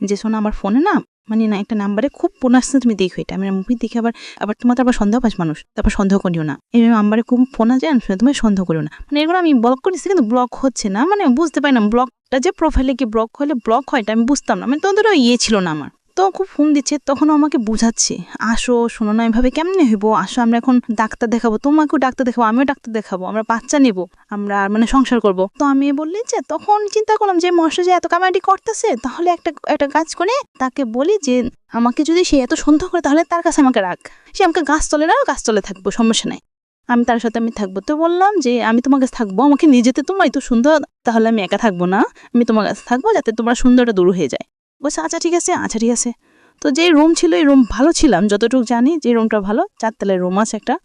যে শোনো আমার ফোনে না, মানে না একটা নাম্বারে খুব ফোন আসছে, তুমি দেখো এটা, আমি মুভি দেখে আবার তোমার তারপর সন্দেহ পাস মানুষ, তারপর সন্দেহ করিও না, এই নাম্বারে খুব ফোন আছে, তুমি সন্দেহ করিও না, মানে এগুলো আমি ব্লক করেছি, কিন্তু ব্লক হচ্ছে না, মানে বুঝতে পারি না ব্লকটা যে প্রোফাইলে কি ব্লক হলে ব্লক হয়, এটা আমি বুঝতাম না, মানে তোদেরও ছিল না আমার। তো খুব ফোন দিচ্ছে, তখন আমাকে বুঝাচ্ছে, আসো শোনো না, এভাবে কেমনে হইব, আসো আমরা এখন ডাক্তার দেখাবো, তোমাকেও ডাক্তার দেখাবো, আমিও ডাক্তার দেখাবো, আমরা বাচ্চা নিব, আমরা মানে সংসার করব। তো আমি বললি যে, তখন চিন্তা করলাম যে মশা যে এত কামাটি করতেছে, তাহলে একটা কাজ করে তাকে বলি যে আমাকে যদি সে এত সন্দেহ করে, তাহলে তার কাছে আমাকে রাখ, সে আমাকে গাছতলে রাখ, গাছতলে থাকবো, সমস্যা নাই, আমি তার সাথে আমি থাকবো। তো বললাম যে আমি তোমার কাছে থাকবো, আমাকে নিজেতে তোমার তো সুন্দর, তাহলে আমি একা থাকবো না, আমি তোমার কাছে থাকবো যাতে তোমার সুন্দরটা দূর হয়ে যায়। বলছে আচ্ছা ঠিক আছে, আচ্ছা ঠিক আছে। তো যে রুম ছিল, এই রুম ভালো ছিলাম, যতটুকু জানি যে রুমটা ভালো, 4 তলায় রুম আছে একটা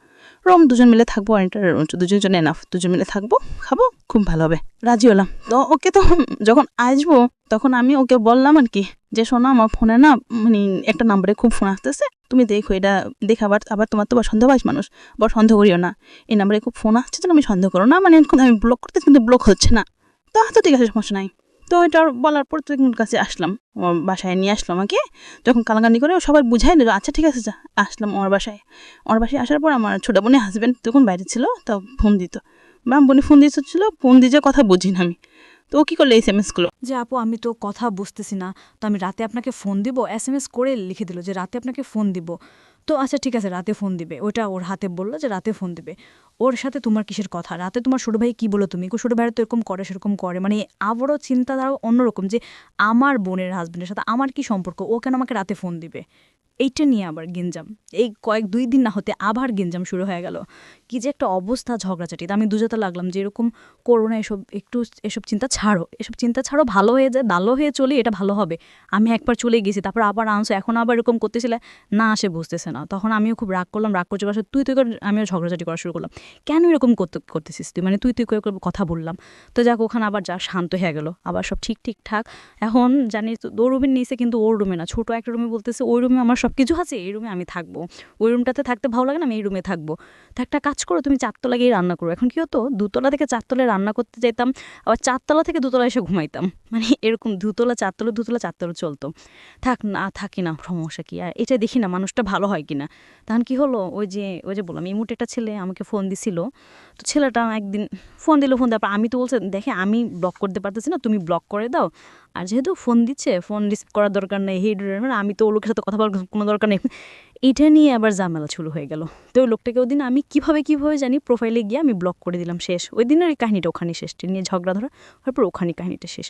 রুম, 2 জন মিলে থাকবো, আর এটা 2 জন এনাফ, 2 জন মিলে থাকবো, খাবো, খুব ভালো হবে। রাজি হলাম। তো ওকে তো যখন আসবো, তখন আমি ওকে বললাম আর কি, যে শোনো আমার ফোনে না, মানে একটা নাম্বারে খুব ফোন আসতেছে, তুমি দেখো এটা দেখে, আবার তোমার তো সন্দেহ পাস মানুষ, আবার সন্দেহ করিও না, এই নাম্বারে খুব ফোন আসছে, তুমি সন্দেহ করো না, মানে আমি ব্লক করতে, কিন্তু ব্লক হচ্ছে না। তো ঠিক আছে, সমস্যা নাই। তো এটা বলার পর তুই কাছে আসলাম, আমার বাসায় নিয়ে আসলাম আমাকে, যখন কালাকানি করে সবাই বুঝাই নিল, আচ্ছা ঠিক আছে যা। আসলাম আমার বাসায় আসার পর আমার ছোটো বোনের হাজব্যান্ড তখন বাইরে ছিল, তো ফোন দিত, বোনে ফোন দিয়েছিল, ফোন দিয়ে কথা বুঝি না আমি। তো ও কী করলো, SMS গুলো, যে আপু আমি তো কথা বুঝতেছি না, তো আমি রাতে আপনাকে ফোন দিব, SMS করে লিখে দিল যে রাতে আপনাকে ফোন দিব। তো আচ্ছা ঠিক আছে, রাতে ফোন দিবে, ওটা ওর হাতে বললো যে রাতে ফোন দিবে। ওর সাথে তোমার কিসের কথা, রাতে তোমার ছোটো ভাই কী বলো, তুমি ছোটো ভাইয়ের তো এরকম করে সেরকম করে, মানে আবারও চিন্তাধারা অন্যরকম, যে আমার বোনের হাজব্যান্ডের সাথে আমার কি সম্পর্ক, ও কেন আমাকে রাতে ফোন দিবে, এইটা নিয়ে আবার গেঞ্জাম। এই 2 দিন না হতে আবার গেঞ্জাম শুরু হয়ে গেল, কি যে একটা অবস্থা, ঝগড়াঝাটি। আমি দুজাতে লাগলাম যে এরকম করো না, এসব চিন্তা ছাড়ো, ভালো হয়ে যায়, ভালো হয়ে চলি, এটা ভালো হবে। আমি একবার চলে গেছি, তারপর আবার আনছো, এখন আবার এরকম করতেছিলে না, সে বুঝতেছে না। তখন আমিও খুব রাগ করলাম, রাগ করতে তুই করে আমিও ঝগড়াঝাটি করা শুরু করলাম, কেন এরকম করতেছিস তুই, মানে তুই করে কথা বললাম। তো যাক, ওখানে আবার যা শান্ত হয়ে গেল, আবার সব ঠিকঠাক। এখন জানিস তো, ওর রুমের নিচে, কিন্তু ওর রুমে না, ছোটো একটা রুমে বলতেছে ওই রুমে আমার সব কিছু আছে, এই রুমে আমি থাকবো, ওই রুমটাতে থাকতে ভালো লাগে না, আমি এই রুমে থাকবো। তো একটা কাজ করো, তুমি 4 তলা গিয়ে রান্না করো। এখন কি হতো, 2 তলা থেকে 4 তলায় রান্না করতে যেতাম, আবার 4 তলা থেকে 2 তলায় এসে ঘুমাইতাম, মানে এরকম 2 তলা 4 তলা 2 তলা 4 তলা চলতো। থাকি না, সমস্যা কি, আর এটা দেখি না মানুষটা ভালো হয় কিনা। তখন কি হলো, ওই যে বললাম ইমুট একটা ছেলে আমাকে ফোন দিছিল। তো ছেলেটা একদিন ফোন দেওয়ার আমি তো বলছে, দেখে আমি ব্লক করতে পারতেছি না, তুমি ব্লক করে দাও, আর যেহেতু ফোন দিচ্ছে, ফোন রিসিভ করার দরকার নেই, আমি তো ও লোকের সাথে কথা বলার কোনো দরকার নেই, এটা নিয়ে আবার ঝামেলা শুরু হয়ে গেল। তো ওই লোকটাকে ওই দিন আমি কিভাবে জানি প্রোফাইলে গিয়ে আমি ব্লক করে দিলাম, শেষ। ওই দিনের ওই কাহিনিটা ওখানে শেষ, নিয়ে ঝগড়া ধরা তারপর ওখানে কাহিনিটা শেষ।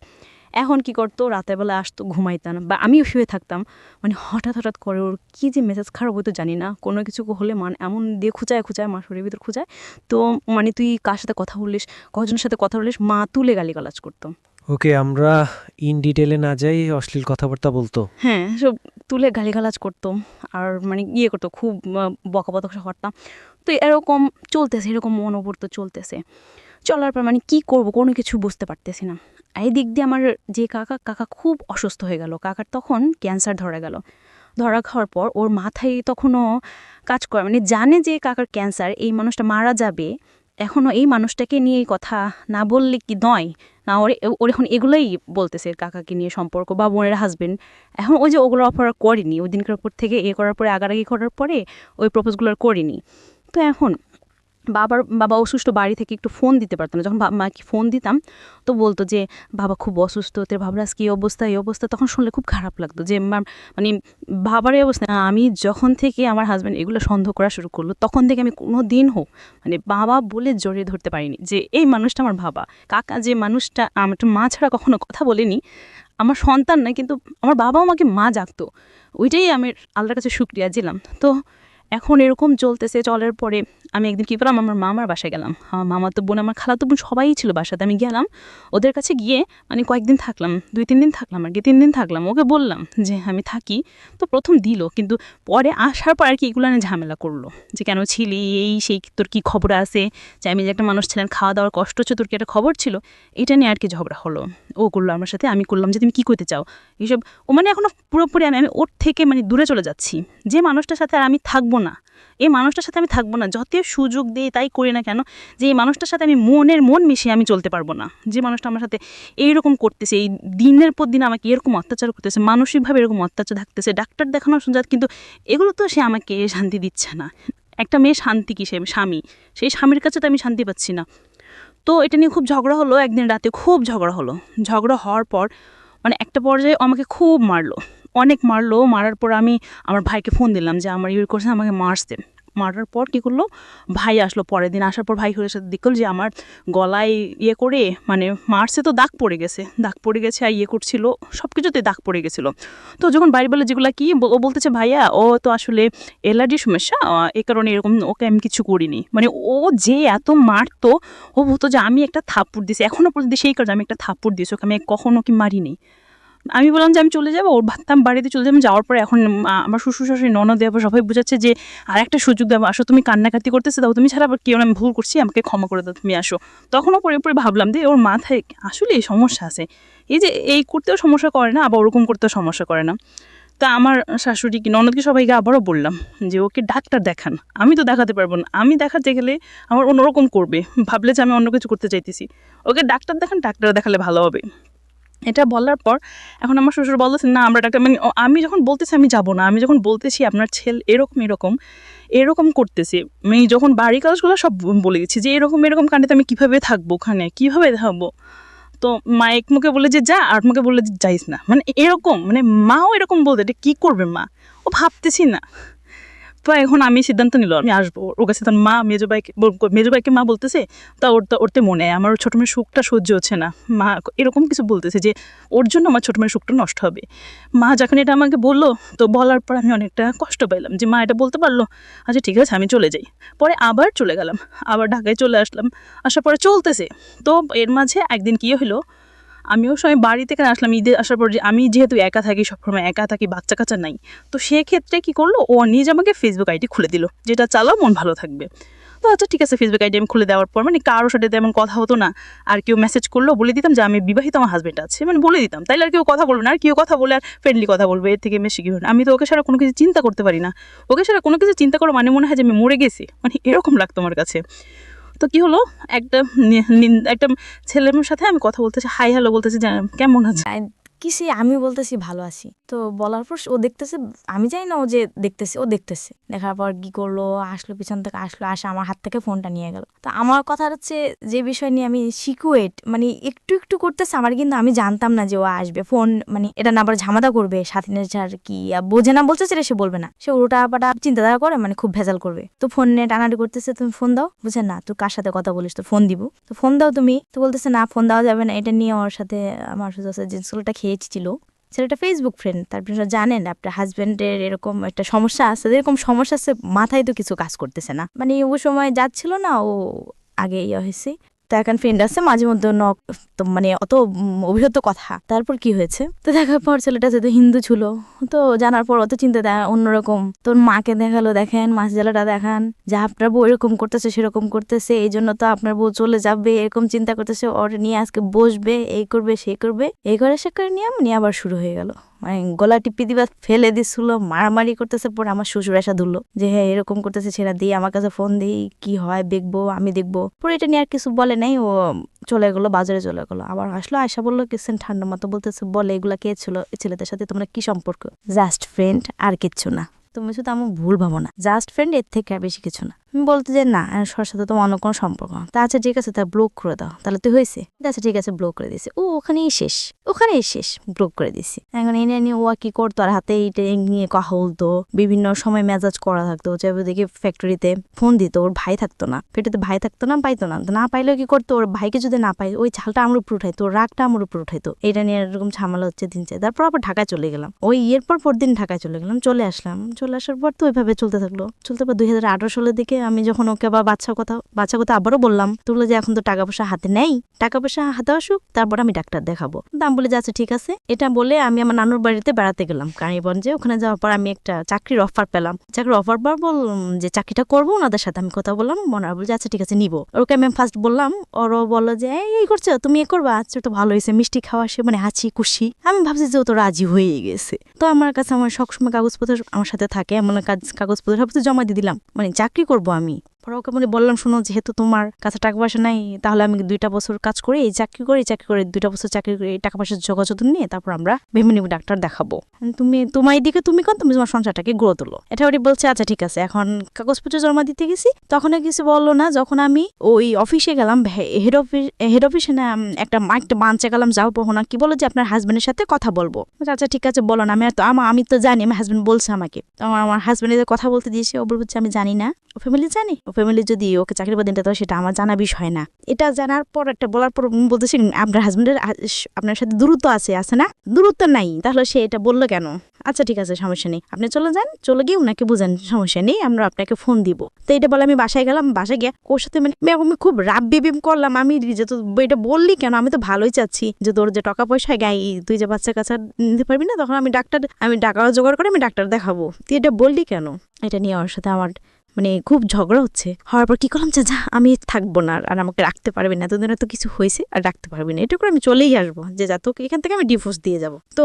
এখন কি করতো, রাতের বেলা আসতো, ঘুমাইতাম, বা আমিও শুয়ে থাকতাম, মানে হঠাৎ করে ওর কী যে মেজাজ খারাপ হতো জানি না, কোনো কিছু হলে মানে এমন দিয়ে খুঁচায় মা শরীরের ভিতর খুঁচায়। তো মানে তুই কার সাথে কথা বলিস, কজনের সাথে কথা বলিস, মা তুলে গালিগালাজ করতো, ওকে, আমরা ইন ডিটেলে না যাই, অশ্লীল কথাবার্তা বলতো। হ্যাঁ, সব তুলে গালিগালাজ করতো আর মানে ইয়ে করতো, খুব বকাবকা করতাম। তো এরকম চলতেছে, এরকম মনোবর্ত চলতেছে। চলার পর মানে কি করব কোনো কিছু বুঝতে পারতেছি না। এই দিক দিয়ে আমার যে কাকা খুব অসুস্থ হয়ে গেল। কাকার তখন ক্যান্সার ধরা গেল। ধরা খাওয়ার পর ওর মাথায় তখনও কাজ করে, মানে জানে যে কাকার ক্যান্সার, এই মানুষটা মারা যাবে, এখনও এই মানুষটাকে নিয়ে এই কথা না বললে কি নয় না। ওর এখন এগুলোই বলতেছে কাকাকে নিয়ে সম্পর্ক বা বোনের হাজবেন্ড। এখন ওই যে ওগুলো অফার করেনি, ওই দিনকার পর থেকে এ করার পরে আগারাগি করার পরে ওই প্রপোজগুলো আর করিনি। তো এখন বাবা অসুস্থ, বাড়ি থেকে একটু ফোন দিতে পারতো না। যখন মাকে ফোন দিতাম তো বলতো যে বাবা খুব অসুস্থ, তোর ভাবরাজ কী অবস্থা, এই অবস্থা। তখন শুনলে খুব খারাপ লাগতো যে মানে বাবার এই অবস্থা। আমি যখন থেকে আমার হাজব্যান্ড এগুলো সন্দেহ করা শুরু করলো, তখন থেকে আমি কোনো দিন মানে বাবা বলে জড়িয়ে ধরতে পারিনি যে এই মানুষটা আমার বাবা। কাকা যে মানুষটা আমার মা ছাড়া কখনো কথা বলেনি, আমার সন্তান না, কিন্তু আমার বাবা আমাকে মা জাগতো। ওইটাই আমি আল্লাহর কাছে শুকরিয়া দিলাম। তো এখন এরকম চলতেছে। চলার পরে আমি একদিন কী করলাম, আমার মামার বাসায় গেলাম। আমার মামাতো বোন, আমার খালাতো বোন সবাই ছিল বাসাতে। আমি গেলাম ওদের কাছে, গিয়ে মানে কয়েকদিন থাকলাম, 2-3 দিন থাকলাম আর কি, 3 দিন থাকলাম। ওকে বললাম যে আমি থাকি। তো প্রথম দিল, কিন্তু পরে আসার পর আর কি এগুলো নিয়ে ঝামেলা করলো যে কেন ছিলি, এই সেই, তোর কি খবর আছে, যে আমি যে একটা মানুষ ছিলেন, খাওয়া দাওয়ার কষ্ট হচ্ছে, তোর কি একটা খবর ছিল, এটা নিয়ে আর কি ঝগড়া হলো। ও করলো আমার সাথে, আমি করলাম যে তুমি কী করতে চাও এইসব। ও মানে এখনও পুরোপুরি আমি ওর থেকে মানে দূরে চলে যাচ্ছি। যে মানুষটার সাথে আর আমি থাকবো না, এই মানুষটার সাথে আমি থাকবো না, যত সুযোগ দিই তাই করি না কেন, যে এই মানুষটার সাথে আমি মন মিশিয়ে আমি চলতে পারবো না। যে মানুষটা আমার সাথে এইরকম করতেছে, এই দিনের পর দিন আমাকে এরকম অত্যাচার করতেছে, মানসিকভাবে এরকম অত্যাচার থাকতেছে, ডাক্তার দেখানো সুযোগ, কিন্তু এগুলো তো সে আমাকে শান্তি দিচ্ছে না। একটা মেয়ে শান্তি কি, সে স্বামী, সেই স্বামীর কাছে তো আমি শান্তি পাচ্ছি না। তো এটা নিয়ে খুব ঝগড়া হলো। একদিন রাতে খুব ঝগড়া হলো। ঝগড়া হওয়ার পর মানে একটা পর্যায়ে আমাকে খুব মারলো, অনেক মারলো। মারার পর আমি আমার ভাইকে ফোন দিলাম যে আমার ইয়ে করছে, আমাকে মারছে। মারার পর কী করলো, ভাই আসলো পরের দিন। আসার পর ভাই হয়ে সাথে দেখল যে আমার গলায় ইয়ে করে মানে মারছে, তো দাগ পড়ে গেছে আর ইয়ে করছিল, সব কিছুতে দাগ পড়ে গেছিলো। তো যখন বাড়ি বলে যেগুলো কি, ও বলতেছে ভাইয়া ও তো আসলে অ্যালার্জির সমস্যা, এ কারণে এরকম, ওকে আমি কিছু করিনি। মানে ও যে এত মারতো, ও বলতো যে আমি একটা থাপ্পড় দিয়েছি, এখনও পর্যন্ত সেই কারণে আমি একটা থাপ্পড় দিয়েছি, ওকে আমি কখনো কি মারিনি। আমি বললাম যে আমি চলে যাবো, ওর ভাবতাম বাড়িতে চলে যাবো। যাওয়ার পরে এখন আমার শ্বশুর শাশুড়ি ননদ দেওয়ার পর সবাই বোঝাচ্ছে যে আর একটা সুযোগ দেবো, আসো, তুমি কান্নাকাটি করতেছে, দাও, তুমি ছাড়া আবার কেউ, আমি ভুল করছি, আমাকে ক্ষমা করে দাও, তুমি আসো। তখনও পরে ভাবলাম যে ওর মাথায় আসলে এই সমস্যা আছে, এই যে এই করতেও সমস্যা করে না, আবার ওরকম করতেও সমস্যা করে না। তা আমার শাশুড়ি কি ননদকে সবাইকে আবারও বললাম যে ওকে ডাক্তার দেখান। আমি তো দেখাতে পারবো না, আমি দেখাতে গেলে আমার অন্যরকম করবে, ভাবলে যে আমি অন্য কিছু করতে চাইতেছি। ওকে ডাক্তার দেখান, ডাক্তার দেখালে ভালো হবে। এটা বলার পর এখন আমার শ্বশুর বলতেছে না আমরা ডাক্তার, মানে আমি যখন বলতেছি আমি যাব না, আমি যখন বলতেছি আপনার ছেলে এরকম করতেছে, আমি যখন বাড়ি কাজগুলো সব বলে গেছি যে এরকম কাণ্ডে আমি কীভাবে থাকবো, ওখানে কীভাবে থাকবো। তো মা এক মুখে বলে যে যা, আর মুখে বললে যে যাইস না, মানে এরকম, মানে মাও এরকম বলতে, এটা কী করবে মা, ও ভাবতেছি না। তো এখন আমি সিদ্ধান্ত নিল আমি আসবো ওর কাছে। তখন মা মেজো ভাইকে মা বলতেছে, তা ওরতে মনে আমার ছোট মেয়ের সুখটা সহ্য হচ্ছে না। মা এরকম কিছু বলতেছে যে ওর জন্য আমার ছোট মেয়ের সুখটা নষ্ট হবে। মা যখন এটা আমাকে বললো, তো বলার পর আমি অনেকটা কষ্ট পাইলাম যে মা এটা বলতে পারলো। আচ্ছা ঠিক আছে, আমি চলে যাই। পরে আবার চলে গেলাম, আবার ঢাকায় চলে আসলাম। আসার পরে চলতেছে। তো এর মাঝে একদিন কী হলো, আমিও সময় বাড়ি থেকে আসলাম ঈদে আসার পর, যে আমি যেহেতু একা থাকি, সবসময় একা থাকি, বাচ্চা কাচ্চা নাই, তো সেক্ষেত্রে কী করলো, ও নিজে আমাকে ফেসবুক আইডি খুলে দিল, যেটা চালাও মন ভালো থাকবে। তো আচ্ছা ঠিক আছে, ফেসবুক আইডি আমি খুলে দেওয়ার পর মানে কারোর সাথে তেমন কথা হতো না। আর কেউ মেসেজ করলো বলে দিতাম যে আমি বিবাহিত, আমার হাজব্যান্ড আছে, মানে বলে দিতাম, তাইলে আর কেউ কথা বলবে না। আর কেউ কথা বলে আর ফ্রেন্ডলি কথা বলবে, এর থেকে বেশি কি হবে। আমি তো ওকে ছাড়া কোনো কিছু চিন্তা করতে পারি না। ওকে ছাড়া কোনো কিছু চিন্তা করো মানে মনে হয় যে আমি মরে গেছি, মানে এরকম লাগতো আমার কাছে। তো কি হলো, একটা ছেলের সাথে আমি কথা বলতেছি, হাই হ্যালো বলতেছি, কেমন আছে, কিসে আমি বলতেছি ভালো আছি। তো বলার পর ও দেখতেছে, আমি জানি না ও যে দেখতেছে, ও দেখতেছে। দেখার পর কি করলো, আসলো পিছন থেকে, আসে আমার হাত থেকে ফোনটা নিয়ে গেল। তো আমার কথা হচ্ছে যে বিষয় নিয়ে আমি সিকুয়েট মানে একটু করতেছে আমার, কিন্তু আমি জানতাম না যে ও আসবে। ফোন মানে এটা না আবার ঝামেলা করবে, স্বাধীনের ছাড় কি বোঝে না, বলছে সেটা সে বলবে না, সে উল্টা পাটা চিন্তাধারা করে, মানে খুব ভেজাল করবে। তো ফোন নিয়ে টানাটি করতেছে, তুমি ফোন দাও, বুঝছে না তুই কার সাথে কথা বলিস, তো ফোন দিব, তো ফোন দাও তুমি। তো বলতেছে না ফোন দেওয়া যাবে না। এটা নিয়ে ওর সাথে আমার যে স্কুলটা খেয়েছিল, ছেলেটা ফেসবুক ফ্রেন্ড। তারপর জানেন আপনার হাজব্যান্ডের এরকম একটা সমস্যা আছে, এরকম সমস্যা আছে, মাথায় তো কিছু কাজ করতেছে না, মানে ও সময় যাচ্ছিল না, ও আগে ইয়ে হয়েছে। তা এখন ফ্রেন্ড আছে মাঝে মধ্যে তো মানে অত অভিহিত কথা। তারপর কি হয়েছে, তো দেখার পর ছেলেটা যেহেতু হিন্দু ছিল, তো জানার পর অত চিন্তা অন্যরকম। তোর মাকে দেখালো, দেখেন মাছ জেলাটা দেখান যে আপনার বউ এরকম করতেছে সেরকম করতেছে, এই জন্য তো আপনার বউ চলে যাবে এরকম চিন্তা করতেছে, ওর নিয়ে আজকে বসবে, এই করবে সেই করবে, এই করে সে করে নিয়ে আবার শুরু হয়ে গেল। মানে গলা টিপি দিবা ফেলে দিচ্ছিল, মারামারি করতেছে। পরে আমার শ্বশুর এসে ধরলো যে হ্যাঁ এরকম করতেছে, ছেড়া দিয়ে আমার কাছে ফোন দিই, কি হয় দেখবো, আমি দেখবো। পরে এটা নিয়ে আর কিছু বলে নাই, ও চলে গেলো, বাজারে চলে গেলো। আবার আসলো, আয়সা বললো কিসেন ঠান্ডা মতো বলতেছে, বলে এগুলা কে ছিল, এই ছেলেদের সাথে তোমরা কি সম্পর্ক? জাস্ট ফ্রেন্ড, আর কিচ্ছু না। তুমি শুধু আমার ভুল ভাবো না, জাস্ট ফ্রেন্ড, এর থেকে আর বেশি কিছু না। আমি বলতে যে না, সর সাথে তোমার অন্য কোনো সম্পর্ক না। তা আচ্ছা ঠিক আছে, তা ব্লক করে দাও, তাহলে তুই হয়েছে। আচ্ছা ঠিক আছে, ব্লক করে দিয়েছে। ও ওখানেই শেষ, ব্লক করে দিছি। এখন এনে নিয়ে ও কি করতো, আর হাতে এইটা নিয়ে কথা বলতো, বিভিন্ন সময় মেজাজ করা থাকতো। যাবে দেখি ফ্যাক্টরিতে ফোন দিত, ওর ভাই থাকতো না, পেটেতে ভাই থাকতো না, পাইতো না। না পাইলেও কি করতো, ওর ভাইকে যদি না পাই, ওই ঝালটা আমার উপর উঠাইতো, ওর রাগটা আমার উপর উঠাইতো। এটা নিয়ে এরকম ঝামেলা হচ্ছে দিন চাই। তারপর আবার ঢাকায় চলে গেলাম, ওই ইয়ের পর দিন ঢাকায় চলে গেলাম, চলে আসার পর তো ওইভাবে চলতে থাকলো। পর 2018 সালের দিকে আমি যখন ওকে আবার বাচ্চা কথা আবারও বললাম, তো বললো যে এখন তো টাকা পয়সা হাতে নেই, টাকা পয়সা হাতে আসুক তারপর আমি ডাক্তার দেখাবো। দাম বলে যাচ্ছে ঠিক আছে। এটা বলে আমি আমার নানুর বাড়িতে বেড়াতে গেলাম কারিগঞ্জে। ওখানে যাওয়ার পর আমি একটা চাকরির অফার পেলাম। চাকরির অফার পর বললাম যে চাকরিটা করবো, ওনাদের সাথে আমি কথা বললাম, ওনারা বলছে আচ্ছা ঠিক আছে নিবো। ওকে আমি ফার্স্ট বললাম, ওরও বললো যে এই করছো তুমি, এ করবা, আচ্ছা তো ভালো হয়েছে, মিষ্টি খাওয়া সে মানে হাসি খুশি। আমি ভাবছি যে ও তো রাজি হয়ে গেছে। তো আমার কাছে আমার সবসময় কাগজপত্র আমার সাথে থাকে, এমন কাগজপত্র সব জমা দিয়ে দিলাম, মানে চাকরি করবো আমি। পরে ওকে মানে বললাম, শোনো যেহেতু তোমার কাছে টাকা পয়সা নাই, তাহলে আমি 2টা বছর কাজ করি, এই চাকরি করে 2টা বছর চাকরি করে টাকা পয়সার যোগাযোগ নিয়ে তারপর আমরা ভেবে নিব ডাক্তার দেখাবো। তুমি তোমার দিকে তুমি কন, তুমি তোমার সংসারটাকে গড়ে তোলো। এটা ওটি বলছে আচ্ছা ঠিক আছে। কাগজপত্র জমা দিতে গেছি, তখন কিছু বললো না। যখন আমি ওই অফিসে গেলাম, হেড অফিসে না একটা বাঞ্চে গেলাম, যাও না কি বলো যে আপনার হাজবেন্ডের সাথে কথা বলবো। আচ্ছা ঠিক আছে বলো না। আমি তো জানি, আমার হাজবেন্ড বলছে আমাকে, আমার হাজবেন্ডের কথা বলতে দিয়েছি। ও বলছে আমি জানি না, ও ফ্যামিলি জানি, ও ফ্যামিলি যদি ওকে চাকরি বাদ দিন, তো সেটা আমার জানা বিষয় না। এটা জানার পর একটা বলার পর বলতেছি আপনার হাজবেন্ডের আপনার সাথে দূরত্ব আছে না? দূরত্ব নাই, তাহলে সে এটা বললো কেন? আচ্ছা ঠিক আছে সমস্যা নেই, আপনি চলে যান, চলে গিয়ে ওনাকে বুঝেন, সমস্যা নেই, আমরা আপনাকে ফোন দিব। তো এটা বলে আমি বাসায় গেলাম। বাসায় গিয়ে ওর সাথে মানে আমি খুব রাব বিবিম করলাম। আমি যে তো এটা বললি কেন, আমি তো ভালোই চাচ্ছি যে তোর যে টাকা পয়সা গাই, তুই যে বাচ্চা কাচ্চা নিতে পারবি না, তখন আমি টাকা জোগাড় করে আমি ডাক্তার দেখাবো, তুই এটা বললি কেন? এটা নিয়ে ওর সাথে আমার মানে খুব ঝগড়া হওয়ার পর কি করলাম, যা আমি থাকবো না, আর আমাকে রাখতে পারবি না, এতদিন তো কিছু হয়েছে আর রাখতে পারবি না, এটা করে আমি চলেই আসবো, যে যা তোকে এখান থেকে আমি ডিভোর্স দিয়ে যাবো। তো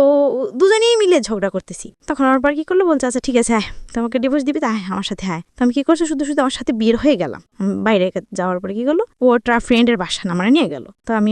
দুজনেই মিলে ঝগড়া করতেছি। তখন আমার পর কি করলো, বলছে আচ্ছা ঠিক আছে তোমাকে ডিভোর্স দিবি, তা আমার সাথে তো আমি কি করছো, শুধু আমার সাথে বের হয়ে গেলাম। বাইরে যাওয়ার পরে কি করলো, ও তার ফ্রেন্ডের বাসা আমার নিয়ে গেল। তো আমি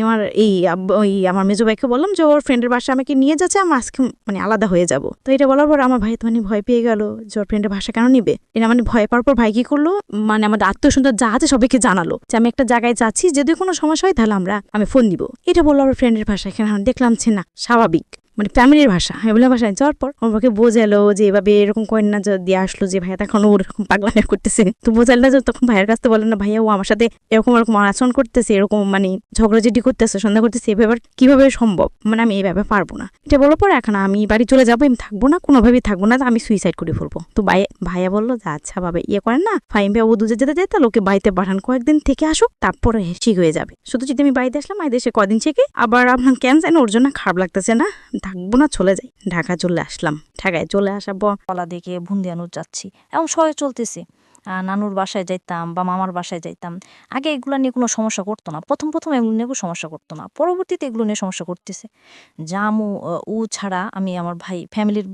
আমার মেজো ভাইকে বললাম যে ওর ফ্রেন্ডের বাসা আমাকে নিয়ে যাচ্ছে, আমি আজকে মানে আলাদা হয়ে যাব। তো এটা বলার পর আমার ভাই তো মানে ভয় পেয়ে গেল যে ওর ফ্রেন্ডের বাসা কেন নিবে। এটা মানে ভয় পাওয়ার পর ভাই কি করলো, মানে আমার আত্মীয় স্বজন যা আছে সবাইকে জানালো যে আমি একটা জায়গায় যাচ্ছি, যদি কোনো সমস্যা হয় তাহলে আমি ফোন দিব। এটা বললো আমার ফ্রেন্ডের ভাষা। এখানে দেখলাম না স্বাভাবিক, মানে ফ্যামিলির ভাষা, এগুলো ভাষায় যাওয়ার পর আমাকে বোঝালো যে এভাবে এরকম করেন না, দিয়ে আসলো যে ভাইয়া এখন ওরকম পাগলামি করতেছে। তো বোঝাল না যে তখন ভাইয়ের কাছে বলেন না, ভাইয়া ও আমার সাথে এরকম আচরণ করতেছে, এরকম মানে ঝগড়াঝাটি করতেছে, সন্ধ্যা করতেছে, এভাবে কিভাবে সম্ভব, মানে আমি এইভাবে পারবো না। এটা বলার পর এখন আমি বাড়ি চলে যাবো, আমি থাকবো না, কোনোভাবেই থাকবো না, আমি সুইসাইড করে ফেলবো। তো ভাইয়া বললো যে আচ্ছা বাবা করেন না, ফাইম ভাই ও দুজে যেতে যায়, তাহলে ওকে বাড়িতে পাঠান, কয়েকদিন থেকে আসুক, তারপরে ঠিক হয়ে যাবে। শুধু যদি আমি বাড়িতে আসলাম, বাড়িতে এসে কদিন থেকে আবার আপনার ক্যান্সার, ওর জন্য খারাপ লাগতেছে না, থাকবো না, চলে যাই। ঢাকা চলে আসলাম। ঢাকায় চলে আসার পর কলা দেখে বুন্দিয়ানুর যাচ্ছি, এমন সবাই চলতেছে। নানুর বাসায় যাইতাম বা মামার বাসায় যাইতাম, আগে এগুলো নিয়ে কোনো সমস্যা করতো না, প্রথম এগুলো নিয়ে কোনো সমস্যা করতো না, পরবর্তীতে এগুলো নিয়ে সমস্যা করতেছে। জামু ও ছাড়া আমি আমার ভাই ফ্যামিলির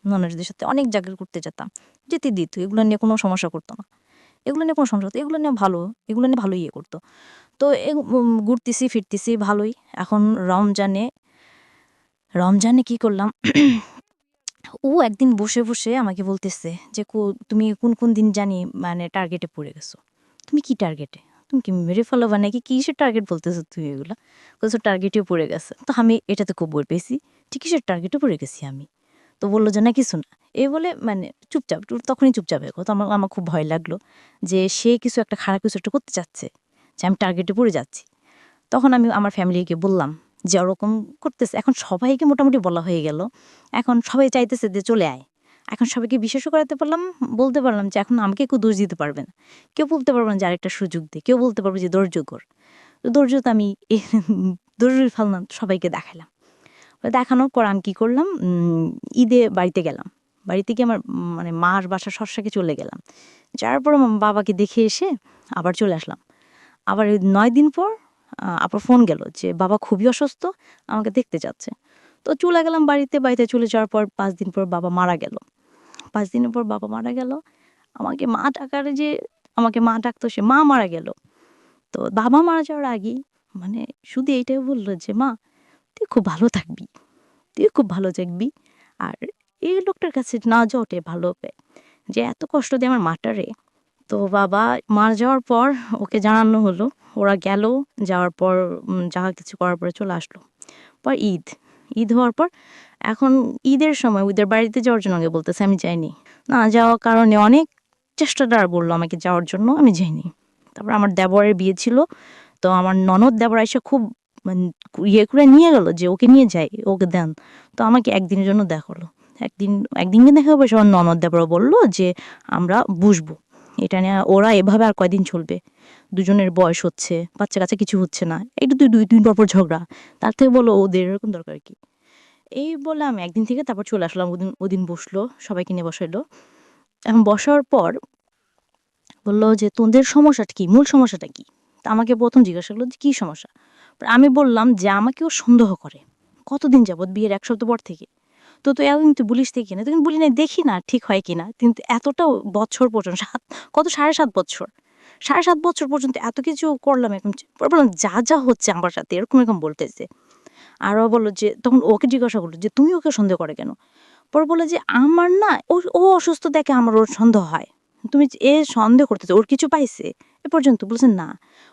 ননদের সাথে অনেক জায়গায় ঘুরতে যেতাম, যেতে দিত, এগুলো নিয়ে কোনো সমস্যা করতো না, এগুলো নিয়ে কোনো সমস্যা করতো, এগুলো নিয়ে ভালো করতো। তো ঘুরতেছি ফিরতেছি ভালোই। এখন রমজানে কি করলাম, ও একদিন বসে বসে আমাকে বলতেছে যে তুমি কোন দিন জানি মানে টার্গেটে পড়ে গেছো। তুমি কি টার্গেটে, তুমি কি মেরে ফেলাবা নাকি, কিসের টার্গেট বলতেছো তুমি? এগুলো কোথাও টার্গেটেও পড়ে গেছে। তো আমি এটাতে খুব বই পেয়েছি, ঠিক কিসের টার্গেটে পড়ে গেছি আমি। তো বললো যে না কিছু না, এই বলে মানে চুপচাপ, তখনই চুপচাপ হয়ে গেল। তো আমার খুব ভয় লাগলো যে সে কিছু একটা খারাপ কিছু একটা করতে চাচ্ছে, যে আমি টার্গেটে পড়ে যাচ্ছি। তখন আমি আমার ফ্যামিলিকে বললাম যে ওরকম করতেছে। এখন সবাইকে মোটামুটি বলা হয়ে গেল, এখন সবাই চাইতেছে যে চলে আয়। এখন সবাইকে বিশ্বাসও করাতে পারলাম, বলতে পারলাম যে এখন আমাকে কেউ দোষ দিতে পারবে না, কেউ বলতে পারবে না যে আরেকটা সুযোগ দে, কেউ বলতে পারবে যে ধৈর্য কর। তো ধৈর্য তো আমি ধৈর্য ফেললাম, সবাইকে দেখালাম। দেখানোর পর আমি কী করলাম, ঈদে বাড়িতে গেলাম। বাড়িতে গিয়ে আমার মানে মার বাসা শর্ষাকে চলে গেলাম। যাওয়ার পর আমার বাবাকে দেখে এসে আবার চলে আসলাম। আবার 9 দিন পর আবার ফোন গেল যে বাবা খুবই অসুস্থ, আমাকে দেখতে যাচ্ছে। তো চলে গেলাম বাড়িতে। বাড়িতে চলে যাওয়ার পর 5 দিন পর বাবা মারা গেল। 5 দিনের পর বাবা মারা গেল। আমাকে মা ডাকারে যে আমাকে মা ডাকতো, সে মা মারা গেল। তো বাবা মারা যাওয়ার আগেই মানে শুধু এইটাই বললো যে মা তুই খুব ভালো থাকবি, তুই খুব ভালো থাকবি, আর এই লোকটার কাছে না যাওয়াটাই ভালো হবে, যে এত কষ্ট দিয়ে আমার মাটারে। তো বাবা মারা যাওয়ার পর ওকে জানানো হলো, ওরা গেল। যাওয়ার পর যা কিছু করার পরে চলে আসলো। পর ঈদ হওয়ার পর এখন ঈদের সময় ওদের বাড়িতে যাওয়ার জন্য আগে বলতেছে আমি যাইনি। না যাওয়ার কারণে অনেক চেষ্টাটা বললো আমাকে যাওয়ার জন্য, আমি যাইনি। তারপর আমার দেবরের বিয়ে ছিল, তো আমার ননদ দেবর এসে খুব মানে ইয়ে করে নিয়ে গেল যে ওকে নিয়ে যাই, ওকে দেন। তো আমাকে একদিনের জন্য দেখালো। একদিনকে দেখা হবে, সবার ননদ দেবর বললো যে আমরা বুঝবো এটা নিয়ে, ওরা এভাবে আর কয়দিন চলবে, দুজনের বয়স হচ্ছে, বাচ্চা কাচ্চা কিছু হচ্ছে না, একটু 2 দিন পর ঝগড়া, তার থেকে বলো ওদের এরকম দরকার কি। এই বলে আমি একদিন থেকে তারপর চলে আসলাম। ওদিন বসলো, সবাইকে নিয়ে বসাইলো। এখন বসার পর বললো যে তোদের সমস্যাটা কি, মূল সমস্যাটা কি। তা আমাকে প্রথম জিজ্ঞাসা করলো যে কী সমস্যা। আমি বললাম যে আমাকে ও সন্দেহ করে কতদিন যাবৎ, বিয়ের 1 সপ্তাহ পর থেকে। তো তুই এতদিন তুই বলিস থেকে না, তুই বলি না, দেখি না ঠিক হয় কিনা। কিন্তু এতটা বছর পর্যন্ত 7.5 বছর, 7.5 বছর পর্যন্ত এত কিছু করলাম। এখন বললাম যা যা হচ্ছে আমার সাথে এরকম বলতেছে। আরও বললো যে তখন ওকে জিজ্ঞাসা করলো যে তুমি ওকে সন্দেহ করে কেন। পরে বলে যে আমার না ও অসুস্থ দেখে আমার ওর সন্দেহ হয়, তুমি এ সন্দেহ করতেছো ওর কিছু পাইছে। এ পর্যন্ত বলছেন না,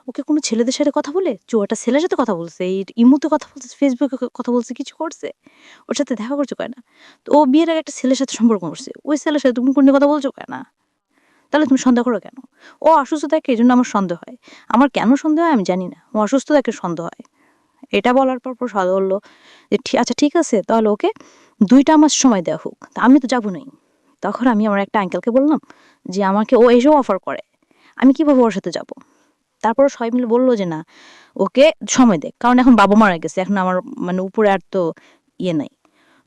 ওকে কোনো ছেলেদের সাথে কথা বলে, একটা ছেলের সাথে কথা বলছে, এই ইমুতে কথা বলছে, ফেসবুকে কথা বলছে, কিছু করছে, ওর সাথে দেখা করছো কেন না। তো ও বিয়ের আগে একটা ছেলের সাথে সম্পর্ক করছে, ওই ছেলের সাথে তুমি কোনো কথা বলছো কেন না, তাহলে তুমি সন্দেহ করো কেন। ও অসুস্থ থাকে এই জন্য আমার সন্দেহ হয়, আমার কেন সন্দেহ হয় আমি জানি না, ও অসুস্থ থাকে সন্দেহ হয়। এটা বলার পর সাদা বললো যে আচ্ছা ঠিক আছে, তাহলে ওকে 2টা মাস সময় দেওয়া হোক। তা আমি তো যাবো নাই। তখন আমি আমার একটা আঙ্কেলকে বললাম যে আমাকে ও এসেও অফার করে, আমি কীভাবে ওর সাথে যাব। তারপর সবাই মিলে বললো যে না ওকে সময় দেখ, কারণ এখন বাবা মারা গেছে, এখন আমার মানে উপরে আর তো ইয়ে নাই।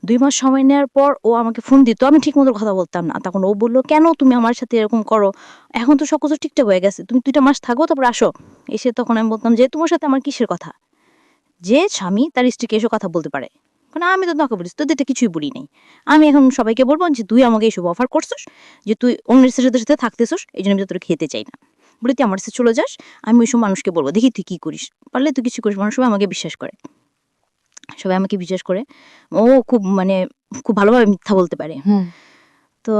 2 মাস সময় নেওয়ার পর ও আমাকে ফোন দিত, আমি ঠিক মতো কথা বলতাম না। তখন ও বললো কেন তুমি আমার সাথে এরকম করো, এখন তো সব কিছু ঠিকঠাক হয়ে গেছে, তুমি 2টা মাস থাকো তারপর আসো। এসে তখন আমি বলতাম যে তোমার সাথে আমার কিসের কথা, যে স্বামী তার স্ত্রীকে এসব কথা বলতে পারে, কারণ আমি তো তোকে বলিস, তোদের এটা কিছুই বলি নাই। আমি এখন সবাইকে বলবো যে তুই আমাকে এইসব অফার করছিস, যে তুই অন্যের সাথে থাকতেছিস, এই জন্য আমি তোর খেতে চাই না, বলে তুই আমার সাথে চলে যাস। আমি ওইসব মানুষকে বলবো দেখি তুই কী করিস, পারলে তুই কিছু করিস। মানুষ সবাই আমাকে বিশ্বাস করে, সবাই আমাকে বিশ্বাস করে। ও খুব মানে খুব ভালোভাবে মিথ্যা বলতে পারে। তো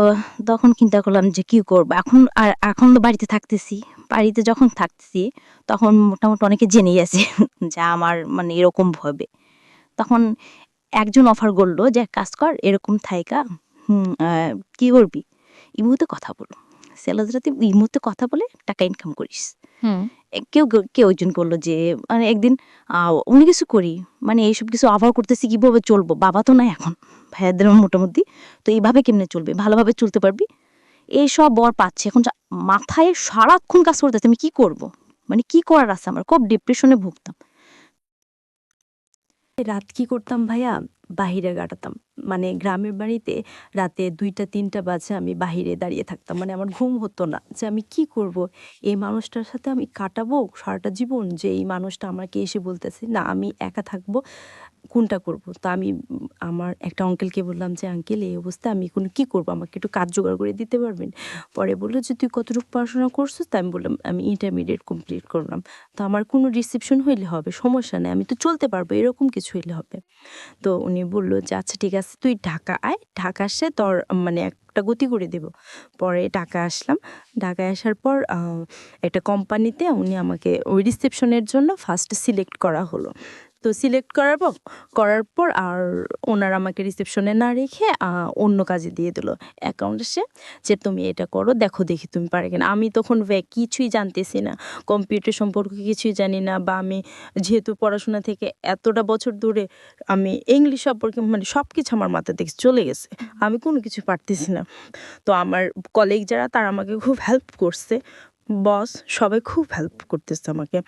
তখন চিন্তা করলাম যে কী করবো এখন তো বাড়িতে থাকতেছি, বাড়িতে যখন থাকতেছি তখন মোটামুটি অনেকে জেনেই আছে যা আমার মানে এরকম ভাবে। তখন একজন অফার করলো যে কাজ কর, এরকম থাইকা কী করবি, ইমুতে কথা বলো, সেলাজরাতে ইমুতে কথা বলে টাকা ইনকাম করিস। কেউ একজন করলো যে মানে একদিন অনেক কিছু করি, মানে এইসব কিছু অফার করতেছি, কীভাবে চলবো, বাবা তো নাই এখন, ভাইয়াদের মোটামুটি, তো এইভাবে কেমনে চলবে, ভালোভাবে চলতে পারবি, এইসব বর পাচ্ছে। এখন মাথায় সারাক্ষণ কাজ করতেছে, আমি কী করবো, মানে কী করার আছে আমার, খুব ডিপ্রেশনে ভুগতাম। রাত কি করতাম ভাইয়া, বাহিরে কাটাতাম। মানে গ্রামের বাড়িতে রাতে 2টা-3টা বাজে আমি বাহিরে দাঁড়িয়ে থাকতাম, মানে আমার ঘুম হতো না, যে আমি কি করব, এই মানুষটার সাথে আমি কাটাবো সারাটা জীবন, যে এই মানুষটা আমাকে এসে বলতেছে না আমি একা থাকবো, কোনটা করব। তো আমি আমার একটা আঙ্কেলকে বললাম যে আঙ্কেল এই অবস্থায় আমি এখন কী করবো, আমাকে একটু কাজ জোগাড় করে দিতে পারবেন। পরে বললো যে তুই কতটুকু পড়াশোনা করছিস, তা আমি বললাম আমি ইন্টারমিডিয়েট কমপ্লিট করলাম, তো আমার কোনো রিসেপশন হইলে হবে, সমস্যা নেই, আমি তো চলতে পারবো, এরকম কিছু হইলে হবে। তো উনি বললো যে আচ্ছা ঠিক আছে তুই ঢাকা আয়, ঢাকা আসে তোর মানে একটা গতি করে দেব। পরে ঢাকা আসলাম, ঢাকায় আসার পর একটা কোম্পানিতে উনি আমাকে ওই রিসেপশনের জন্য ফার্স্ট সিলেক্ট করা হলো। তো সিলেক্ট করার পর আর ওনারা আমাকে রিসেপশনে না রেখে অন্য কাজে দিয়ে দিল, অ্যাকাউন্টসে, যে তুমি এটা করো, দেখি তুমি পারে কিনা। আমি তখন কিছুই জানতেছি না, কম্পিউটার সম্পর্কে কিছুই জানি না, বা আমি যেহেতু পড়াশোনা থেকে এতটা বছর দূরে, আমি ইংলিশ সম্পর্কে মানে সব কিছু আমার মাথা থেকে চলে গেছে, আমি কোনো কিছু পারতেছি না। তো আমার কলিগ যারা তারা আমাকে খুব হেল্প করছে, বস সবাই খুব হেল্প করতেছে আমাকে।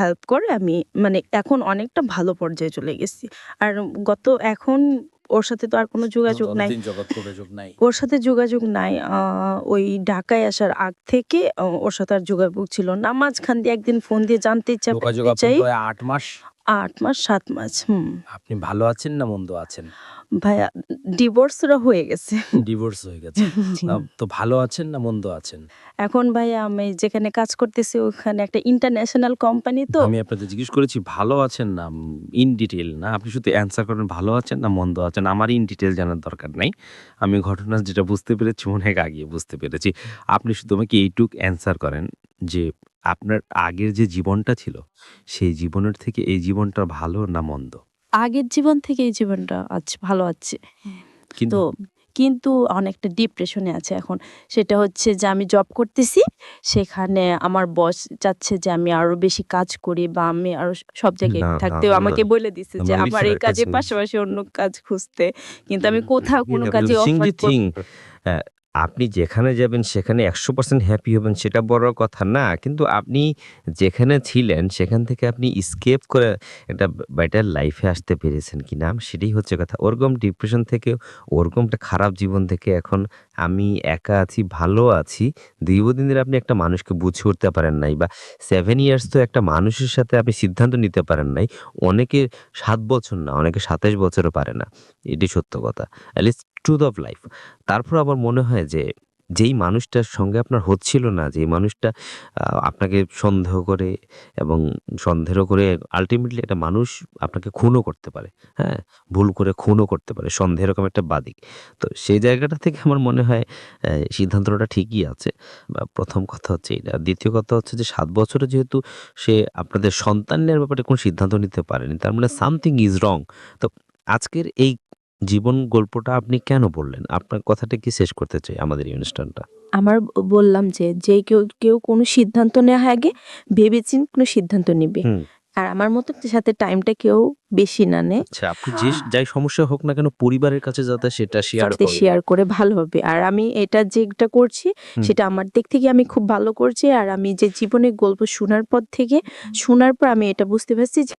হেল্প করে আমি মানে এখন অনেকটা ভালো পর্যায়ে চলে গেছি। আর এখন ওর সাথে তো আর কোনো যোগাযোগ নাই। ওর সাথে যোগাযোগ নাই। ওই ঢাকায় আসার আগ থেকে ওর সাথে আর যোগাযোগ ছিল না। মাঝখান দিয়ে একদিন ফোন দিয়ে জানতে যোগাযোগ চাই। আপনার 8 মাস। 8 মাস 7 মাস। আপনি ভালো আছেন না মন্দ আছেন? ভাইয়া ডিভোর্সরা হয়ে গেছে। ডিভোর্স হয়ে গেছে। তো ভালো আছেন না মন্দ আছেন? এখন ভাইয়া আমি যেখানে কাজ করতেছি ওখানে একটা ইন্টারন্যাশনাল কোম্পানি, তো আমি আপনাদের জিজ্ঞেস করেছি ভালো আছেন না, ইন ডিটেল না। আপনি শুধু অ্যান্সার করেন ভালো আছেন না মন্দ আছেন। আমার ইন ডিটেল জানার দরকার নাই। আমি ঘটনা যেটা বুঝতে পেরেছি অনেক আগে বুঝতে পেরেছি। আপনি শুধু আমাকে এইটুক অ্যান্সার করেন যে আপনার আগের যে জীবনটা ছিল সেই জীবনের থেকে এই জীবনটা ভালো না মন্দ? আগের জীবন থেকে এই জীবনটা ভালো আছে। কিন্তু কিন্তু অনেকটা ডিপ্রেশনে আছে এখন। সেটা হচ্ছে যে আমি জব করতেছি, সেখানে আমার বস চাচ্ছে যে আমি আরো বেশি কাজ করি বা আমি আরো সব জায়গায় থাকতে। আমাকে বলে দিছে যে আমার এই কাজের পাশাপাশি অন্য কাজ খুঁজতে, কিন্তু আমি কোথাও কোনো কাজে আপনি যেখানে যাবেন সেখানে 100% হ্যাপি হবেন সেটা বড় কথা না, কিন্তু আপনি যেখানে ছিলেন সেখান থেকে আপনি স্কেপ করে একটা বেটার লাইফে আসতে পেরেছেন কিনা সেটাই হচ্ছে কথা। ওরকম ডিপ্রেশন থেকে, ওরকম একটা খারাপ জীবন থেকে এখন আমি একা আছি, ভালো আছি, দীর্ঘদিন ধরে আপনি একটা মানুষকে বুঝে উঠতে পারেন নাই, বা 7 ইয়ার্স তো একটা মানুষের সাথে আপনি সিদ্ধান্ত নিতে পারেন নাই। অনেকে 7 বছর না, অনেকে 27 বছরও পারে না। এটি সত্য কথা, অ্যাটলিস্ট ট্রুথ অফ লাইফ। তারপর আবার মনে হয় যে যেই মানুষটার সঙ্গে আপনার হচ্ছিল না, যেই মানুষটা আপনাকে সন্দেহ করে এবং সন্দেহ করে আলটিমেটলি একটা মানুষ আপনাকে খুনও করতে পারে, হ্যাঁ, ভুল করে খুনও করতে পারে, সন্দেহ এরকম একটা বাদিক। তো সেই জায়গাটা থেকে আমার মনে হয় সিদ্ধান্তটা ঠিকই আছে। প্রথম কথা হচ্ছে এটা। দ্বিতীয় কথা হচ্ছে যে 7 বছরে যেহেতু সে আপনাদের সন্তানের ব্যাপারে কোনো সিদ্ধান্ত নিতে পারেনি, তার মানে সামথিং ইজ রং। তো আজকের এই জীবন গল্পটা আপনি কেন বললেন? আপনার কথাটা কি শেষ করতে চাই আমাদের এই অনুষ্ঠানটা? আমার বললাম যে কেউ কোনো সিদ্ধান্ত নেওয়ার আগে ভেবেচিন্তে কোনো সিদ্ধান্ত নিবে। আর আমার মতো সাথে টাইমটা কেউ বেশি না নেয়। আচ্ছা, আপনি যাই সমস্যা হোক না কেন পরিবারের কাছে যাতে সেটা শেয়ার করে ভালো হবে। আর আমি যেটা করছি সেটা আমার দিক থেকে আমি খুব ভালো করছি। আর আমি যে জীবনের গল্প শোনার পর আমি এটা বুঝতে পারছি যে